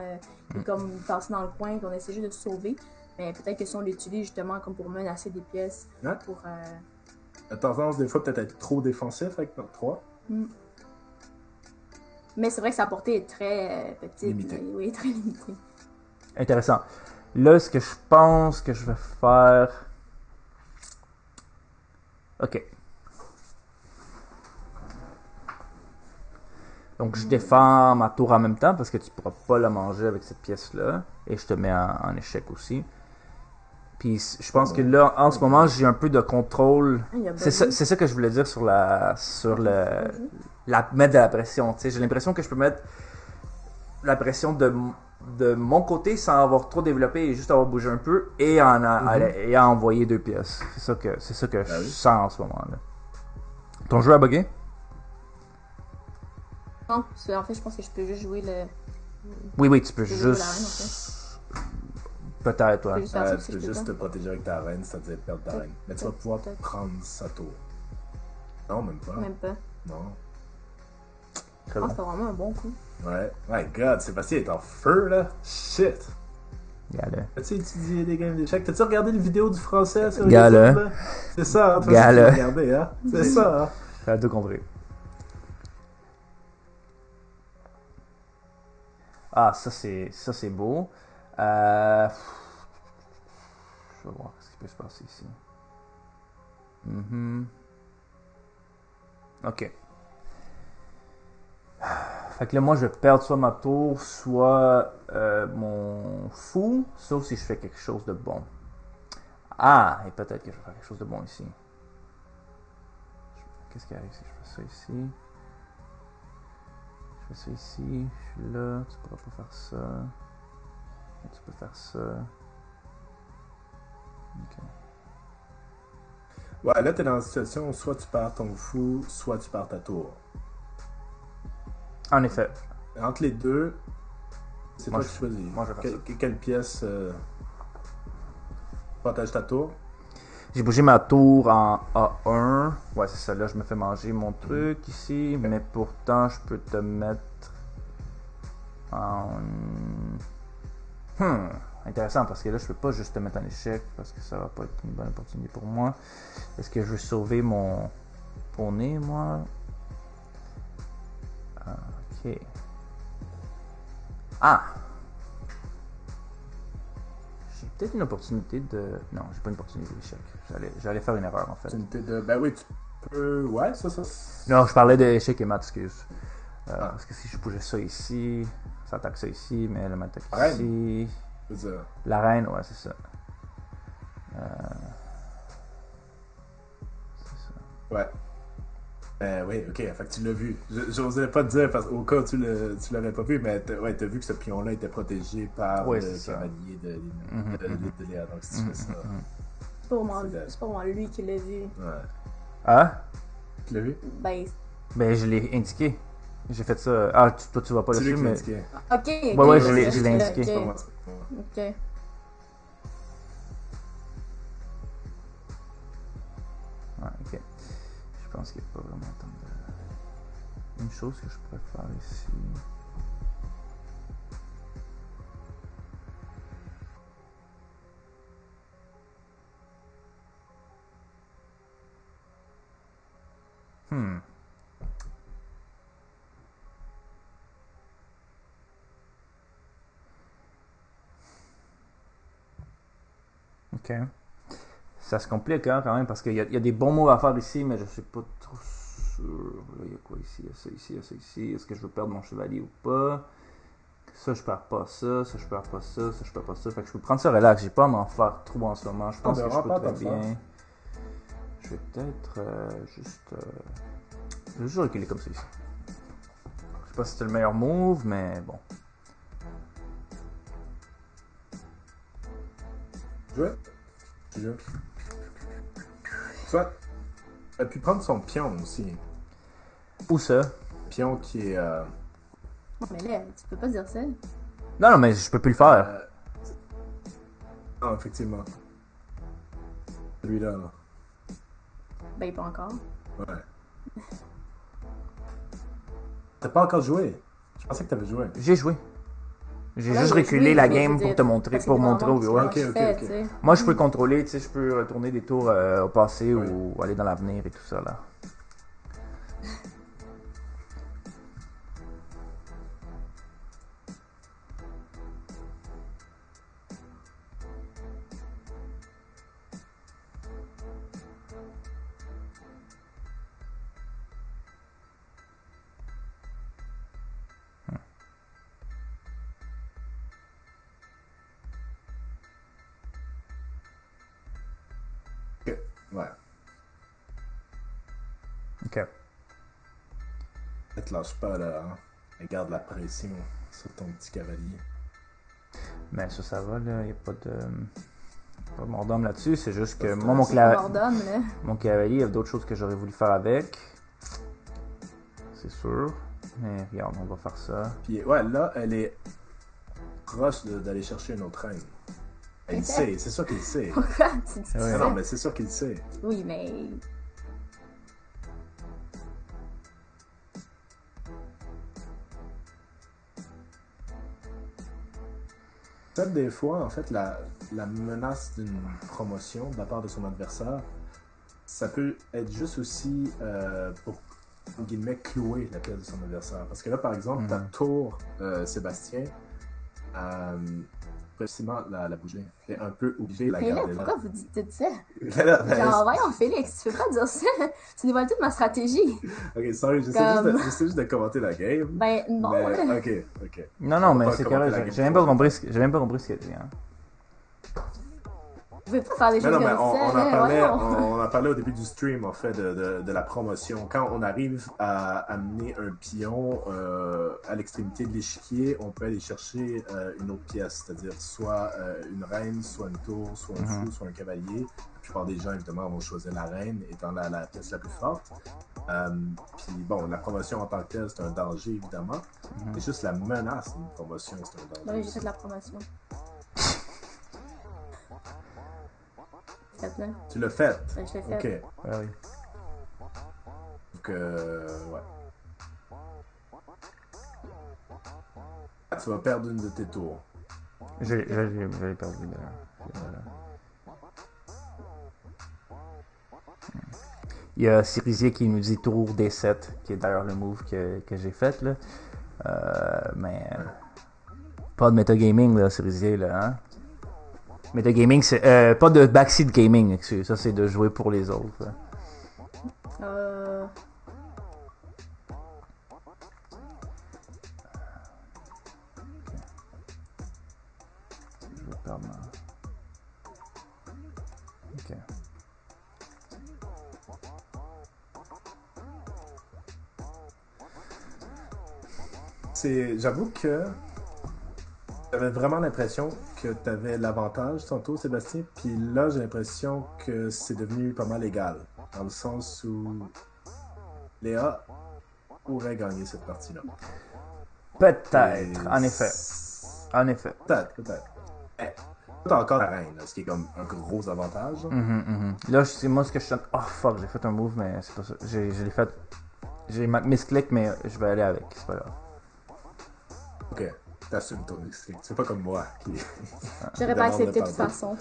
comme tassé dans le coin, qu'on essaie juste de se sauver. Mais peut-être que si on l'utilise justement comme pour menacer des pièces, Ouais. pour... La tendance, des fois, peut-être être trop défensif avec notre 3. Mais c'est vrai que sa portée est très petite. Limitée. Oui, très limitée. Intéressant. Là, ce que je pense que je vais faire... Ok. Donc, je défends ma tour en même temps parce que tu pourras pas la manger avec cette pièce-là. Et je te mets en échec aussi. Puis, je pense que là, en ce moment, j'ai un peu de contrôle. C'est ça que je voulais dire sur mettre de la pression. Tu sais, j'ai l'impression que je peux mettre la pression de mon côté sans avoir trop développé et juste avoir bougé un peu et à envoyer deux pièces. C'est ça que je sens en ce moment là. Ton jeu a bugué? Non, en fait, je pense que je peux juste jouer le... Oui, tu peux Je peux jouer juste... la reine, en fait. Peut-être, ouais. Je peux juste faire ça Tu si peux je peux juste pas. te protéger avec ta reine, c'est-à-dire perdre ta reine. Mais tu vas pouvoir prendre sa tour. Non, même pas. Même pas. Non. Très Ah, bon. c'est vraiment un bon coup. Ouais. My god, Sébastien est en feu, là. Shit. Regarde. As-tu étudié des games d'échecs? T'as-tu regardé les vidéos du français sur Gale. YouTube, là? C'est ça, hein? Toi, Gale. tu l'as regardé, hein? C'est ça, hein? T'as tout compris. Ah, ça c'est beau. Je vais voir ce qui peut se passer ici. Ok. Fait que là, moi, je vais perdre soit ma tour, soit mon fou, sauf si je fais quelque chose de bon. Ah, et peut-être que je vais faire quelque chose de bon ici. Qu'est-ce qui arrive si je fais ça ici? Je fais ça ici, je suis là, tu pourras pas faire ça. Et tu peux faire ça. Ok. Ouais, là, t'es dans une situation où soit tu perds ton fou, soit tu perds ta tour. En effet. Entre les deux, c'est Moi, toi qui choisis. moi, je vais faire Quelle pièce protège ta tour? J'ai bougé ma tour en A1. Ouais, c'est ça. Là, je me fais manger mon truc ici. Mais pourtant, je peux te mettre en... Intéressant, parce que là, je peux pas juste te mettre en échec, parce que ça va pas être une bonne opportunité pour moi. Est-ce que je veux sauver mon poney, moi? Ok. Ah! J'ai peut-être une opportunité de... Non, j'ai pas une opportunité d'échec. J'allais faire une erreur, en fait. Ben oui, tu peux... Ouais, ça... Non, je parlais d'échec et maths, excuse. Parce que si je bougeais ça ici, ça attaque ça ici, mais elle m'attaque ici. La reine, ouais, c'est ça. Ouais. Oui, ok, fait que tu l'as vu. J'osais pas te dire parce qu'au cas où tu l'avais pas vu, mais t'as vu que ce pion-là était protégé par Ouais, c'est le ça. cavalier Mhm, de mhm, l'île de Léa. Donc si tu mhm, fais ça, mhm. c'est de... C'est pas vraiment lui qui l'a vu. Ouais. Ah? Tu l'as vu? Ben, Ben, je l'ai indiqué. J'ai fait ça. Ah, toi, tu vois pas C'est lui dessus, qui l'a mais. indiqué. ok, Ouais, ok, ouais, Oui, oui, je l'ai indiqué. c'est pas ok, moi. C'est pas moi. ok. Ouais, ok. Je pense qu'il n'y a pas vraiment tant de. Une chose que je pourrais faire ici. Hmm. Ok. Ça se complique hein, quand même parce qu'il y a des bons mots à faire ici, mais je suis pas trop sûr. Là, il y a quoi ici? Il y a ça ici, il y a ça ici. Est-ce que je veux perdre mon chevalier ou pas? Ça, je perds pas ça. Ça, je perds pas ça. Ça, je perds pas ça. Fait que je peux prendre ça relax. J'ai pas à m'en faire trop en ce moment. Je pense que je peux très bien. Je vais peut-être je vais juste reculer comme ça ici. Je sais pas si c'était le meilleur move, mais bon. Jouer? Tu joues? Soit, tu pu prendre son pion aussi. Où ça? Pion qui est... Mais là, tu peux pas dire ça. Non, non, mais je peux plus le faire. Non, effectivement. Celui-là, là. Ben, pas encore. Ouais. T'as pas encore joué? Je pensais que t'avais joué. J'ai joué. J'ai Là, juste il a reculé joué, la mais je game veux pour dire, te montrer, parce pour qu'il montrer aux vraiment viewers. ce qu'il Ok, fait, ok. tu sais. Moi, je peux contrôler, tu sais, je peux retourner des tours au passé Oui. ou aller dans l'avenir et tout ça, là. Ok, ouais. Ok. Ne te lâche pas, là. Hein. Et garde la pression sur ton petit cavalier. Mais ça va, là. Il n'y a pas de mort d'homme là-dessus. C'est juste que Ça moi, mon, stresse. C'est pas mort d'homme, là. mon cavalier, il y a d'autres choses que j'aurais voulu faire avec. C'est sûr. Mais regarde, on va faire ça. Puis, ouais, là, elle est proche d'aller chercher une autre reine. Elle le sait, c'est sûr qu'il le sait. Pourquoi tu dis Ouais. ça? Non, mais c'est sûr qu'il le sait. Oui, mais... Peut-être des fois, en fait, la menace d'une promotion de la part de son adversaire, ça peut être juste aussi pour, en guillemets, clouer la pièce de son adversaire. Parce que là, par exemple, ta tour, Sébastien, précisément la bouger. T'es un peu obligé de la Mais là, garder là. pourquoi vous dites tout ça? Ben, Genre, voyons, Félix, tu peux pas dire ça. Tu dévoiles toute ma stratégie. ok, sorry, j'essaie juste de commenter la game. Ben, non, Mais, là. ok. Non, On non, va mais pas c'est commenter la correct. game J'ai même pas pour compris j'ai même pas compris ce qu'il a dit. Hein. Vous pouvez pas faire des Mais choses non, mais comme ça, on en là, parlait, voyons. on en parlait au début du stream, en fait, de la promotion. Quand on arrive à amener un pion à l'extrémité de l'échiquier, on peut aller chercher une autre pièce, c'est-à-dire soit une reine, soit une tour, soit un fou, soit un cavalier. La plupart des gens, évidemment, vont choisir la reine, étant la pièce la plus forte. Puis bon, la promotion en tant que telle, c'est un danger, évidemment. Mais juste la menace d'une promotion, c'est un danger. Oui, j'ai fait de la promotion. Fait, là. Tu l'as fait? Ben, je l'ai fait. Ok. Ah oui. Donc, ouais. Tu vas perdre une de tes tours. J'ai perdu d'ailleurs. Il y a Cerisier qui nous dit tour D7, qui est d'ailleurs le move que j'ai fait là. Mais pas de metagaming là, Cerisier là. Hein? Metagaming, c'est pas de backseat gaming, excusez. Ça c'est de jouer pour les autres. Là. Je vais perdre ma... Ok. J'avoue que j'avais vraiment l'impression que tu avais l'avantage tantôt, Sébastien, puis là, j'ai l'impression que c'est devenu pas mal égal, dans le sens où Léa pourrait gagner cette partie-là. Peut-être, en effet. En effet. Peut-être. Eh, t'as encore la reine, là, ce qui est comme un gros avantage. Là, c'est moi ce que je suis. Oh fuck, j'ai fait un move, mais c'est pas ça. Je l'ai fait. J'ai misclick, mais je vais aller avec, c'est pas grave. Ok, t'assumes ton instinct. C'est pas comme moi qui. J'aurais pas demande accepté de pas toute dire. façon.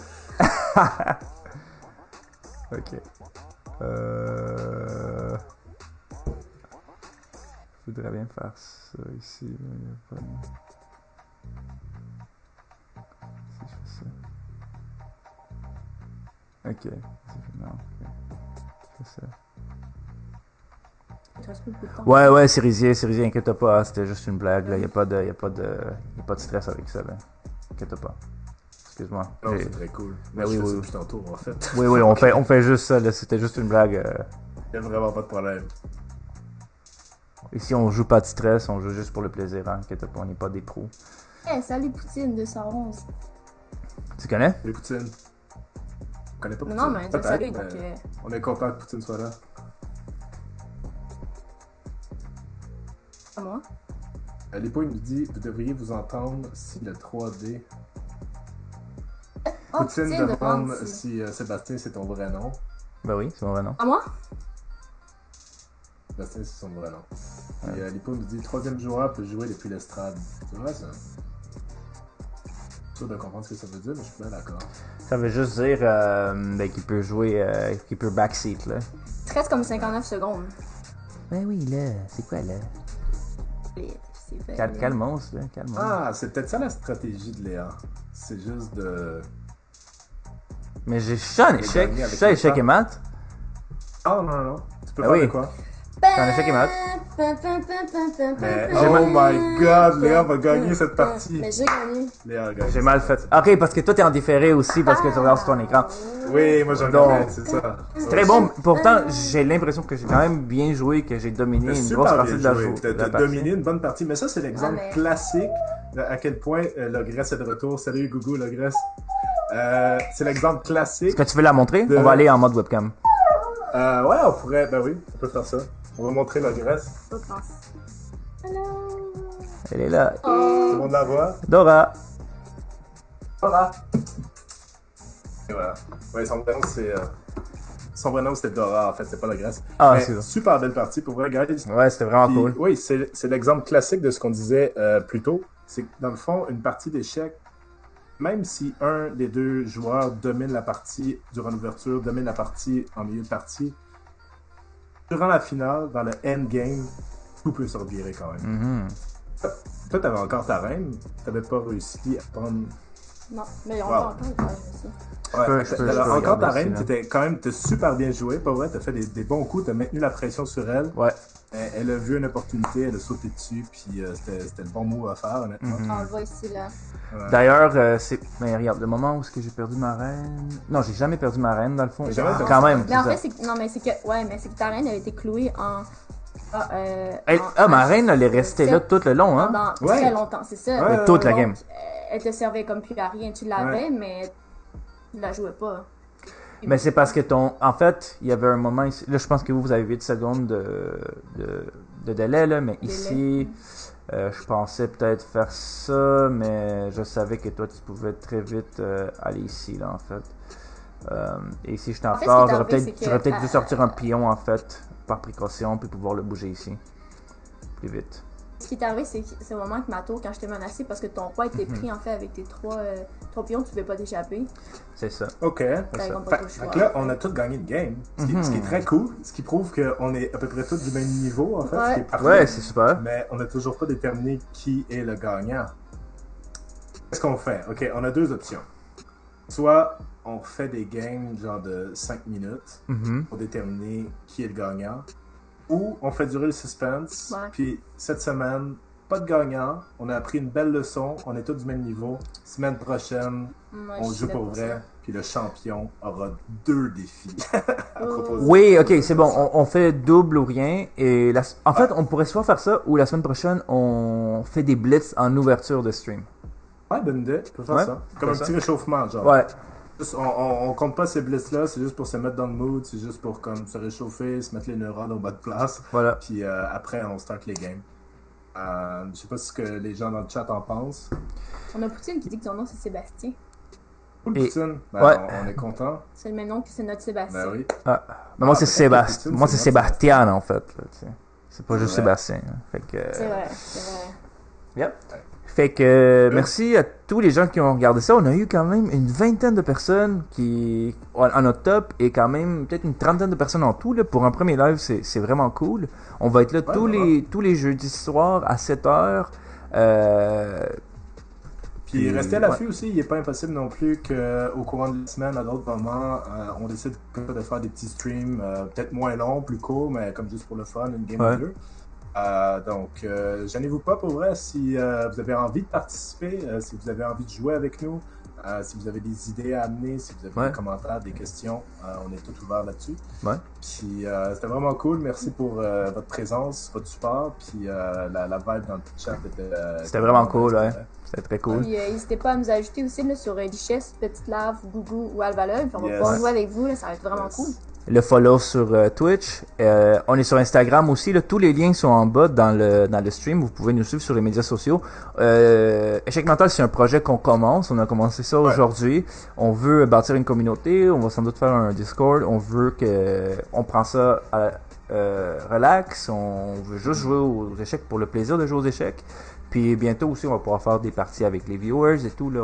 Ok. Je voudrais bien faire ça ici. Mais il y a pas de... Si je fais ça. Ok. Non, ok. Je fais ça. Il te reste plus beaucoup de temps. Ouais, Cerisier, inquiète pas, hein, c'était juste une blague, là. Y a pas de stress avec ça, là. Inquiète pas. Excuse-moi. Non, J'ai- c'est très cool. Ben Moi, oui, je fais oui. ça depuis tantôt, en fait. Oui, on fait juste ça, là. C'était juste une blague. Il y a vraiment pas de problème. Ici, on joue pas de stress, on joue juste pour le plaisir, hein. Inquiète pas, on n'est pas des pros. Eh, salut Poutine 211. Tu connais? Les Poutine. On connaît pas Poutine. Non, mais Peut-être, salut, mais donc. on est content que Poutine soit là. À moi. Lipo, il nous dit vous devriez vous entendre si le 3D. Oh, Poutine demande demande si Sébastien c'est ton vrai nom. Ben oui, c'est mon vrai nom. À moi? Sébastien c'est son vrai nom. Et Lipo nous dit troisième joueur peut jouer depuis l'estrade. C'est vrai ça? Je suis sûr de comprendre ce que ça veut dire, mais je suis pas d'accord. Ça veut juste dire ben, qu'il peut jouer, qu'il peut backseat, là. Il te reste comme 59 secondes. Ben oui, là, c'est quoi, là? Et c'est fait. Calmos, là, calmos. Ah, c'est peut-être ça la stratégie de Léa. C'est juste de. Mais je suis en échec, gagner je avec suis en le échec temps. et maths. Ah non. Tu peux Ah faire oui. de quoi? En échec et maths. Mais, oh my god, Léa va gagner cette partie. Mais j'ai gagné. Léa a gagné. J'ai mal fait. Ok, parce que toi, t'es en différé aussi, parce que tu regardes sur ton écran. Oui, moi j'en Donc, gagne, c'est ça. C'est très bon. Pourtant, j'ai l'impression que j'ai quand même bien joué, que j'ai dominé T'as une super grosse bien partie de la joué. journée. T'as dominé une bonne partie, mais ça c'est l'exemple Ah, mais- classique de à quel point Logresse est de retour. Salut Gougou Logresse. C'est l'exemple classique. Est-ce que tu veux la montrer? De- On va aller en mode webcam. Ouais, on pourrait, ben oui, on peut faire ça. On va montrer Logresse. Pas de chance. Hello. Elle est là. Tout le monde la voit. Dora. Dora. Et voilà. Ouais, son vrai nom c'est. Son vrai nom c'était Dora en fait, c'est pas Logresse. Ah, Mais c'est ça. super belle partie pour vrai, guys. Ouais, c'était vraiment Puis, cool. oui, c'est l'exemple classique de ce qu'on disait plus tôt. C'est que dans le fond, une partie d'échecs, même si un des deux joueurs domine la partie durant l'ouverture, domine la partie en milieu de partie, durant la finale, dans le endgame, tout peut se revirer quand même. Mhm. Toi, t'avais encore ta reine, t'avais pas réussi à prendre. Non, mais on Wow. va encore le faire aussi. Ouais, je peux t'avais encore regarder ta aussi, reine, là. t'étais quand même t'as super bien joué, pas vrai, t'as fait des bons coups, t'as maintenu la pression sur elle. Ouais. Elle a vu une opportunité, elle a sauté dessus, puis c'était le bon mot à faire, honnêtement. Mhm. On le voit ici, là. D'ailleurs, c'est. Mais regarde, le moment où est-ce que j'ai perdu ma reine. Non, j'ai jamais perdu ma reine dans le fond. J'ai jamais perdu Quand ta même. reine. Mais en c'est fait, ça. c'est non, mais c'est que ouais, mais c'est que ta reine elle a été clouée en Ma reine, elle est restée là tout le long, hein. pendant Ouais. très longtemps, c'est ça. Ouais, Toute la Donc, game. Elle te servait comme plus à rien, tu l'avais, mais tu la jouais pas. Mais c'est parce que en fait, il y avait un moment ici. Là, je pense que vous avez 8 secondes de délai, là, mais ici, je pensais peut-être faire ça, mais je savais que toi, tu pouvais très vite aller ici, là, en fait. Et ici, j'étais en En fait, retard, ce qui est arrivé, c'est j'aurais que- peut-être dû sortir un pion, en fait, par précaution, puis pouvoir le bouger ici. Plus vite. Ce qui est arrivé, c'est au moment que ma tour, quand je t'ai menacé, parce que ton roi était pris en fait avec tes trois pions, tu pouvais pas t'échapper. C'est ça. Ok. T'as pas le choix. Fait que là, on a tous gagné le game. Ce qui est très cool. Ce qui prouve qu'on est à peu près tous du même niveau, en fait. Ce qui est parfait. Ouais, c'est super. Mais on n'a toujours pas déterminé qui est le gagnant. Qu'est-ce qu'on fait? Ok, on a deux options. Soit on fait des games genre de 5 minutes Mhm. pour déterminer qui est le gagnant. Ou on fait durer le suspense. Ouais. Puis cette semaine, pas de gagnant. On a appris une belle leçon. On est tous du même niveau. Semaine prochaine, Moi, on je joue suis pour là vrai. ça. puis le champion aura 2 défis à proposer. Oui, ok, c'est bon. On fait double ou rien. Et en fait, on pourrait soit faire ça ou la semaine prochaine, on fait des blitz en ouverture de stream. Ouais, bonne idée. Tu peux faire Ouais, ça. Comme un ça. petit réchauffement, genre. Ouais. Juste, on compte pas ces blitz-là, c'est juste pour se mettre dans le mood, c'est juste pour comme se réchauffer, se mettre les neurones au bas de place. Voilà. Puis après, on start les games. Je sais pas ce que les gens dans le chat en pensent. On a Poutine qui dit que son nom c'est Sébastien. Cool, Et- Poutine. ouais. On est content. C'est le même nom que c'est notre Sébastien. Ben oui. Ah. Mais moi, c'est peut-être que Sébastien. Poutine, Moi, c'est c'est moi, Sébastien, en fait. Là, tu sais. C'est pas C'est juste vrai. Sébastien. Fait que. C'est vrai, c'est vrai. Yep. Fait que merci à tous les gens qui ont regardé ça. On a eu quand même une vingtaine de personnes qui en notre top et quand même peut-être une trentaine de personnes en tout là, pour un premier live. C'est vraiment cool. On va être là Ouais, tous les jeudis soirs à 7h. Puis restez à l'affût aussi, il n'est pas impossible non plus qu'au courant de la semaine, à d'autres moments, on décide de faire des petits streams, peut-être moins longs, plus courts, mais comme juste pour le fun, une game Ouais. ou deux. Donc, gênez-vous pas pour vrai si vous avez envie de participer, si vous avez envie de jouer avec nous, si vous avez des idées à amener, si vous avez Ouais. des commentaires, des questions, on est tout ouvert là-dessus. Ouais. Puis c'était vraiment cool, merci pour votre présence, votre support, puis la vibe dans le chat C'était vraiment cool, ouais. C'était très cool. Puis n'hésitez pas à nous ajouter aussi là, sur Lichess, Petite Lave, Gougou ou Alvalol. Puis on va Yes. pouvoir jouer avec vous, là, ça va être vraiment cool. Le follow sur Twitch. On est sur Instagram aussi. Là, tous les liens sont en bas dans le stream. Vous pouvez nous suivre sur les médias sociaux. Échec mental, c'est un projet qu'on commence. On a commencé ça aujourd'hui. On veut bâtir une communauté. On va sans doute faire un Discord. On veut que on prend ça relax. On veut juste jouer aux échecs pour le plaisir de jouer aux échecs. Puis bientôt aussi, on va pouvoir faire des parties avec les viewers et tout. Là,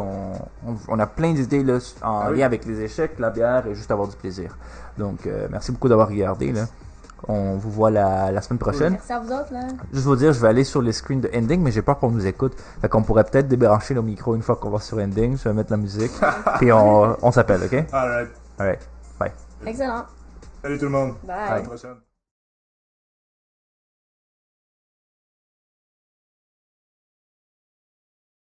on a plein d'idées là, en lien avec les échecs, la bière et juste avoir du plaisir. Donc, merci beaucoup d'avoir regardé. Là. On vous voit la semaine prochaine. Merci à vous autres, là. Juste vous dire, je vais aller sur les screens de Ending, mais j'ai peur qu'on nous écoute. Fait qu'on pourrait peut-être débrancher le micro une fois qu'on va sur Ending. Je vais mettre la musique. Puis on s'appelle, ok? Alright. Alright. Bye. Excellent. Salut tout le monde. Bye. À la prochaine.